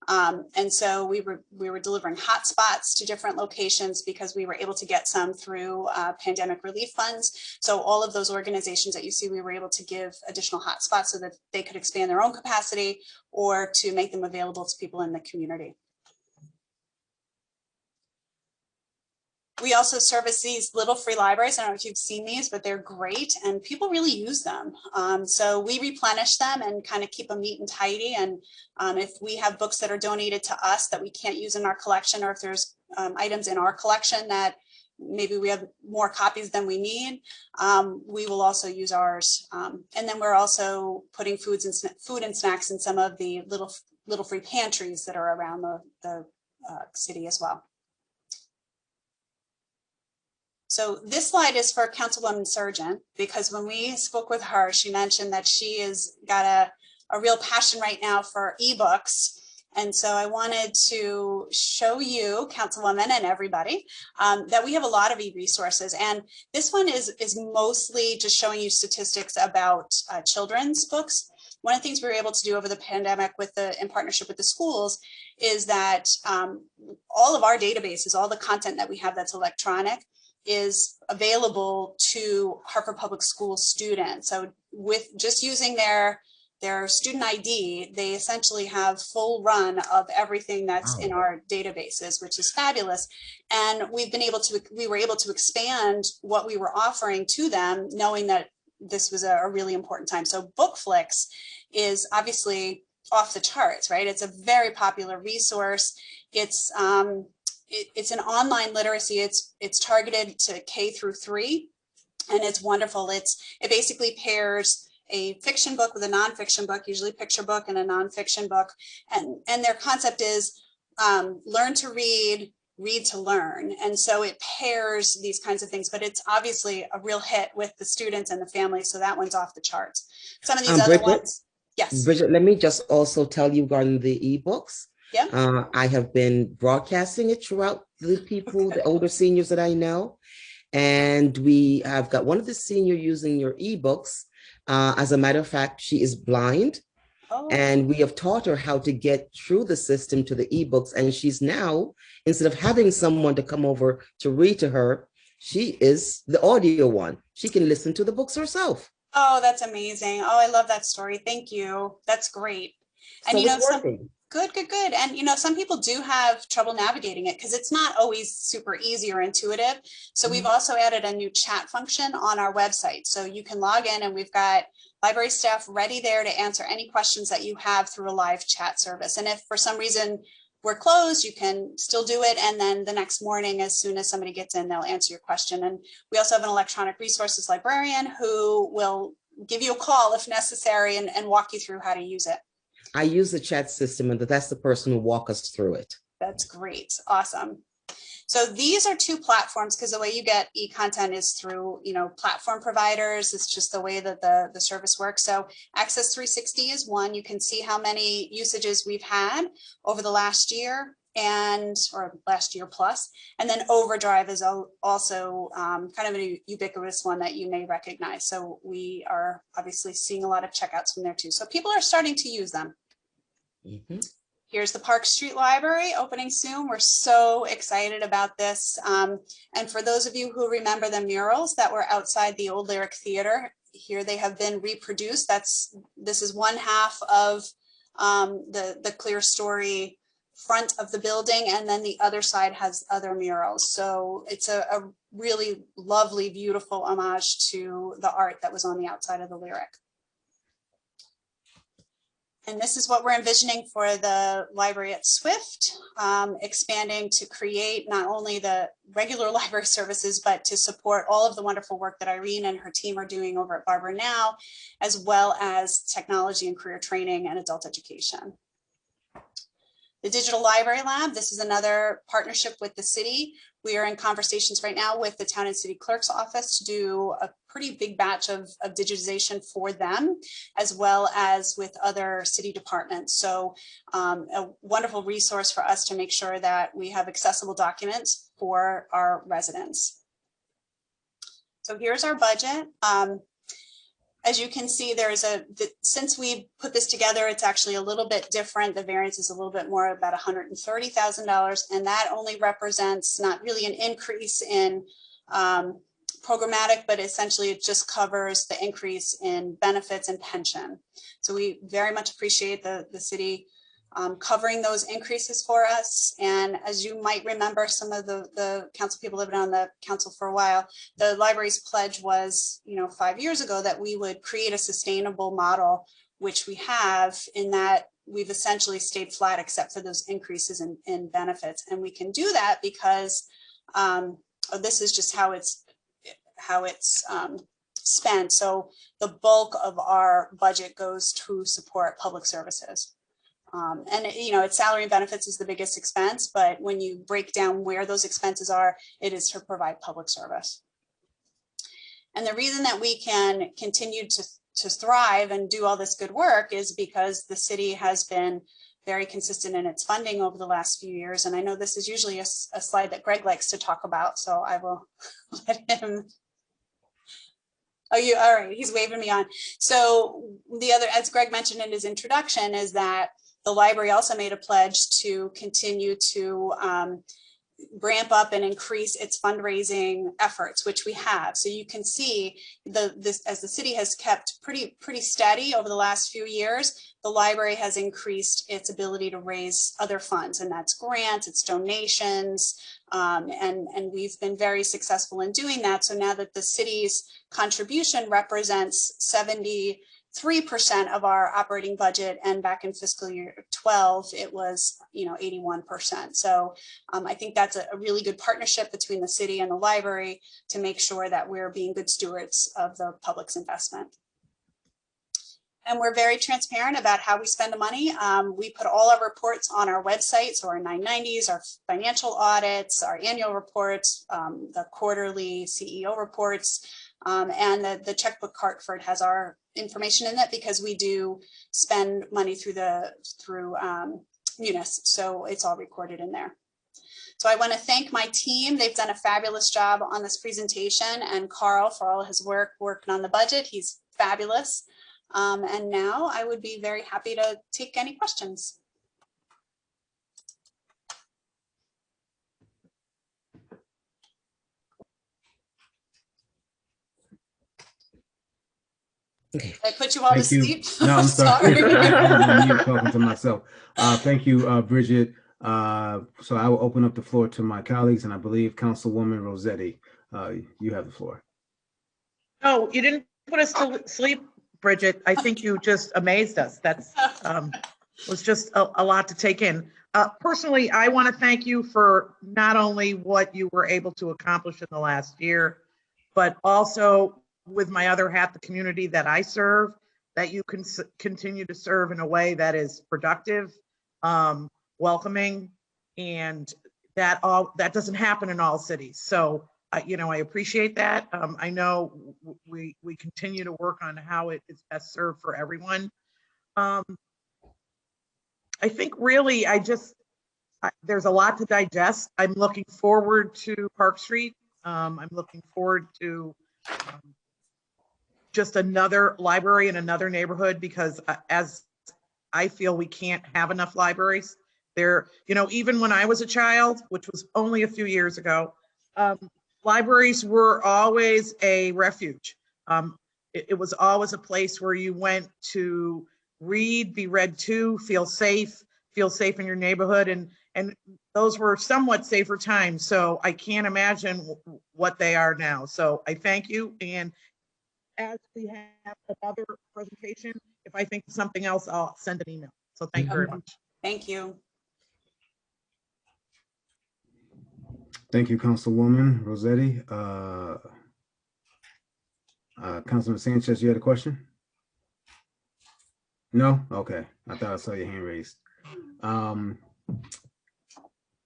And so we were delivering hotspots to different locations, because we were able to get some through pandemic relief funds. So all of those organizations that you see, we were able to give additional hotspots so that they could expand their own capacity, or to make them available to people in the community. We also service these little free libraries. I don't know if you've seen these, but they're great, and people really use them. So we replenish them and kind of keep them neat and tidy. And if we have books that are donated to us that we can't use in our collection, or if there's items in our collection that maybe we have more copies than we need, we will also use ours. And then we're also putting food and snacks in some of the little free pantries that are around the city as well. So this slide is for Councilwoman Surgeon, because when we spoke with her, she mentioned that she has got a real passion right now for ebooks. And so I wanted to show you, Councilwoman and everybody, that we have a lot of e-resources. And this one is mostly just showing you statistics about children's books. One of the things we were able to do over the pandemic in partnership with the schools is that all of our databases, all the content that we have that's electronic, is available to Hartford Public School students. So with just using their student ID, they essentially have full run of everything that's in our databases, which is fabulous. And we were able to expand what we were offering to them, knowing that this was a really important time. So BookFlix is obviously off the charts, right? It's a very popular resource. It's an online literacy. It's targeted to K through 3. and it's wonderful. It basically pairs a fiction book with a nonfiction book, usually picture book and a nonfiction book. And their concept is learn to read, read to learn. And so it pairs these kinds of things, but it's obviously a real hit with the students and the families. So that one's off the charts. Some of these other ones. Yes. Bridget, let me just also tell you regarding the ebooks. Yeah. I have been broadcasting it throughout the people, the older seniors that I know. And we have got one of the senior using your ebooks. As a matter of fact, she is blind. Oh. And we have taught her how to get through the system to the ebooks. And she's now, instead of having someone to come over to read to her, she is the audio one. She can listen to the books herself. Oh, that's amazing. Oh, I love that story. Thank you. That's great. And So it's working. Good. And some people do have trouble navigating it because it's not always super easy or intuitive. So we've also added a new chat function on our website. So you can log in and we've got library staff ready there to answer any questions that you have through a live chat service. And if for some reason we're closed, you can still do it. And then the next morning, as soon as somebody gets in, they'll answer your question. And we also have an electronic resources librarian who will give you a call if necessary and walk you through how to use it. I use the chat system, and that's the person who walk us through it. That's great. Awesome. So these are two platforms, because the way you get e-content is through, platform providers. It's just the way that the service works. So Access 360 is one. You can see how many usages we've had over the last year or last year plus. And then Overdrive is also kind of a ubiquitous one that you may recognize. So we are obviously seeing a lot of checkouts from there too. So people are starting to use them. Mm-hmm. Here's the Park Street Library opening soon. We're so excited about this. And for those of you who remember the murals that were outside the old Lyric Theater, here they have been reproduced. This is one half of the clear story front of the building, and then the other side has other murals. So it's a really lovely, beautiful homage to the art that was on the outside of the Lyric. And this is what we're envisioning for the library at Swift, expanding to create not only the regular library services, but to support all of the wonderful work that Irene and her team are doing over at Barber now, as well as technology and career training and adult education. The Digital Library Lab, this is another partnership with the city. We are in conversations right now with the town and city clerk's office to do a pretty big batch of digitization for them, as well as with other city departments. So a wonderful resource for us to make sure that we have accessible documents for our residents. So here's our budget. As you can see, since we put this together, it's actually a little bit different. The variance is a little bit more, about $130,000, and that only represents not really an increase in programmatic, but essentially it just covers the increase in benefits and pension. So we very much appreciate the city covering those increases for us. And as you might remember, some of the council people have been on the council for a while, the library's pledge was, 5 years ago, that we would create a sustainable model, which we have, in that we've essentially stayed flat except for those increases in benefits. And we can do that because this is just how it's spent. So the bulk of our budget goes to support public services. And it's salary and benefits is the biggest expense, but when you break down where those expenses are, it is to provide public service. And the reason that we can continue to thrive and do all this good work is because the city has been very consistent in its funding over the last few years. And I know this is usually a slide that Greg likes to talk about, so I will let him. Oh, all right, he's waving me on. So the other, as Greg mentioned in his introduction, is that the library also made a pledge to continue to ramp up and increase its fundraising efforts, which we have. So you can see as the city has kept pretty steady over the last few years, the library has increased its ability to raise other funds, and that's grants, it's donations, and we've been very successful in doing that. So now that the city's contribution represents 3% of our operating budget, and back in fiscal year 12, it was 81%. So I think that's a really good partnership between the city and the library to make sure that we're being good stewards of the public's investment. And we're very transparent about how we spend the money. We put all our reports on our website, so our 990s, our financial audits, our annual reports, the quarterly CEO reports, and the checkbook Hartford has our information in it because we do spend money through Munis, so it's all recorded in there. So I want to thank my team. They've done a fabulous job on this presentation, and Carl for all his work working on the budget. He's fabulous. And now I would be very happy to take any questions. Okay. I put you all to sleep. No, I'm sorry. Sorry. I'm talking to myself. Thank you, Bridget. So I will open up the floor to my colleagues, and I believe Councilwoman Rossetti, you have the floor. No, you didn't put us to sleep, Bridget. I think you just amazed us. That's was just a lot to take in. Personally, I want to thank you for not only what you were able to accomplish in the last year, but also with my other half, the community that I serve, that you can continue to serve in a way that is productive, welcoming, and that doesn't happen in all cities. So, I appreciate that. I know we continue to work on how it is best served for everyone. I think really, there's a lot to digest. I'm looking forward to Park Street. I'm looking forward to just another library in another neighborhood, because as I feel we can't have enough libraries there. Even when I was a child, which was only a few years ago, libraries were always a refuge. It was always a place where you went to read, be read to, feel safe in your neighborhood. And those were somewhat safer times. So I can't imagine what they are now. So I thank you. And as we have another presentation, if I think of something else, I'll send an email. So thank you very much. Thank you. Thank you, Councilwoman Rossetti. Councilman Sanchez, you had a question? No? Okay. I thought I saw your hand raised.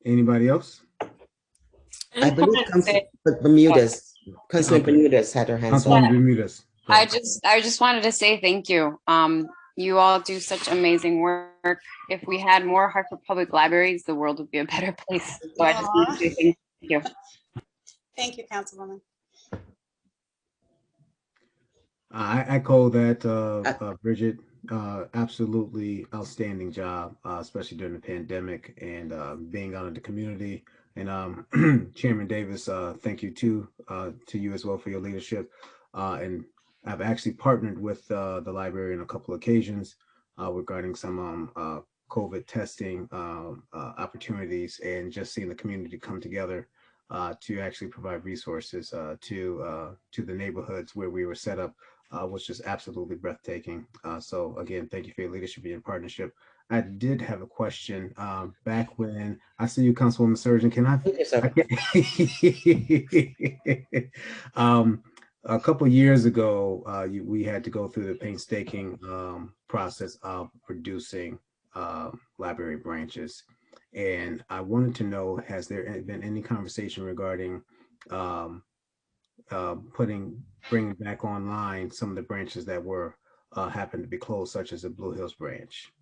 Anybody else? I believe Councilman Bermudez had her hands up. Councilwoman Bermudez. I just wanted to say thank you. You all do such amazing work. If we had more Hartford Public Libraries, the world would be a better place. So I just want to say thank you. Thank you, Councilwoman. I echo that, Bridget. Absolutely outstanding job, especially during the pandemic and being out in the community. And Chairman Davis, thank you to you as well for your leadership. And I've actually partnered with the library on a couple of occasions regarding some COVID testing opportunities, and just seeing the community come together to actually provide resources to the neighborhoods where we were set up was just absolutely breathtaking. So again, thank you for your leadership and your partnership. I did have a question back when I see you, Councilwoman Surgeon. Can I? A couple of years ago, we had to go through the painstaking process of producing library branches. And I wanted to know, has there been any conversation regarding bringing back online some of the branches that were happened to be closed, such as the Blue Hills branch?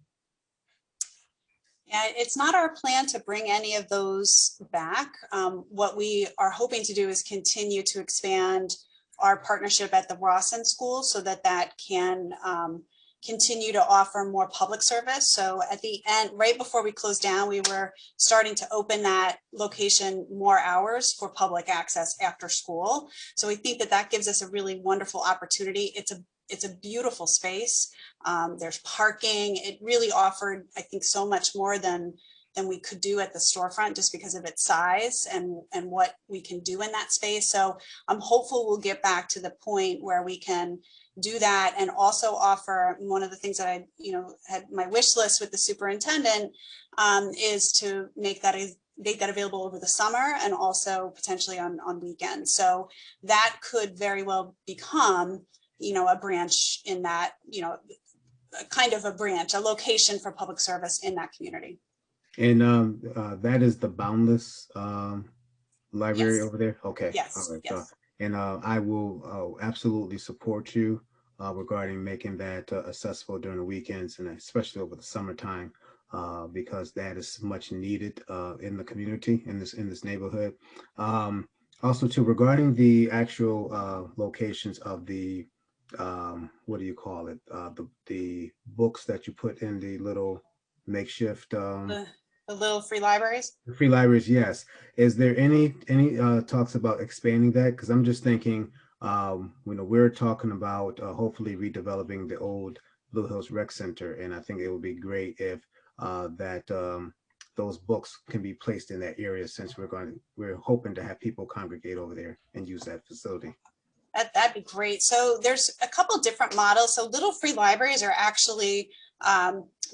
Yeah, it's not our plan to bring any of those back. What we are hoping to do is continue to expand our partnership at the Rawson School so that can continue to offer more public service. So at the end, right before we closed down, we were starting to open that location more hours for public access after school. So we think that gives us a really wonderful opportunity. It's a beautiful space. There's parking. It really offered, I think, so much more than we could do at the storefront, just because of its size and what we can do in that space. So I'm hopeful we'll get back to the point where we can do that and also offer, one of the things that I, had my wish list with the superintendent is to make that available over the summer and also potentially on weekends. So that could very well become, a branch in that, kind of a branch, a location for public service in that community. And that is the Boundless library Yes. over there? Okay. Yes. All right. Yes. And I will absolutely support you regarding making that accessible during the weekends and especially over the summertime, because that is much needed in the community, in this neighborhood. Also, too, regarding the actual locations of the what do you call it? The books that you put in the little makeshift. The little free libraries. Free libraries, yes. Is there any talks about expanding that? Because I'm just thinking, we're talking about hopefully redeveloping the old Blue Hills Rec Center, and I think it would be great if those books can be placed in that area, since we're hoping to have people congregate over there and use that facility. That'd be great. So there's a couple different models. So little free libraries are actually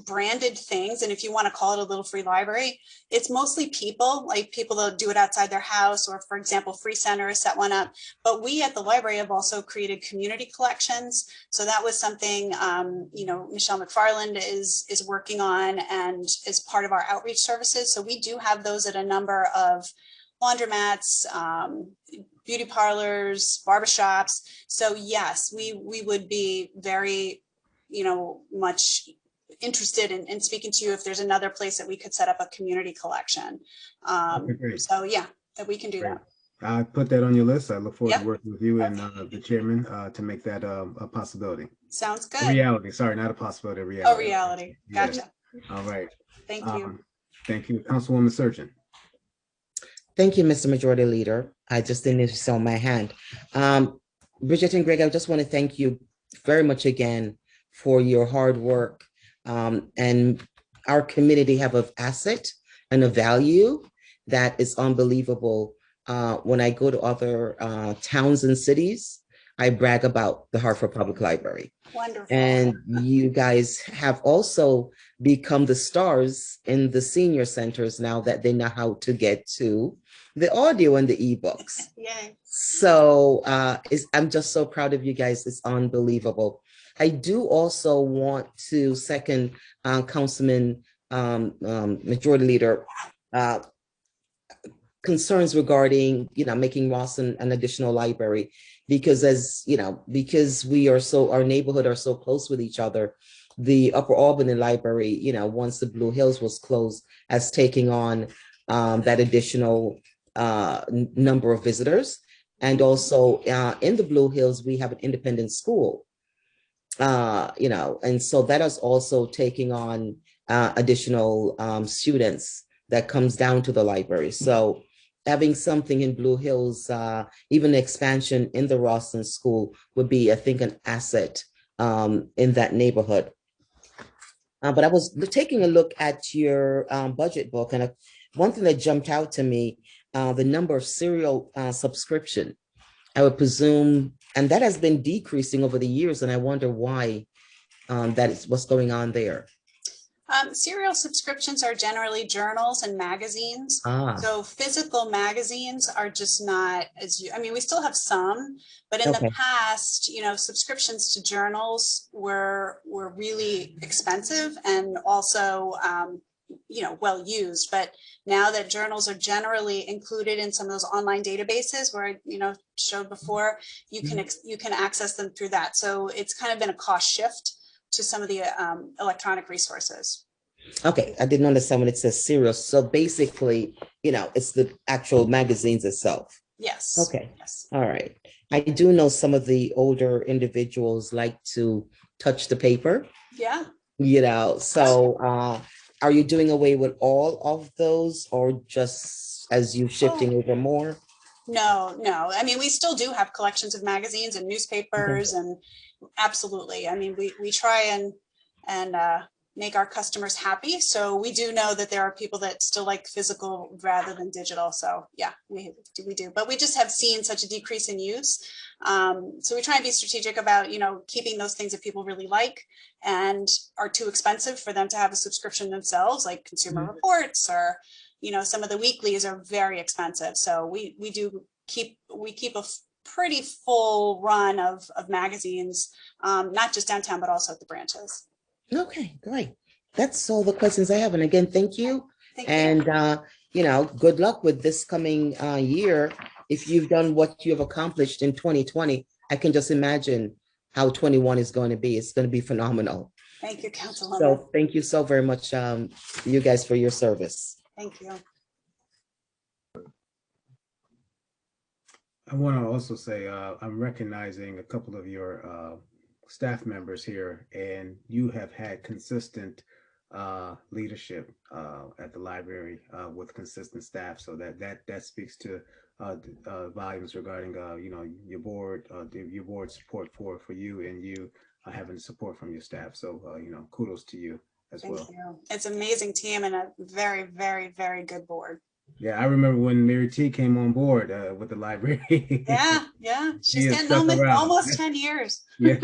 branded things. And if you want to call it a little free library, it's mostly people that do it outside their house, or for example, Free Center has set one up. But we at the library have also created community collections. So that was something, Michelle McFarland is working on and is part of our outreach services. So we do have those at a number of laundromats, beauty parlors, barbershops. So yes, we would be very, much interested in speaking to you if there's another place that we could set up a community collection. So yeah, that we can do that. I put that on your list. I look forward to working with you and the chairman to make that a possibility. Sounds good. Reality. Sorry, not a possibility. A reality. Oh, reality. Gotcha. Yeah. All right. Thank you. Thank you, Councilwoman Surgeon. Thank you, Mr. Majority Leader. I just didn't saw my hand. Bridget and Greg, I just want to thank you very much again for your hard work. And our community have an asset and a value that is unbelievable. When I go to other towns and cities, I brag about the Hartford Public Library. Wonderful. And you guys have also become the stars in the senior centers now that they know how to get to the audio and the ebooks. Yay. So I'm just so proud of you guys. It's unbelievable. I do also want to second Councilman Majority Leader concerns regarding, making Rawson an additional library, because because our neighborhood are so close with each other. The Upper Albany Library, once the Blue Hills was closed, as taking on that additional number of visitors. And also in the Blue Hills, we have an independent school, and so that is also taking on additional students that comes down to the library. So having something in Blue Hills, even expansion in the Rawson School would be, I think, an asset in that neighborhood. But I was taking a look at your budget book, and one thing that jumped out to me, the number of serial subscription. I would presume, and that has been decreasing over the years, and I wonder why that is what's going on there. Serial subscriptions are generally journals and magazines. So physical magazines are just not we still have some, but in the past, subscriptions to journals were really expensive and also, well used. But now that journals are generally included in some of those online databases where I, showed before, you can access them through that. So it's kind of been a cost shift to some of the electronic resources. Okay, I didn't understand when it says serial. So basically, it's the actual magazines itself. Yes. Okay. Yes. All right. I do know some of the older individuals like to touch the paper. Yeah. So are you doing away with all of those, or just as you shifting over more? No. We still do have collections of magazines and newspapers, and absolutely. We try and make our customers happy. So we do know that there are people that still like physical rather than digital. So yeah, we do, but we just have seen such a decrease in use. So we try and be strategic about, you know, keeping those things that people really like and are too expensive for them to have a subscription themselves, like Consumer Reports, or, you know, some of the weeklies are very expensive. So we keep a pretty full run of magazines, not just downtown, but also at the branches. Okay, great. That's all the questions I have. And again, thank you. Thank you. And, you know, good luck with this coming year. If you've done what you have accomplished in 2020, I can just imagine how 21 is going to be. It's going to be phenomenal. Thank you, Councilwoman. So thank you so very much, you guys, for your service. Thank you. I want to also say I'm recognizing a couple of your staff members here, and you have had consistent leadership at the library with consistent staff. So that speaks to volumes regarding you know, your board support for you, and you having support from your staff. So you know, kudos to you as well. Thank you. It's an amazing team and a very, very, very good board. Yeah, I remember when Mary T came on board with the library. Yeah. She's getting almost 10 years. Yeah,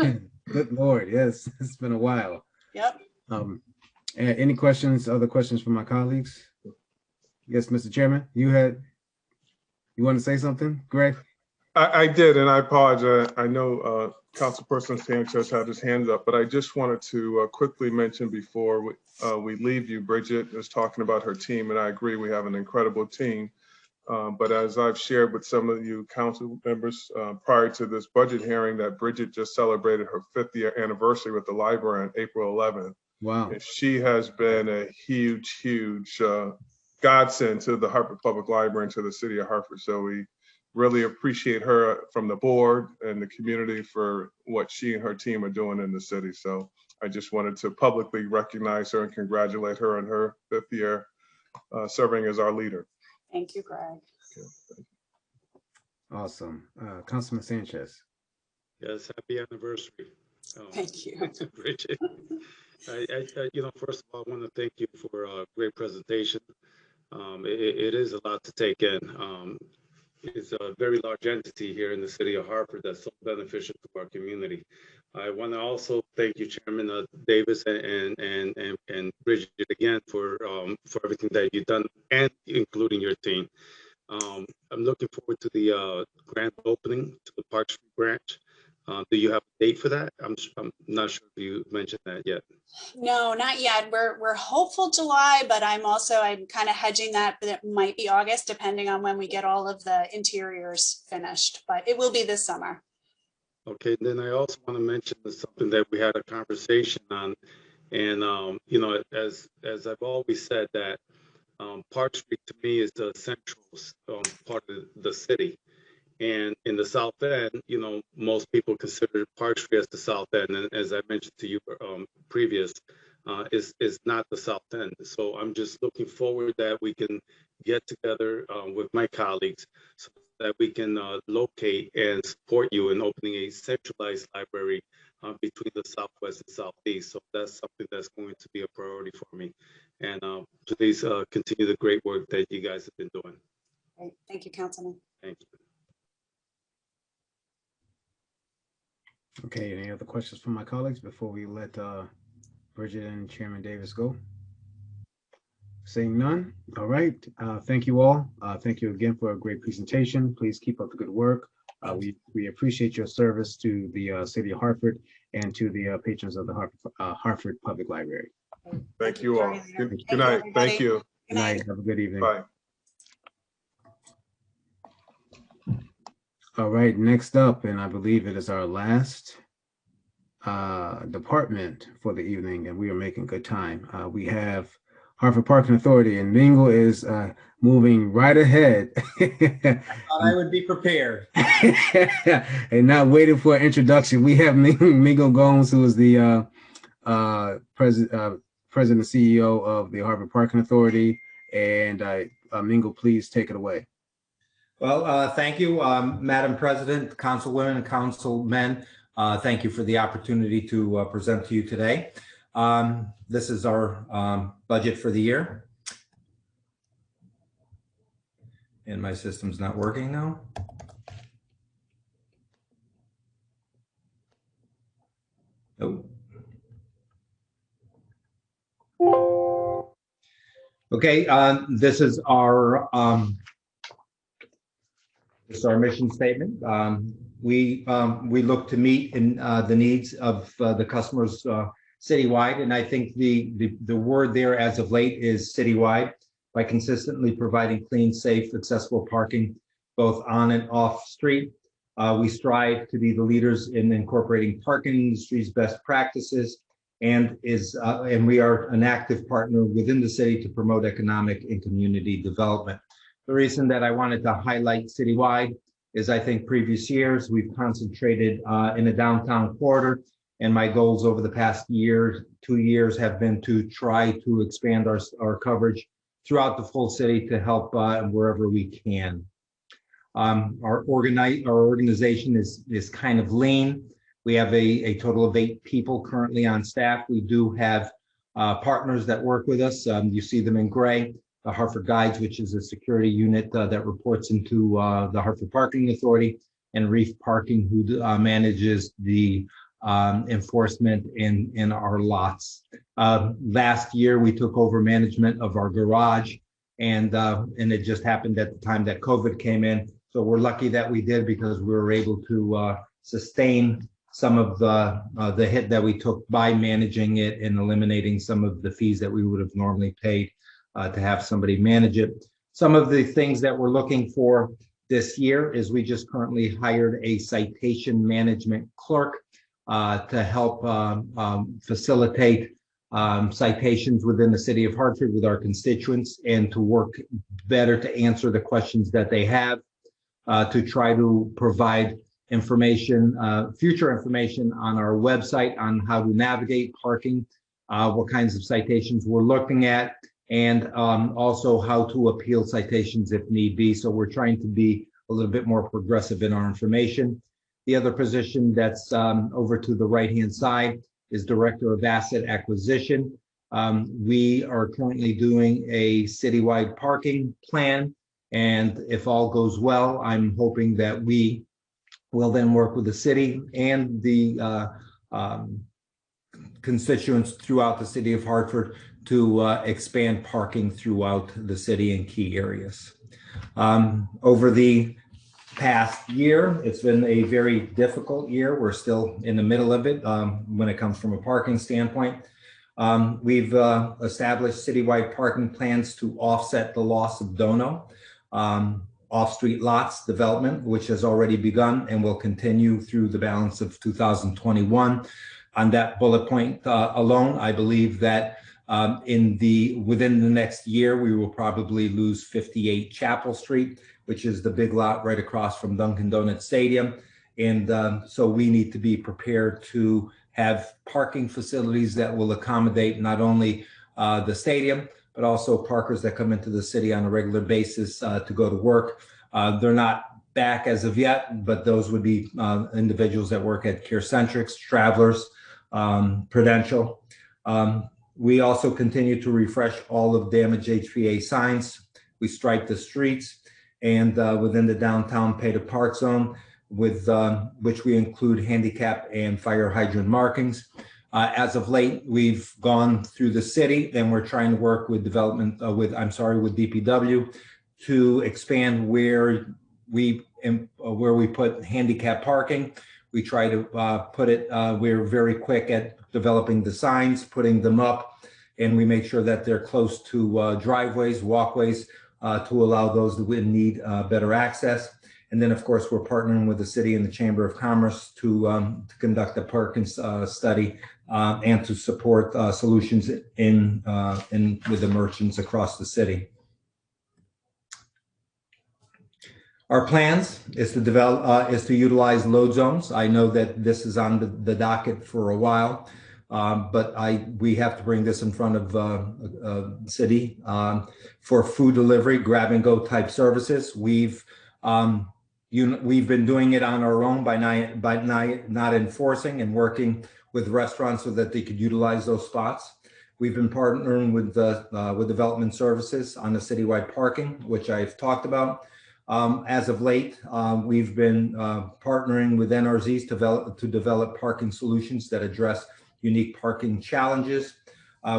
good Lord. Yes, it's been a while. Yep. Any questions, other questions from my colleagues? Yes, Mr. Chairman, you want to say something, Greg? I did, and I apologize. I know Councilperson Sanchez had his hands up, but I just wanted to quickly mention before we leave you, Bridget is talking about her team, and I agree, we have an incredible team. But as I've shared with some of you council members prior to this budget hearing, that Bridget just celebrated her 5th year anniversary with the library on April 11th. Wow. And she has been a huge godsend to the Hartford Public Library and to the city of Hartford. So we really appreciate her from the board and the community for what she and her team are doing in the city. So I just wanted to publicly recognize her and congratulate her on her 5th year serving as our leader. Thank you, Greg. Awesome. Councilman Sanchez. Yes, happy anniversary. Thank you. Bridget. You know, first of all, I want to thank you for a great presentation. It is a lot to take in. It's a very large entity here in the city of Hartford that's so beneficial to our community. I want to also thank you, Chairman Davis and Bridget again for everything that you've done, and including your team. I'm looking forward to the grand opening to the Park Street branch. Do you have a date for that? I'm not sure if you mentioned that yet. No, not yet. We're hopeful July, but I'm kind of hedging that, but it might be August, depending on when we get all of the interiors finished, but it will be this summer. Okay, then I also want to mention something that we had a conversation on, and you know, as I've always said, that Park Street to me is the central part of the city. And in the South End, you know, most people consider Park Street as the South End. And as I mentioned to you previous, is not the South End. So I'm just looking forward that we can get together with my colleagues so that we can locate and support you in opening a centralized library between the Southwest and Southeast. So that's something that's going to be a priority for me. And please continue the great work that you guys have been doing. Great. Thank you, Councilman. Thank you. Okay, any other questions from my colleagues before we let Bridget and Chairman Davis go? Seeing none. All right. Thank you all. Thank you again for a great presentation. Please keep up the good work. We appreciate your service to the city of Hartford and to the patrons of the Hartford Public Library. Thank you all. Good night. Thank you. Good night. Have a good evening. Bye. All right, next up, and I believe it is our last department for the evening, and we are making good time. We have Hartford Parking Authority, and Mingle is moving right ahead. I thought I would be prepared. And not waiting for an introduction. We have Mingle Gomes, who is the president and CEO of the Hartford Parking Authority. And Mingle, please take it away. Well, thank you, Madam President, Councilwomen and Councilmen. Thank you for the opportunity to present to you today. This is our budget for the year. And my system's not working now. Oh. Okay, this is our mission statement. We look to meet in the needs of the customers citywide, and I think the word there as of late is citywide. By consistently providing clean, safe, accessible parking both on and off street. We strive to be the leaders in incorporating parking industry's best practices, and we are an active partner within the city to promote economic and community development. The reason that I wanted to highlight citywide is I think previous years we've concentrated in the downtown quarter, and my goals over the past 2 years have been to try to expand our coverage throughout the full city to help wherever we can. Our organization is kind of lean. We have a total of 8 people currently on staff. We do have partners that work with us. You see them in gray. The Hartford Guides, which is a security unit that reports into the Hartford Parking Authority, and Reef Parking, who manages the enforcement in our lots. Last year, we took over management of our garage, and it just happened at the time that COVID came in. So we're lucky that we did, because we were able to sustain some of the hit that we took by managing it and eliminating some of the fees that we would have normally paid to have somebody manage it. Some of the things that we're looking for this year is we just currently hired a citation management clerk to help facilitate citations within the city of Hartford with our constituents, and to work better to answer the questions that they have, to try to provide information, future information on our website on how to navigate parking, what kinds of citations we're looking at, and also how to appeal citations if need be. So we're trying to be a little bit more progressive in our information. The other position that's over to the right-hand side is Director of Asset Acquisition. We are currently doing a citywide parking plan, and if all goes well, I'm hoping that we will then work with the city and the constituents throughout the city of Hartford to expand parking throughout the city in key areas. Over the past year, it's been a very difficult year. We're still in the middle of it when it comes from a parking standpoint. We've established citywide parking plans to offset the loss of Dono off-street lots development, which has already begun and will continue through the balance of 2021. On that bullet point alone, I believe that within the next year, we will probably lose 58 Chapel Street, which is the big lot right across from Dunkin' Donuts Stadium. And so we need to be prepared to have parking facilities that will accommodate not only the stadium, but also parkers that come into the city on a regular basis to go to work. They're not back as of yet, but those would be individuals that work at CareCentrix, Travelers, Prudential. We also continue to refresh all of damaged HPA signs. We stripe the streets, and within the downtown pay to park zone, with which we include handicap and fire hydrant markings. As of late, we've gone through the city, and we're trying to work with with DPW to expand where we put handicap parking. We try to put it, we're very quick at developing the signs, putting them up, and we make sure that they're close to driveways, walkways, to allow those that would need better access. And then, of course, we're partnering with the city and the Chamber of Commerce to conduct a parking study and to support solutions with the merchants across the city. Our plans is to utilize load zones. I know that this is on the docket for a while, but we have to bring this in front of the city for food delivery, grab and go type services. We've been doing it on our own by not enforcing and working with restaurants so that they could utilize those spots. We've been partnering with Development Services on the citywide parking, which I've talked about. As of late, we've been partnering with NRZs to develop parking solutions that address unique parking challenges.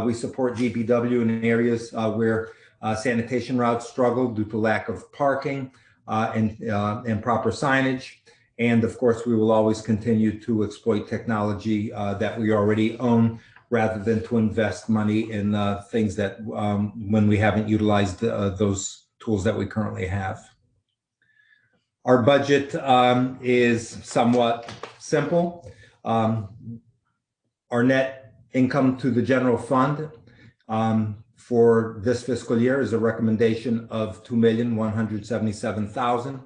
We support DPW in areas where sanitation routes struggle due to lack of parking and proper signage. And of course, we will always continue to exploit technology that we already own, rather than to invest money in things that when we haven't utilized those tools that we currently have. Our budget is somewhat simple. Our net income to the general fund for this fiscal year is a recommendation of $2,177,000.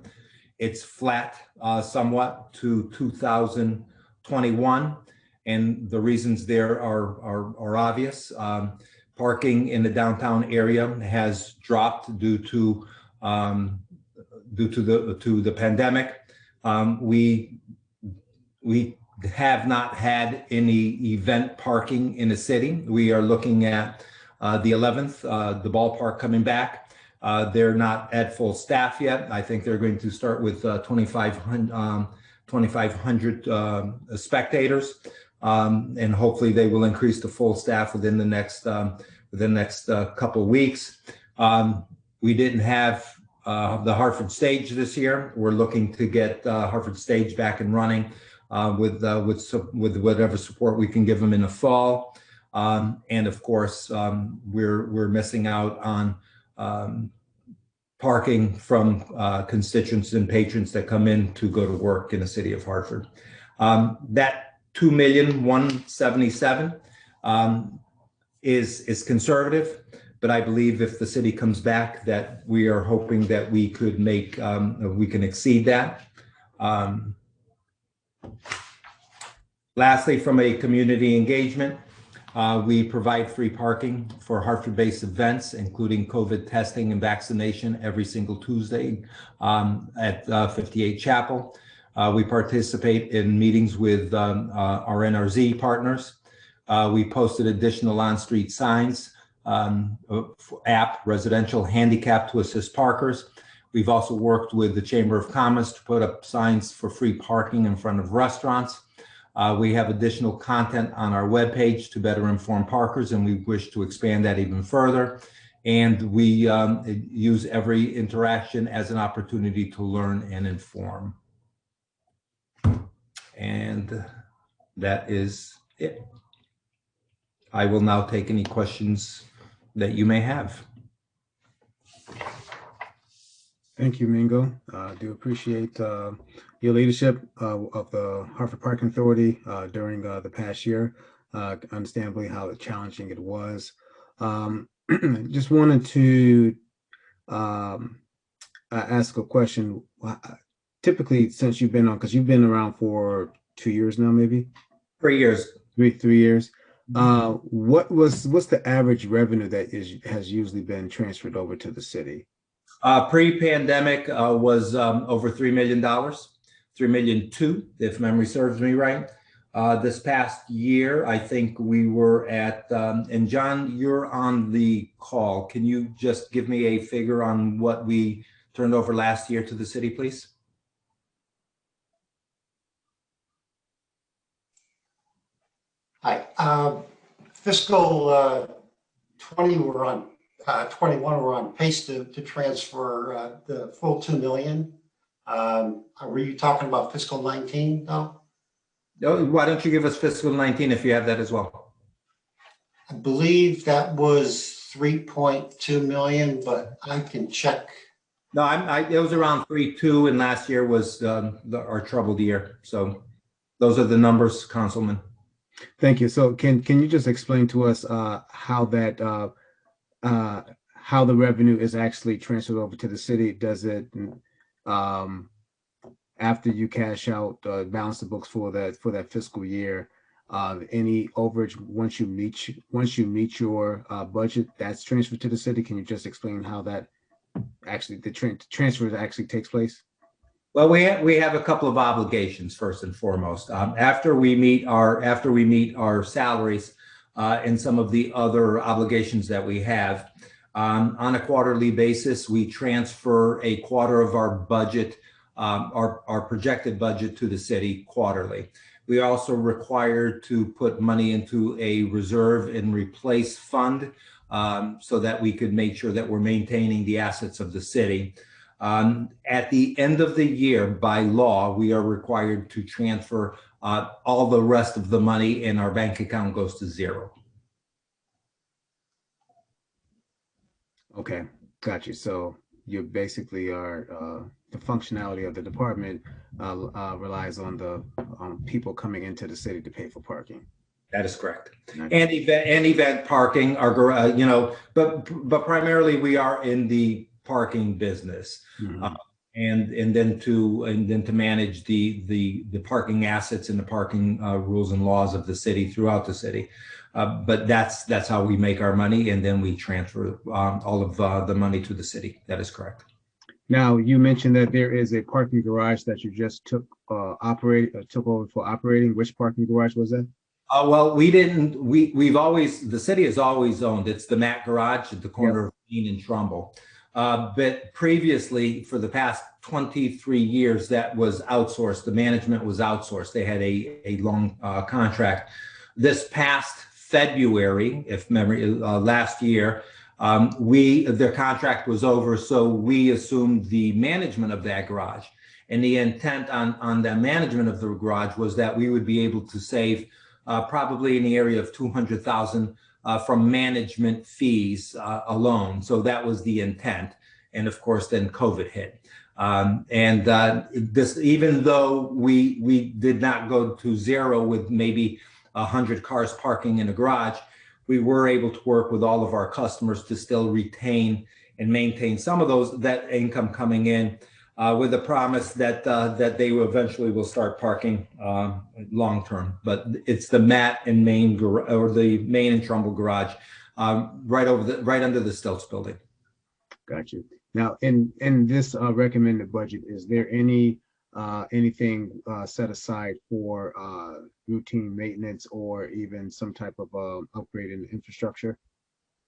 It's flat somewhat to 2021. And the reasons there are obvious. Parking in the downtown area has dropped due to the pandemic. We have not had any event parking in the city. We are looking at the 11th, the ballpark coming back. They're not at full staff yet. I think they're going to start with 2,500 spectators. And hopefully they will increase to full staff within the next couple of weeks. We didn't have the Hartford stage this year. We're looking to get Hartford stage back and running with whatever support we can give them in the fall. And of course, we're missing out on parking from constituents and patrons that come in to go to work in the city of Hartford. That $2,177,000 is conservative, but I believe if the city comes back, that we are hoping that we could make we can exceed that. Lastly, from a community engagement, we provide free parking for Hartford-based events, including COVID testing and vaccination every single Tuesday at 58 Chapel. We participate in meetings with our NRZ partners. We posted additional on-street signs, app, residential handicap to assist parkers. We've also worked with the Chamber of Commerce to put up signs for free parking in front of restaurants. We have additional content on our webpage to better inform parkers, and we wish to expand that even further. And we use every interaction as an opportunity to learn and inform. And that is it. I will now take any questions that you may have. Thank you, Mingo. I do appreciate your leadership of the Hartford Parking Authority during the past year. Understandably, how challenging it was. Just wanted to ask a question. Typically, since you've been on, because you've been around for 2 years now, maybe 3 years. Three years. What's the average revenue that has usually been transferred over to the city? Pre-pandemic was over $3 million, $3.2 million, if memory serves me right. This past year, I think we were at, and John, you're on the call. Can you just give me a figure on what we turned over last year to the city, please? Hi, fiscal 20 we're on, 21 we're on pace to transfer the full 2 million. Were you talking about fiscal 19 though? No, why don't you give us fiscal 19 if you have that as well? I believe that was 3.2 million, but I can check. No, it was around 3.2, and last year was our troubled year. So those are the numbers, Councilman. Thank you. So can you just explain to us how that how the revenue is actually transferred over to the city? Does it after you cash out balance the books for that fiscal year, any overage once you meet your budget, that's transferred to the city? Can you just explain how that actually the transfer actually takes place? Well, we have a couple of obligations first and foremost. After we meet our salaries and some of the other obligations that we have, on a quarterly basis, we transfer a quarter of our budget, our projected budget, to the city quarterly. We are also required to put money into a reserve and replace fund so that we could make sure that we're maintaining the assets of the city. At the end of the year, by law, we are required to transfer all the rest of the money, and our bank account goes to zero. Okay, got you. So you basically are the functionality of the department relies on the people coming into the city to pay for parking. That is correct. And event parking, but primarily we are in the parking business, and then to manage the parking assets and the parking rules and laws of the city throughout the city. But that's how we make our money, and then we transfer all of the money to the city. That is correct. Now, you mentioned that there is a parking garage that you just took over for operating. Which parking garage was that? Well, the city has always owned, it's the Matt Garage at the corner of Main and Trumbull. But previously, for the past 23 years, that was outsourced. The management was outsourced. They had a long contract. This past February, if memory, last year, their contract was over, so we assumed the management of that garage. And the intent on the management of the garage was that we would be able to save probably in the area of $200,000 from management fees alone. So that was the intent. And of course, then COVID hit. This, even though we did not go to zero with maybe 100 cars parking in a garage, we were able to work with all of our customers to still retain and maintain some of that income coming in, with the promise that they will eventually start parking long term. But it's the Matt and Main or the Main and Trumbull garage, right under the Stilts building. Got you. Now, in this recommended budget, is there anything set aside for routine maintenance or even some type of upgrade in infrastructure?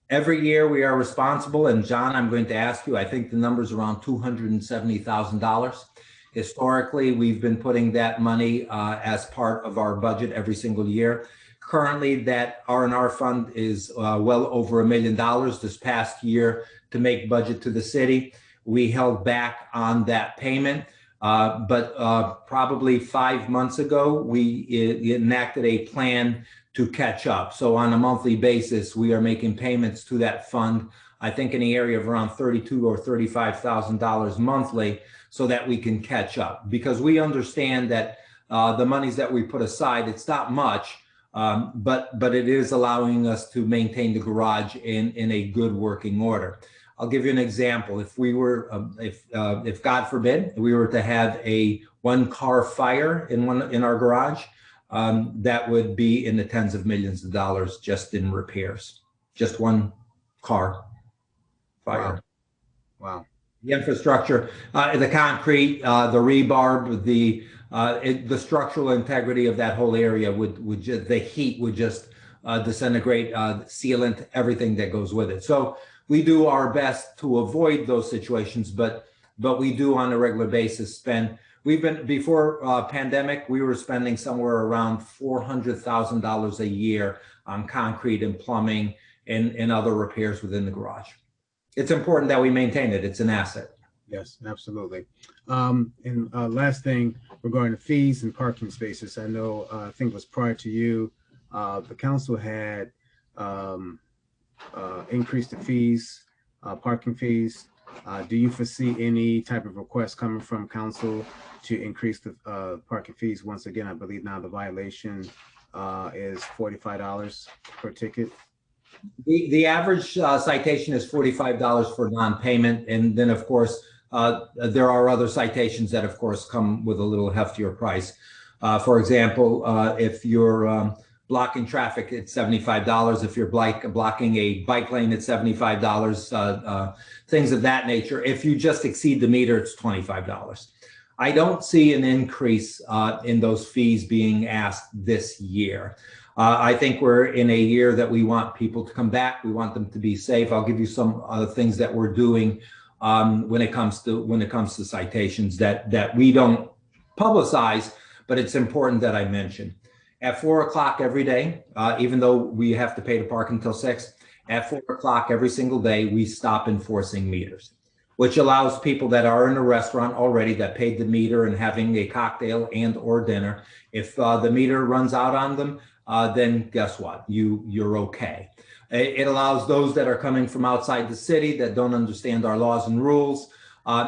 Every year we are responsible, and John, I'm going to ask you, I think the number's around $270,000. Historically, we've been putting that money as part of our budget every single year. Currently, that R&R fund is well over $1 million. This past year, to make budget to the city, we held back on that payment. But probably 5 months ago, we enacted a plan to catch up. So on a monthly basis, we are making payments to that fund, I think in the area of around $32,000 or $35,000 monthly, so that we can catch up. Because we understand that the monies that we put aside, it's not much, but it is allowing us to maintain the garage in a good working order. I'll give you an example. If we were, if God forbid, we were to have a one-car fire in our garage, that would be in the tens of millions of dollars just in repairs. Just one car fire. Wow. The infrastructure, the concrete, the rebar, the structural integrity of that whole area would just, the heat would just disintegrate, sealant, everything that goes with it. So we do our best to avoid those situations, but we do on a regular basis spend. We've been, before pandemic, we were spending somewhere around $400,000 a year on concrete and plumbing and other repairs within the garage. It's important that we maintain it. It's an asset. Yes, absolutely. And last thing regarding the fees and parking spaces, I know, I think it was prior to you, the council had increased the fees, parking fees. Do you foresee any type of request coming from council to increase the parking fees? Once again, I believe now the violation is $45 per ticket. The average citation is $45 for non-payment. And then of course, there are other citations that of course come with a little heftier price. For example, if you're blocking traffic, it's $75. If you're blocking a bike lane, it's $75, things of that nature. If you just exceed the meter, it's $25. I don't see an increase in those fees being asked this year. I think we're in a year that we want people to come back. We want them to be safe. I'll give you some other things that we're doing when it comes to citations that we don't publicize, but it's important that I mention. At 4 o'clock every day, even though we have to pay to park until 6, at 4 o'clock every single day, we stop enforcing meters, which allows people that are in a restaurant already that paid the meter and having a cocktail and or dinner, if the meter runs out on them, then guess what? You're okay. It allows those that are coming from outside the city that don't understand our laws and rules,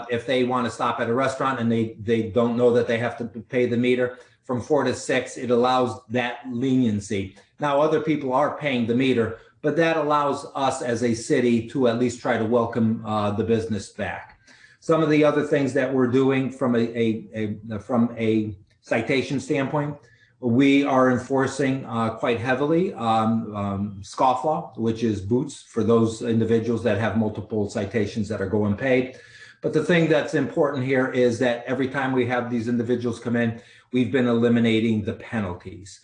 if they want to stop at a restaurant and they don't know that they have to pay the meter, from 4 to 6, it allows that leniency. Now, other people are paying the meter, but that allows us as a city to at least try to welcome the business back. Some of the other things that we're doing from a citation standpoint, we are enforcing quite heavily scofflaw, which is boots for those individuals that have multiple citations that are going paid. But the thing that's important here is that every time we have these individuals come in, we've been eliminating the penalties.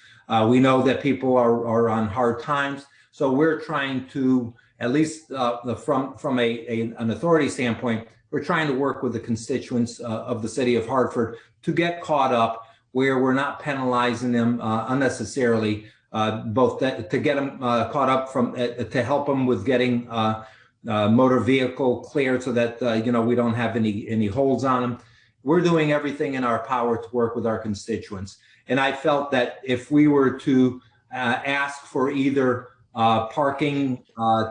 We know that people are on hard times, so we're trying to, at least from an authority standpoint, we're trying to work with the constituents of the city of Hartford to get caught up where we're not penalizing them unnecessarily, both to get them caught up to help them with getting motor vehicle cleared so that we don't have any holds on them. We're doing everything in our power to work with our constituents. And I felt that if we were to ask for either parking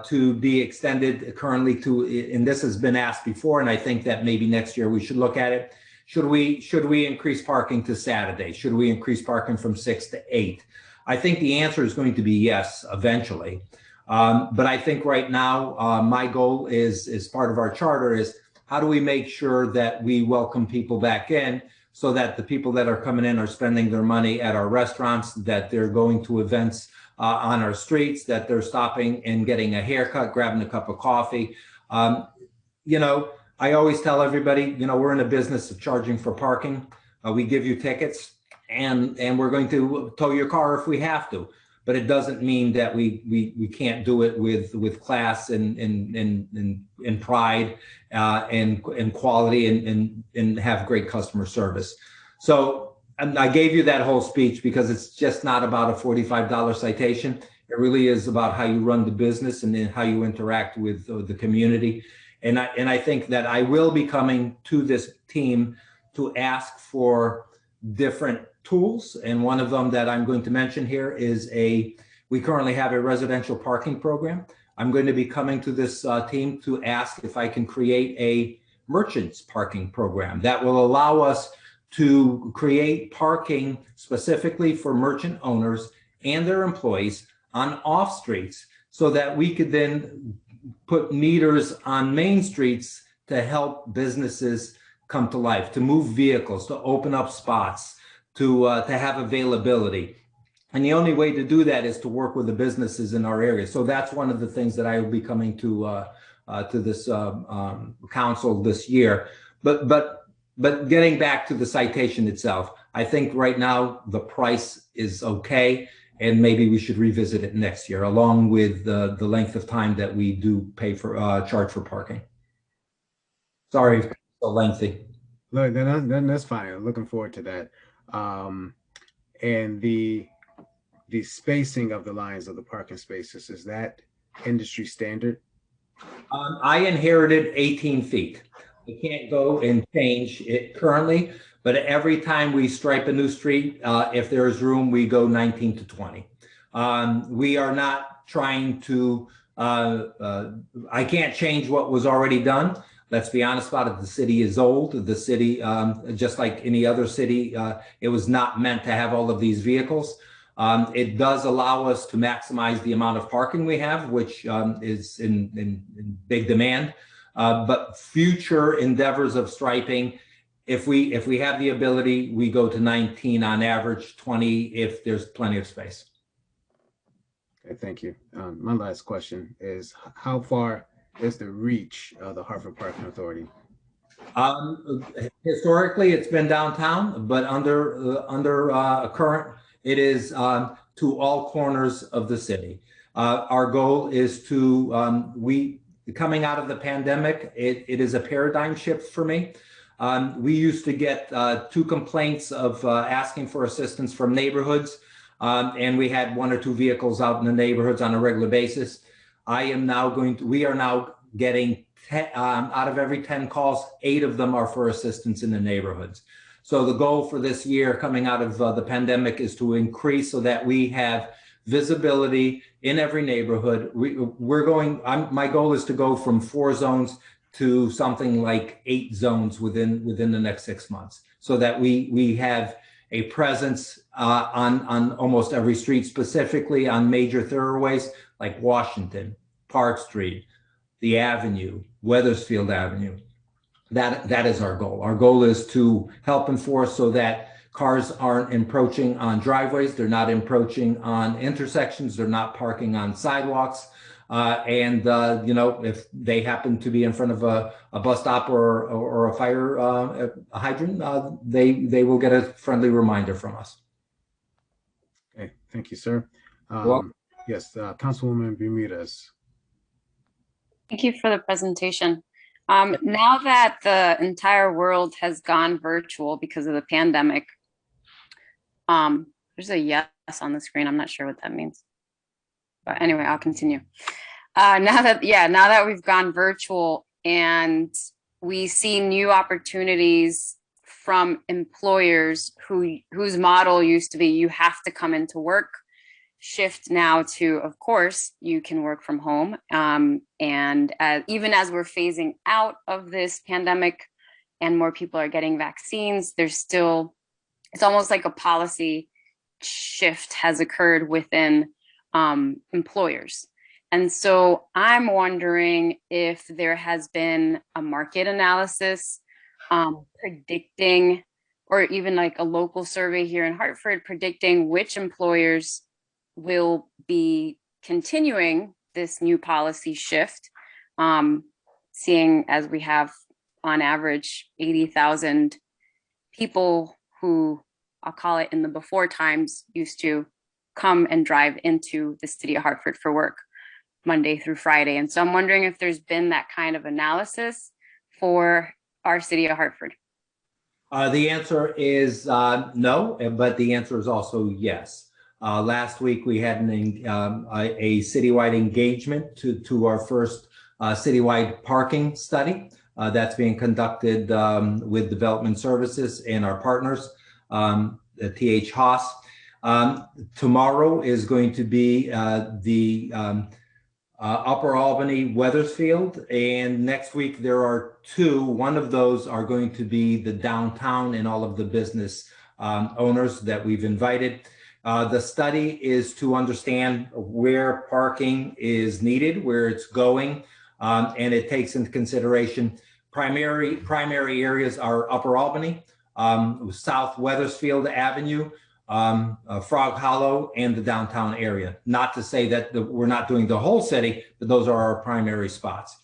to be extended currently to, and this has been asked before, and I think that maybe next year we should look at it. Should we increase parking to Saturday? Should we increase parking from 6 to 8? I think the answer is going to be yes, eventually. But I think right now, my goal is, as part of our charter, is how do we make sure that we welcome people back in so that the people that are coming in are spending their money at our restaurants, that they're going to events on our streets, that they're stopping and getting a haircut, grabbing a cup of coffee. I always tell everybody, we're in a business of charging for parking. We give you tickets and we're going to tow your car if we have to. But it doesn't mean that we can't do it with class and pride and quality and have great customer service. So I gave you that whole speech because it's just not about a $45 citation. It really is about how you run the business and then how you interact with the community. And I think that I will be coming to this team to ask for different tools. And one of them that I'm going to mention here is we currently have a residential parking program. I'm going to be coming to this team to ask if I can create a merchants parking program that will allow us to create parking specifically for merchant owners and their employees on off streets so that we could then put meters on main streets to help businesses come to life, to move vehicles, to open up spots, to have availability. And the only way to do that is to work with the businesses in our area. So that's one of the things that I will be coming to this council this year. But getting back to the citation itself, I think right now the price is okay, and maybe we should revisit it next year, along with the length of time that we do pay for charge for parking. Sorry if it's so lengthy. Look, then that's fine. I'm looking forward to that. And the spacing of the lines of the parking spaces, is that industry standard? I inherited 18 feet. I can't go and change it currently, but every time we stripe a new street, if there's room, we go 19 to 20. We are not trying to, I can't change what was already done. Let's be honest about it. The city is old. The city, just like any other city, it was not meant to have all of these vehicles. It does allow us to maximize the amount of parking we have, which is in big demand. But future endeavors of striping, if we have the ability, we go to 19 on average, 20 if there's plenty of space. Okay, thank you. My last question is, how far is the reach of the Hartford Parking Authority? Historically, it's been downtown, but under current, it is to all corners of the city. Our goal is to, coming out of the pandemic, it is a paradigm shift for me. We used to get 2 complaints of asking for assistance from neighborhoods, and we had 1 or 2 vehicles out in the neighborhoods on a regular basis. We are now getting out of every 10 calls, 8 of them are for assistance in the neighborhoods. So the goal for this year coming out of the pandemic is to increase so that we have visibility in every neighborhood. My goal is to go from 4 zones to something like 8 zones within the next 6 months, so that we have a presence on almost every street, specifically on major thoroughways like Washington, Park Street, the Avenue, Weathersfield Avenue. That is our goal. Our goal is to help enforce so that cars aren't encroaching on driveways, they're not encroaching on intersections, they're not parking on sidewalks. If they happen to be in front of a bus stop or a fire hydrant, they will get a friendly reminder from us. Okay, thank you, sir. Well, yes, Councilwoman Bermudez. Thank you for the presentation. Now that the entire world has gone virtual because of the pandemic, there's a yes on the screen. I'm not sure what that means. But anyway, I'll continue. Now that we've gone virtual and we see new opportunities from employers whose model used to be you have to come into work, shift now to, of course, you can work from home. And even as we're phasing out of this pandemic and more people are getting vaccines, it's almost like a policy shift has occurred within employers. And so I'm wondering if there has been a market analysis predicting, or even like a local survey here in Hartford predicting which employers will be continuing this new policy shift, seeing as we have on average 80,000 people who, I'll call it in the before times, used to come and drive into the city of Hartford for work Monday through Friday. And so I'm wondering if there's been that kind of analysis for our city of Hartford. The answer is no, but the answer is also yes. Last week we had a citywide engagement to our first citywide parking study that's being conducted with Development Services and our partners, TH Haas. Tomorrow is going to be the Upper Albany, Weathersfield, and next week there are 2. One of those are going to be the downtown and all of the business owners that we've invited. The study is to understand where parking is needed, where it's going, and it takes into consideration primary areas are Upper Albany, South Weathersfield Avenue, Frog Hollow, and the downtown area. Not to say that we're not doing the whole city, but those are our primary spots.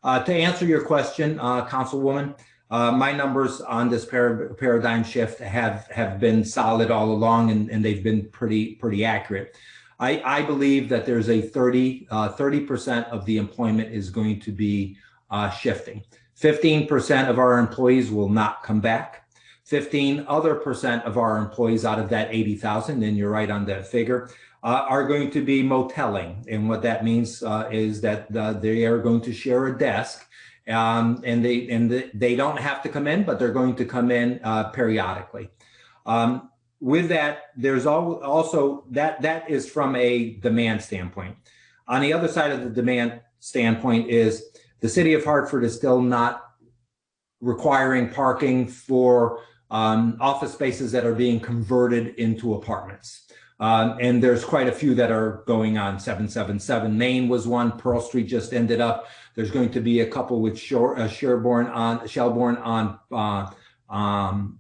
To answer your question, Councilwoman, my numbers on this paradigm shift have been solid all along, and they've been pretty accurate. I believe that there's a 30% of the employment is going to be shifting. 15% of our employees will not come back. 15% of our employees out of that 80,000, and you're right on that figure, are going to be moteling. And what that means is that they are going to share a desk, and they don't have to come in, but they're going to come in periodically. With that, there's also that is from a demand standpoint. On the other side of the demand standpoint is the city of Hartford is still not requiring parking for office spaces that are being converted into apartments. And there's quite a few that are going on. 777 Main was one. Pearl Street just ended up. There's going to be a couple with Shelbourne on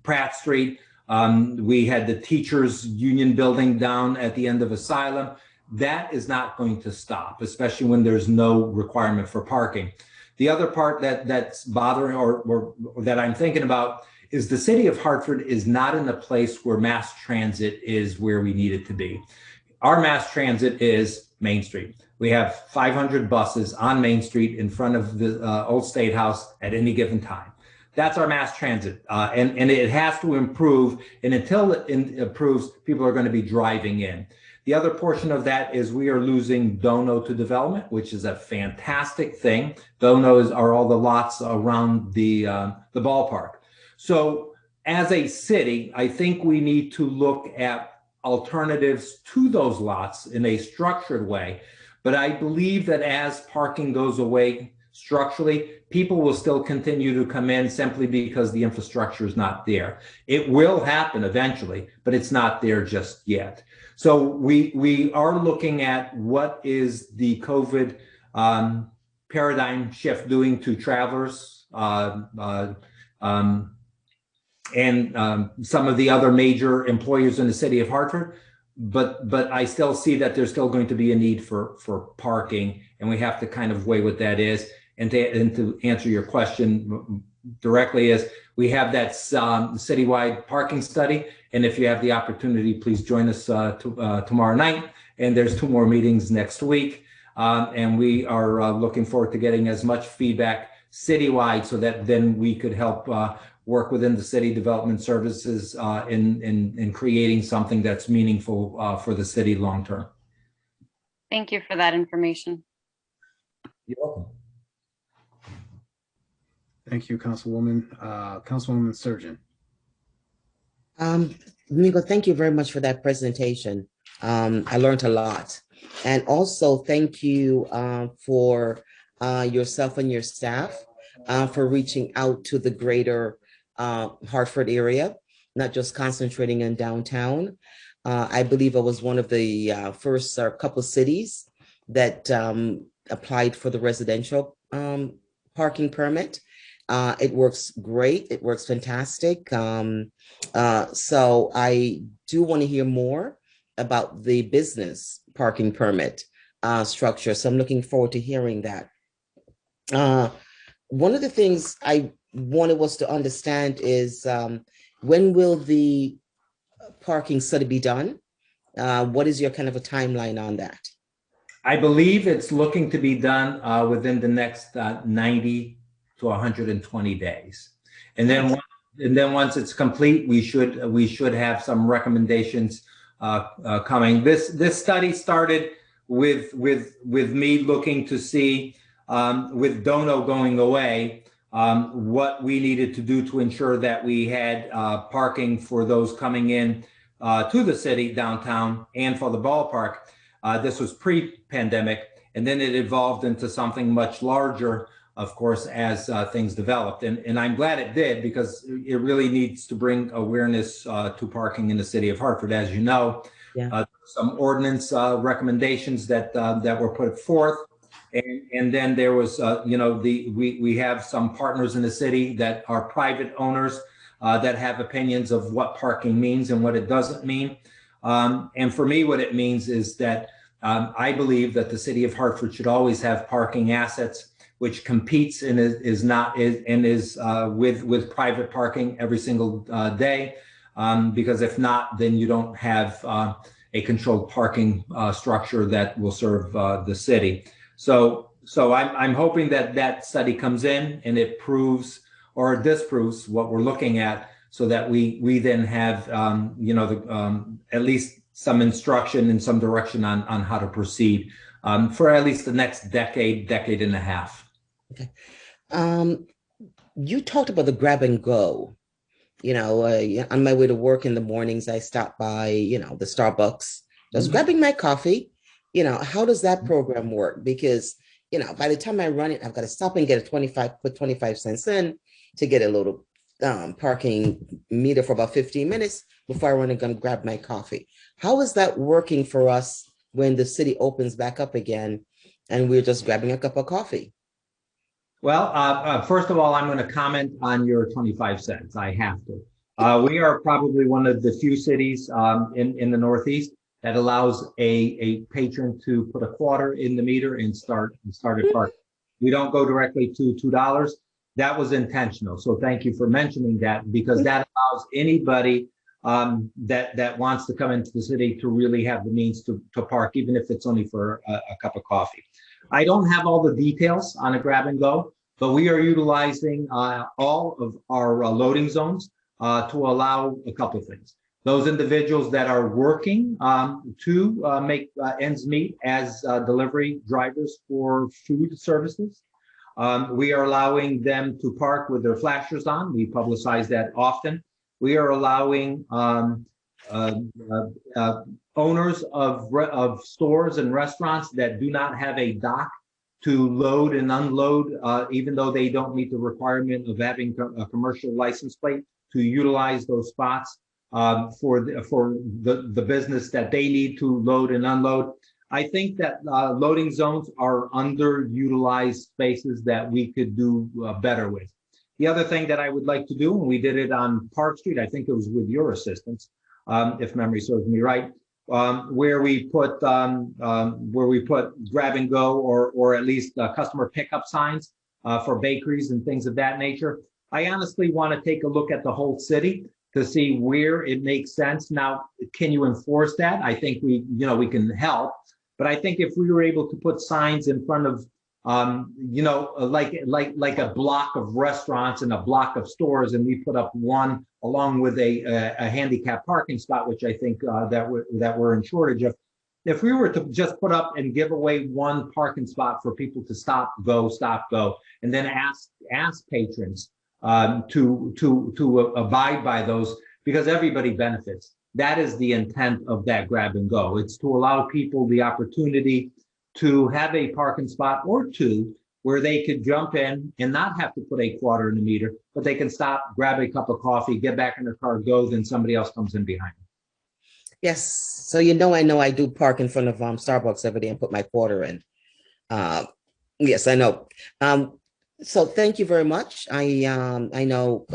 Pratt Street. We had the Teachers Union building down at the end of Asylum. That is not going to stop, especially when there's no requirement for parking. The other part that's bothering or that I'm thinking about is the city of Hartford is not in a place where mass transit is where we need it to be. Our mass transit is Main Street. We have 500 buses on Main Street in front of the old State House at any given time. That's our mass transit, and it has to improve. And until it improves, people are going to be driving in. The other portion of that is we are losing Dono to development, which is a fantastic thing. Donos are all the lots around the ballpark. So as a city, I think we need to look at alternatives to those lots in a structured way. But I believe that as parking goes away structurally, people will still continue to come in simply because the infrastructure is not there. It will happen eventually, but it's not there just yet. So we are looking at what is the COVID paradigm shift doing to travelers and some of the other major employers in the city of Hartford. But I still see that there's still going to be a need for parking, and we have to kind of weigh what that is. And to answer your question directly is we have that citywide parking study. And if you have the opportunity, please join us tomorrow night. And there's 2 more meetings next week. And we are looking forward to getting as much feedback citywide so that then we could help work within the city development services in creating something that's meaningful for the city long term. Thank you for that information. You're welcome. Thank you, Councilwoman. Councilwoman Surgeon. Nico, thank you very much for that presentation. I learned a lot. And also thank you for yourself and your staff for reaching out to the greater Hartford area, not just concentrating in downtown. I believe I was one of the first couple cities that applied for the residential parking permit. It works great. It works fantastic. So I do want to hear more about the business parking permit structure. So I'm looking forward to hearing that. One of the things I wanted us to understand is when will the parking study be done? What is your kind of a timeline on that? I believe it's looking to be done within the next 90 to 120 days. And then once it's complete, we should have some recommendations coming. This study started with me looking to see with Dono going away, what we needed to do to ensure that we had parking for those coming in to the city downtown and for the ballpark. This was pre-pandemic, and then it evolved into something much larger, of course, as things developed. And I'm glad it did, because it really needs to bring awareness to parking in the city of Hartford. As you know, some ordinance recommendations that were put forth. And then there was, we have some partners in the city that are private owners that have opinions of what parking means and what it doesn't mean. And for me, what it means is that I believe that the city of Hartford should always have parking assets which competes and is with private parking every single day. Because if not, then you don't have a controlled parking structure that will serve the city. So I'm hoping that study comes in and it proves or disproves what we're looking at, so that we then have at least some instruction and some direction on how to proceed for at least the next decade and a half. Okay. You talked about the grab and go. On my way to work in the mornings, I stop by, the Starbucks, just grabbing my coffee. How does that program work? Because, by the time I run it, I've got to stop and get put 25 cents in to get a little parking meter for about 15 minutes before I run and go grab my coffee. How is that working for us when the city opens back up again and we're just grabbing a cup of coffee? Well, first of all, I'm going to comment on your 25 cents. I have to. We are probably one of the few cities in the Northeast that allows a patron to put a quarter in the meter and start a park. We don't go directly to $2. That was intentional. So thank you for mentioning that, because that allows anybody that wants to come into the city to really have the means to park, even if it's only for a cup of coffee. I don't have all the details on a grab and go, but we are utilizing all of our loading zones to allow a couple of things. Those individuals that are working to make ends meet as delivery drivers for food services. We are allowing them to park with their flashers on. We publicize that often. We are allowing owners of stores and restaurants that do not have a dock to load and unload, even though they don't meet the requirement of having a commercial license plate, to utilize those spots for the business that they need to load and unload. I think that loading zones are underutilized spaces that we could do better with. The other thing that I would like to do, and we did it on Park Street, I think it was with your assistance, if memory serves me right, where we put grab and go or at least customer pickup signs for bakeries and things of that nature. I honestly want to take a look at the whole city to see where it makes sense. Now, can you enforce that? I think we can help, but I think if we were able to put signs in front of like a block of restaurants and a block of stores, and we put up one along with a handicap parking spot, which I think that we're in shortage of. If we were to just put up and give away one parking spot for people to stop, go, and then ask patrons to abide by those, because everybody benefits. That is the intent of that grab and go. It's to allow people the opportunity to have a parking spot or two where they could jump in and not have to put a quarter in the meter, but they can stop, grab a cup of coffee, get back in their car, go, then somebody else comes in behind them. Yes. So I know I do park in front of Starbucks every day and put my quarter in. Yes, I know. So thank you very much. I know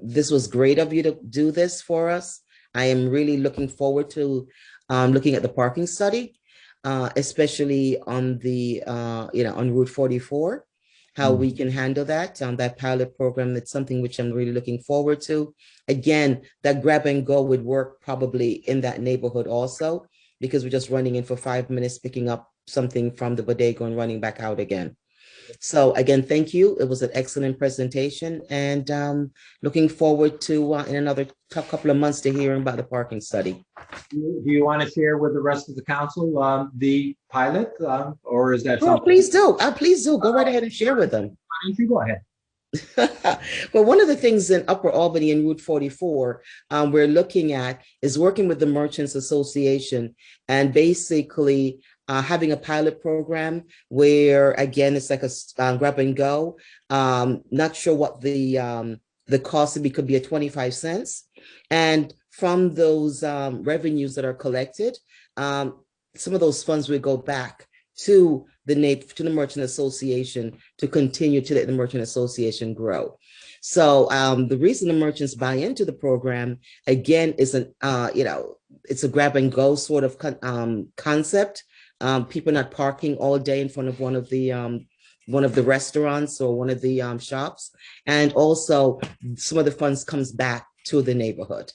this was great of you to do this for us. I am really looking forward to looking at the parking study, especially on the on Route 44, how we can handle that pilot program. That's something which I'm really looking forward to. Again, that grab and go would work probably in that neighborhood also, because we're just running in for 5 minutes, picking up something from the bodega and running back out again. So again, thank you. It was an excellent presentation, and looking forward to in another couple of months to hearing about the parking study. Do you want to share with the rest of the council the pilot, or is that Oh, something? please do. Please do. Go right ahead and share with them. Why don't you go ahead? Well, one of the things in Upper Albany and Route 44 we're looking at is working with the Merchants Association and basically having a pilot program where, again, it's like a grab and go. Not sure what the cost would be, could be at 25 cents. And from those revenues that are collected, some of those funds would go back to the Merchant Association to continue to let the Merchant Association grow. So the reason the merchants buy into the program, again, is it's a grab and go sort of concept. People not parking all day in front of one of the restaurants or one of the shops, and also some of the funds comes back to the neighborhood.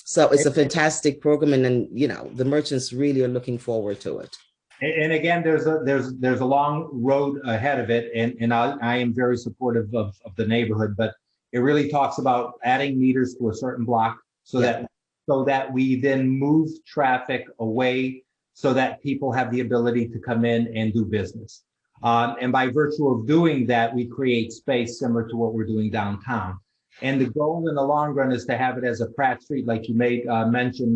So it's a fantastic program, and then the merchants really are looking forward to it. And again, there's a long road ahead of it, and I am very supportive of the neighborhood, but it really talks about adding meters to a certain block so that we then move traffic away, so that people have the ability to come in and do business. And by virtue of doing that, we create space similar to what we're doing downtown. And the goal in the long run is to have it as a Pratt Street, like you made mention,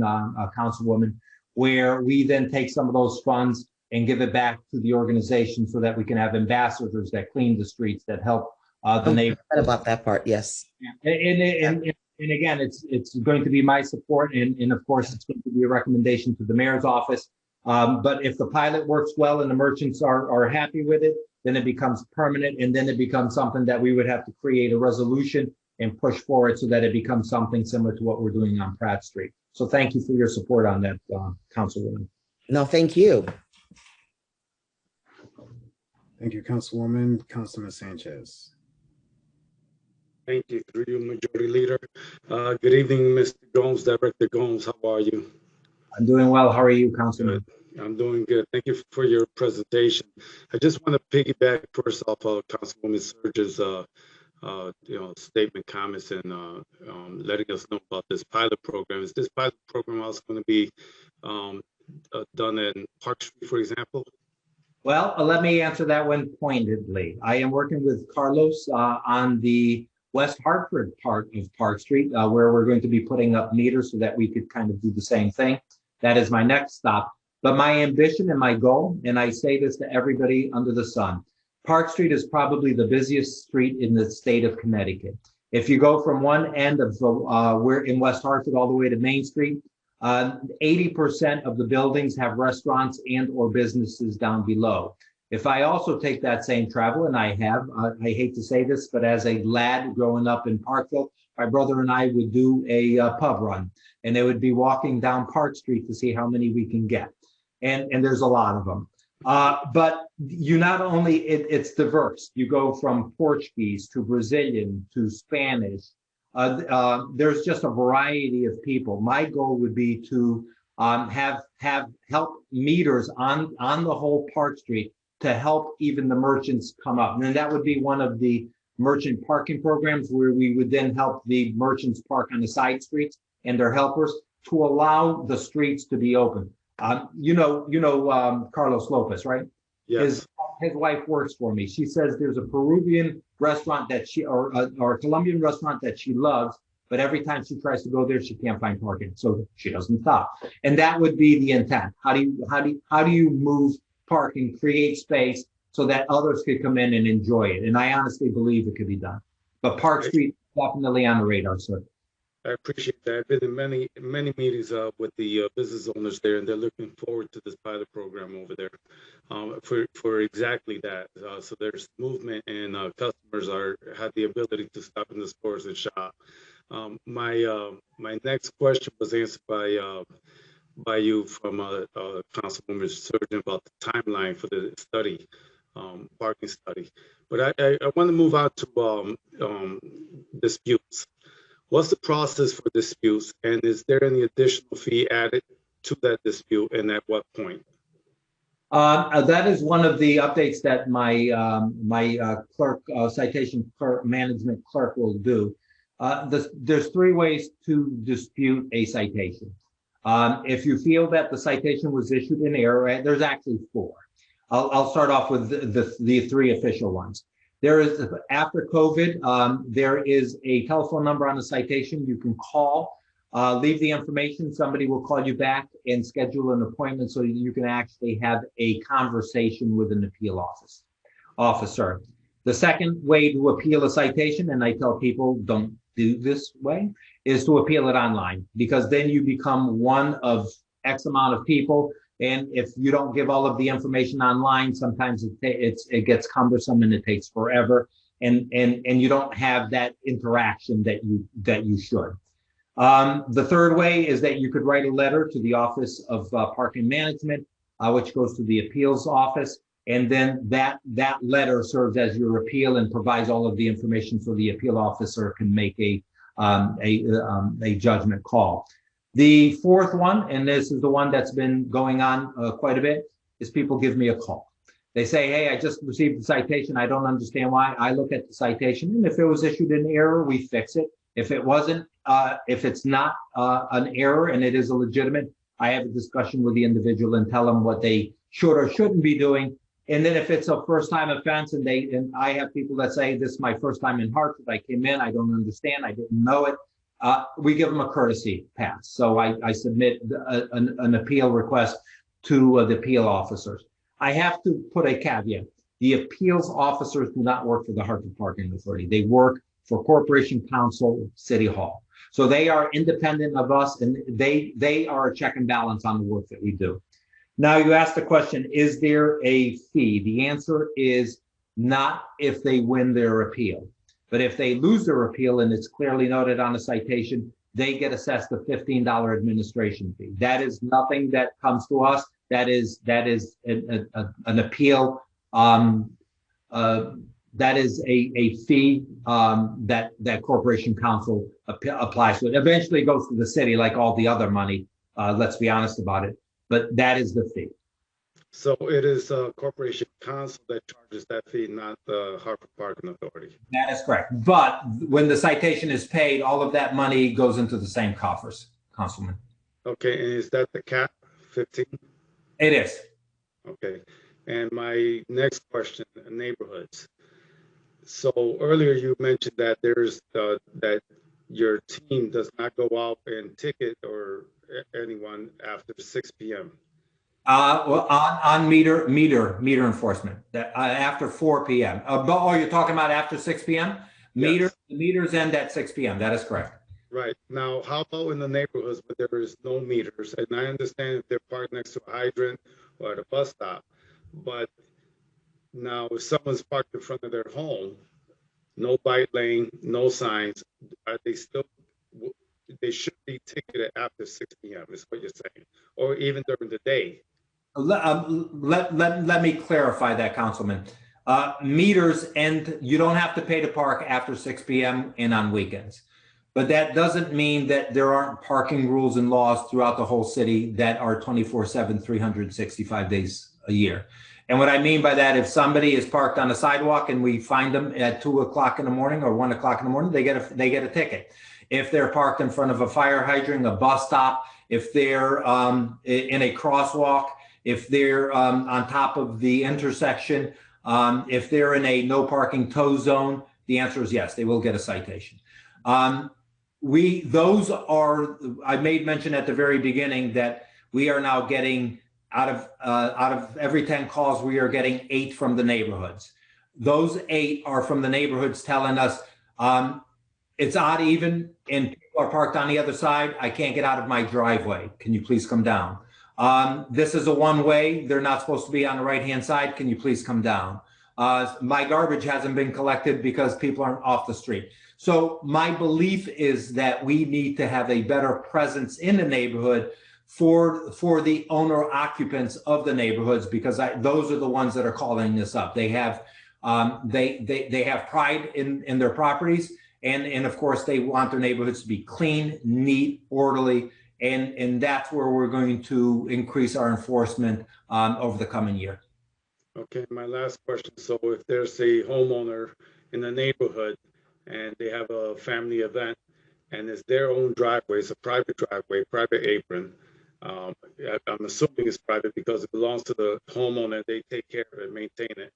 Councilwoman, where we then take some of those funds and give it back to the organization so that we can have ambassadors that clean the streets, that help the neighborhood. About that part, yes. And again, it's going to be my support, and of course, it's going to be a recommendation to the mayor's office. But if the pilot works well and the merchants are happy with it, then it becomes permanent, and then it becomes something that we would have to create a resolution and push forward so that it becomes something similar to what we're doing on Pratt Street. So thank you for your support on that, Councilwoman. No, thank you. Thank you, Councilwoman. Councilman Sanchez. Thank you, through you, Majority Leader. Good evening, Mr. Gomes, Director Gomes. How are you? I'm doing well. How are you, Councilman? Good. I'm doing good. Thank you for your presentation. I just want to piggyback first off of Councilwoman Surge's statement, comments, and letting us know about this pilot program. Is this pilot program also going to be done in Park Street, for example? Well, let me answer that one pointedly. I am working with Carlos on the West Hartford part of Park Street, where we're going to be putting up meters so that we could kind of do the same thing. That is my next stop. But my ambition and my goal, and I say this to everybody under the sun, Park Street is probably the busiest street in the state of Connecticut. If you go from one end of we're in West Hartford all the way to Main Street, 80% of the buildings have restaurants and or businesses down below. If I also take that same travel, and I have, I hate to say this, but as a lad growing up in Parkville, my brother and I would do a pub run, and they would be walking down Park Street to see how many we can get. And there's a lot of them. But you not only, it's diverse. You go from Portuguese to Brazilian to Spanish. There's just a variety of people. My goal would be to have help meters on the whole Park Street to help even the merchants come up. And then that would be one of the merchant parking programs where we would then help the merchants park on the side streets and their helpers to allow the streets to be open. You know Carlos Lopez, right? Yes. His wife works for me. She says there's a Peruvian restaurant that or a Colombian restaurant that she loves, but every time she tries to go there, she can't find parking, so she doesn't stop. And that would be the intent. How do you move parking, create space so that others could come in and enjoy it? And I honestly believe it could be done. But Park Street definitely on the radar, sir. I appreciate that. I've been in many meetings with the business owners there, and they're looking forward to this pilot program over there for exactly that. So there's movement, and customers have the ability to stop in the stores and shop. My next question was answered by you from Councilwoman Surgeon about the timeline for the study, parking study. But I want to move out to disputes. What's the process for disputes, and is there any additional fee added to that dispute, and at what point? That is one of the updates that my clerk, citation clerk, management clerk will do. There's 3 ways to dispute a citation. If you feel that the citation was issued in error, there's actually 4. I'll start off with the 3 official ones. There is, after COVID, there is a telephone number on the citation you can call, leave the information, somebody will call you back and schedule an appointment so you can actually have a conversation with an appeal officer. The second way to appeal a citation, and I tell people don't do this way, is to appeal it online, because then you become one of X amount of people. And if you don't give all of the information online, sometimes it gets cumbersome and it takes forever, and you don't have that interaction that you should. The third way is that you could write a letter to the Office of Parking Management, which goes to the appeals office, and then that letter serves as your appeal and provides all of the information so the appeal officer can make a judgment call. The 4th one, and this is the one that's been going on quite a bit, is people give me a call. They say, hey, I just received the citation. I don't understand why. I look at the citation, and if it was issued in error, we fix it. If it wasn't, if it's not an error and it is a legitimate, I have a discussion with the individual and tell them what they should or shouldn't be doing. And then if it's a first-time offense, and I have people that say, this is my first time in Hartford, I came in, I don't understand, I didn't know it. We give them a courtesy pass. So I submit an appeal request to the appeal officers. I have to put a caveat. The appeals officers do not work for the Hartford Parking Authority. They work for Corporation Council, City Hall. So they are independent of us, and they are a check and balance on the work that we do. Now, you asked the question, is there a fee? The answer is not if they win their appeal. But if they lose their appeal and it's clearly noted on a citation, they get assessed a $15 administration fee. That is nothing that comes to us. That is an appeal that is a fee that Corporation Counsel applies to it. Eventually it goes to the city like all the other money. Let's be honest about it, but that is the fee. So it is Corporation Counsel that charges that fee, not the Hartford Parking Authority. That is correct. But when the citation is paid, all of that money goes into the same coffers, Councilman. Okay, and is that the cap, 15? It is. Okay, and my next question, neighborhoods. So earlier you mentioned that there's that your team does not go out and ticket or anyone after 6 p.m. Well, on meter enforcement, that after 4 p.m. Oh, you're talking about after 6 p.m. Yes. Meters end at 6 p.m. That is correct. Right. Now, how about in the neighborhoods where there is no meters? And I understand if they're parked next to a hydrant or at a bus stop, but now if someone's parked in front of their home, no bike lane, no signs, are they still, they should be ticketed after 6 p.m. is what you're saying, or even during the day? Let me clarify that, Councilman. Meters end, you don't have to pay to park after 6 p.m. and on weekends. But that doesn't mean that there aren't parking rules and laws throughout the whole city that are 24/7, 365 days a year. And what I mean by that, if somebody is parked on a sidewalk and we find them at 2 o'clock in the morning or 1 o'clock in the morning, they get a ticket. If they're parked in front of a fire hydrant, a bus stop, if they're in a crosswalk, if they're on top of the intersection, if they're in a no parking tow zone, the answer is yes, they will get a citation. I made mention at the very beginning that we are now getting out of every 10 calls, we are getting 8 from the neighborhoods. Those 8 are from the neighborhoods telling us it's odd even and people are parked on the other side. I can't get out of my driveway. Can you please come down? This is a one-way. They're not supposed to be on the right-hand side. Can you please come down? My garbage hasn't been collected because people aren't off the street. So my belief is that we need to have a better presence in the neighborhood for the owner occupants of the neighborhoods, because those are the ones that are calling this up. They have they have pride in their properties, and of course they want their neighborhoods to be clean, neat, orderly, and that's where we're going to increase our enforcement over the coming year. Okay, my last question. So if there's a homeowner in the neighborhood and they have a family event and it's their own driveway, it's a private driveway, private apron, I'm assuming it's private because it belongs to the homeowner, they take care of it, maintain it,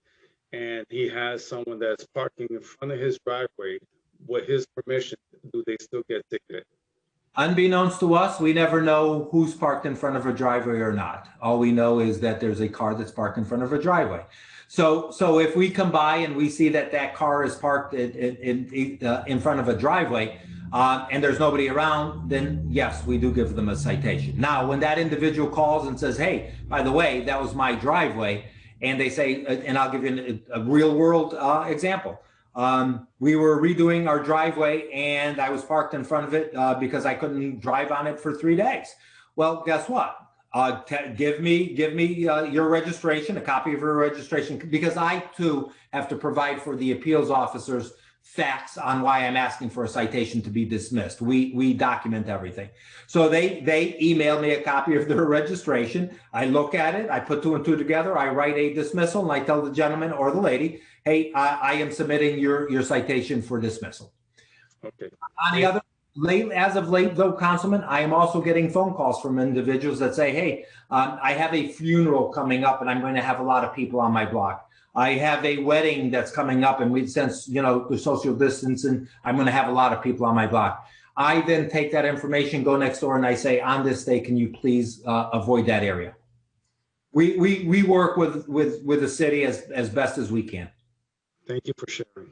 and he has someone that's parking in front of his driveway, with his permission, do they still get ticketed? Unbeknownst to us, we never know who's parked in front of a driveway or not. All we know is that there's a car that's parked in front of a driveway. So if we come by and we see that car is parked in front of a driveway and there's nobody around, then yes, we do give them a citation. Now, when that individual calls and says, hey, by the way, that was my driveway, and they say, and I'll give you a real world example. We were redoing our driveway and I was parked in front of it because I couldn't drive on it for 3 days. Well, guess what? Give me your registration, a copy of your registration, because I too have to provide for the appeals officers facts on why I'm asking for a citation to be dismissed. We document everything. So they email me a copy of their registration. I look at it, I put 2 and 2 together, I write a dismissal, and I tell the gentleman or the lady, hey, I am submitting your citation for dismissal. Okay. On the other, as of late though, Councilman, I am also getting phone calls from individuals that say, hey, I have a funeral coming up and I'm going to have a lot of people on my block. I have a wedding that's coming up, and since the social distancing, I'm going to have a lot of people on my block. I then take that information, go next door, and I say, on this day, can you please avoid that area? We work with the city as best as we can. Thank you for sharing.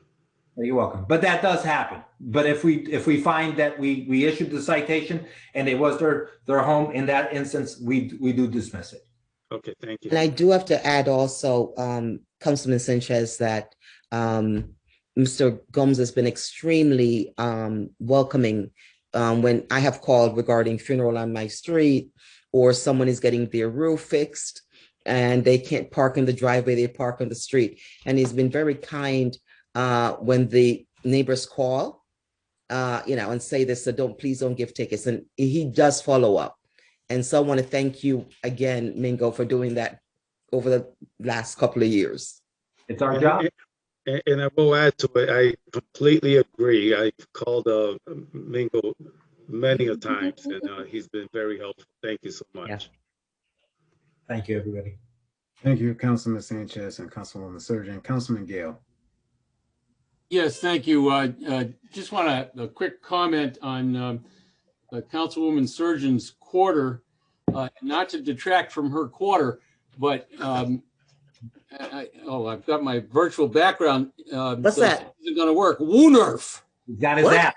You're welcome. But that does happen. But if we find that we issued the citation and it was their home, in that instance, we do dismiss it. Okay, thank you. And I do have to add also, Councilman Sanchez, that Mr. Gomes has been extremely welcoming when I have called regarding funeral on my street, or someone is getting their roof fixed, and they can't park in the driveway, they park on the street. And he's been very kind when the neighbors call, and say this, so please don't give tickets. And he does follow up. And so I want to thank you again, Mingo, for doing that over the last couple of years. It's our job. And I will add to it, I completely agree. I've called Mingo many a times, and he's been very helpful. Thank you so much. Yeah. Thank you, everybody. Thank you, Councilman Sanchez and Councilwoman Surgeon. Councilman Gale. Yes, thank you. Just want a quick comment on Councilwoman Surgeon's quarter, not to detract from her quarter, but I've got my virtual background. What's so that? Isn't going to work. Woonerf. That is that.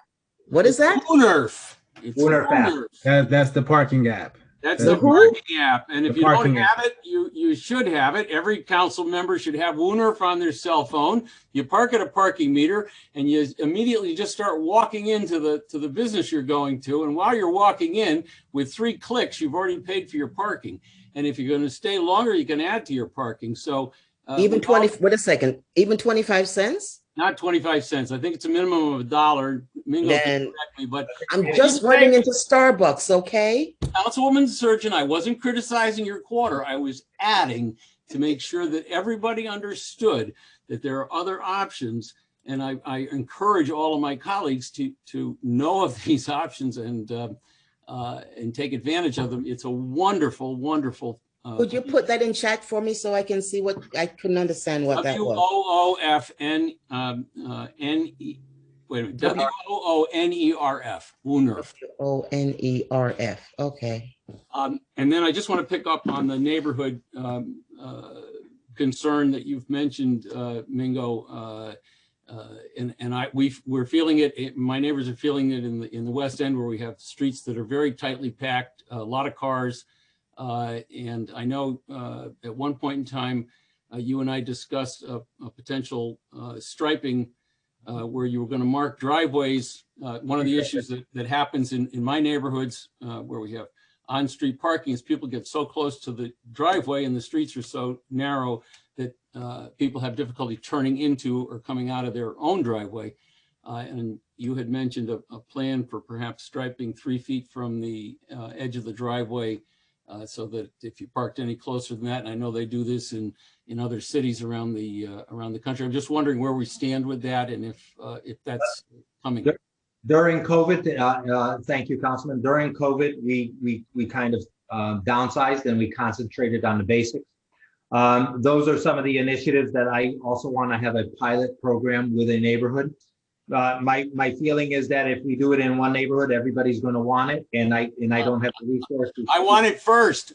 What is that? Woonerf. It's Woonerf app. That's the parking app. That's the parking app. And if The you don't parking have it, you should have it. Every council member should have Woonerf on their cell phone. You park at a parking meter and you immediately just start walking into the business you're going to. And while you're walking in, with 3 clicks, you've already paid for your parking. And if you're going to stay longer, you can add to your parking. So even even 25 cents? Not 25 cents. I think it's a minimum of $1. Mingo can correct me, but I'm just running into Starbucks, okay? Councilwoman Surgeon, I wasn't criticizing your quarter. I was adding to make sure that everybody understood that there are other options. And I encourage all of my colleagues to know of these options and take advantage of them. It's a wonderful, wonderful. Would you put that in chat for me so I can see what I couldn't understand what that was? WOOFNE. Wait a minute. WOONERF. Woonerf. WONERF. Okay. And then I just want to pick up on the neighborhood concern that you've mentioned, Mingo. We're feeling it. My neighbors are feeling it in the West End, where we have streets that are very tightly packed, a lot of cars. And I know at one point in time, you and I discussed a potential striping where you were going to mark driveways. One of the issues that happens in my neighborhoods where we have on-street parking is people get so close to the driveway and the streets are so narrow that people have difficulty turning into or coming out of their own driveway. And you had mentioned a plan for perhaps striping 3 feet from the edge of the driveway so that if you parked any closer than that, and I know they do this in other cities around the country. I'm just wondering where we stand with that and if that's coming. During COVID, thank you, Councilman. During COVID, we kind of downsized and we concentrated on the basics. Those are some of the initiatives that I also want to have a pilot program with a neighborhood. My feeling is that if we do it in one neighborhood, everybody's going to want it, and I don't have the resources. I want it first.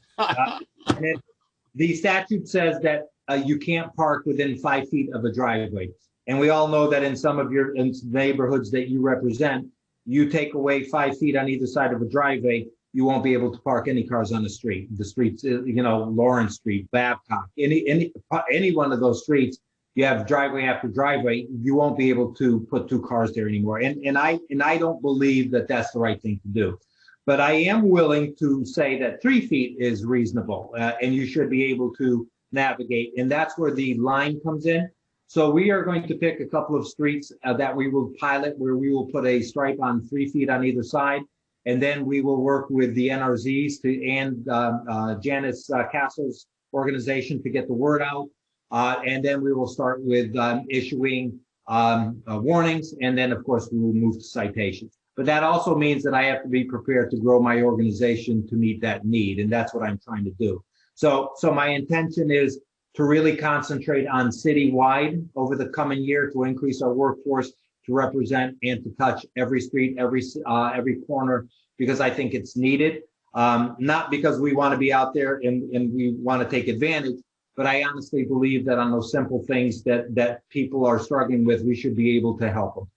The statute says that you can't park within 5 feet of a driveway, and we all know that in some of your neighborhoods that you represent, you take away 5 feet on either side of a driveway, you won't be able to park any cars on the street. The streets, Lawrence Street, Babcock, any one of those streets. You have driveway after driveway, you won't be able to put 2 cars there anymore. And I don't believe that that's the right thing to do. But I am willing to say that 3 feet is reasonable and you should be able to navigate. And that's where the line comes in. So we are going to pick a couple of streets that we will pilot where we will put a stripe on 3 feet on either side. And then we will work with the NRZs and Janice Castle's organization to get the word out. And then we will start with issuing warnings. And then, of course, we will move to citations. But that also means that I have to be prepared to grow my organization to meet that need. And that's what I'm trying to do. So my intention is to really concentrate on citywide over the coming year to increase our workforce, to represent and to touch every street, every corner, because I think it's needed. Not because we want to be out there and we want to take advantage, but I honestly believe that on those simple things that people are struggling with, we should be able to help them.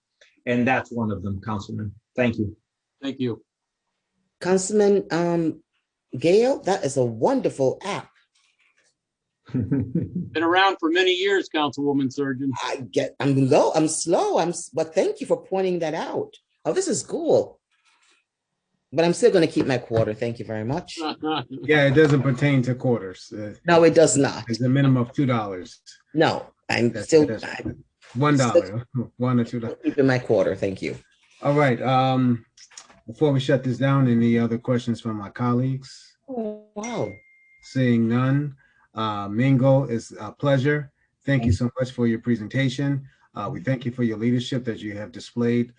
And that's one of them, Councilman. Thank you. Thank you. Councilman Gale, that is a wonderful app. Been around for many years, Councilwoman Surgeon. I'm slow, but thank you for pointing that out. Oh, this is cool. But I'm still going to keep my quarter. Thank you very much. Yeah, it doesn't pertain to quarters. No, it does not. It's a minimum of $2. No, I'm That's still $1, still $1 or $2. keeping my quarter. Thank you. All right. Before we shut this down, any other questions from my colleagues? Wow. Seeing none. Mingo, it's a pleasure. Thank you so much for your presentation. We thank you for your leadership that you have displayed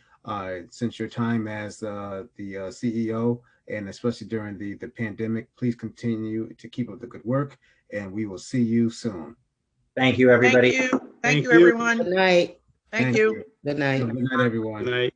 since your time as the CEO, and especially during the pandemic. Please continue to keep up the good work, and we will see you soon. Thank you, everybody. Thank you. Thank you, everyone. Good night. Thank you. Good night. Good night, everyone. Good night.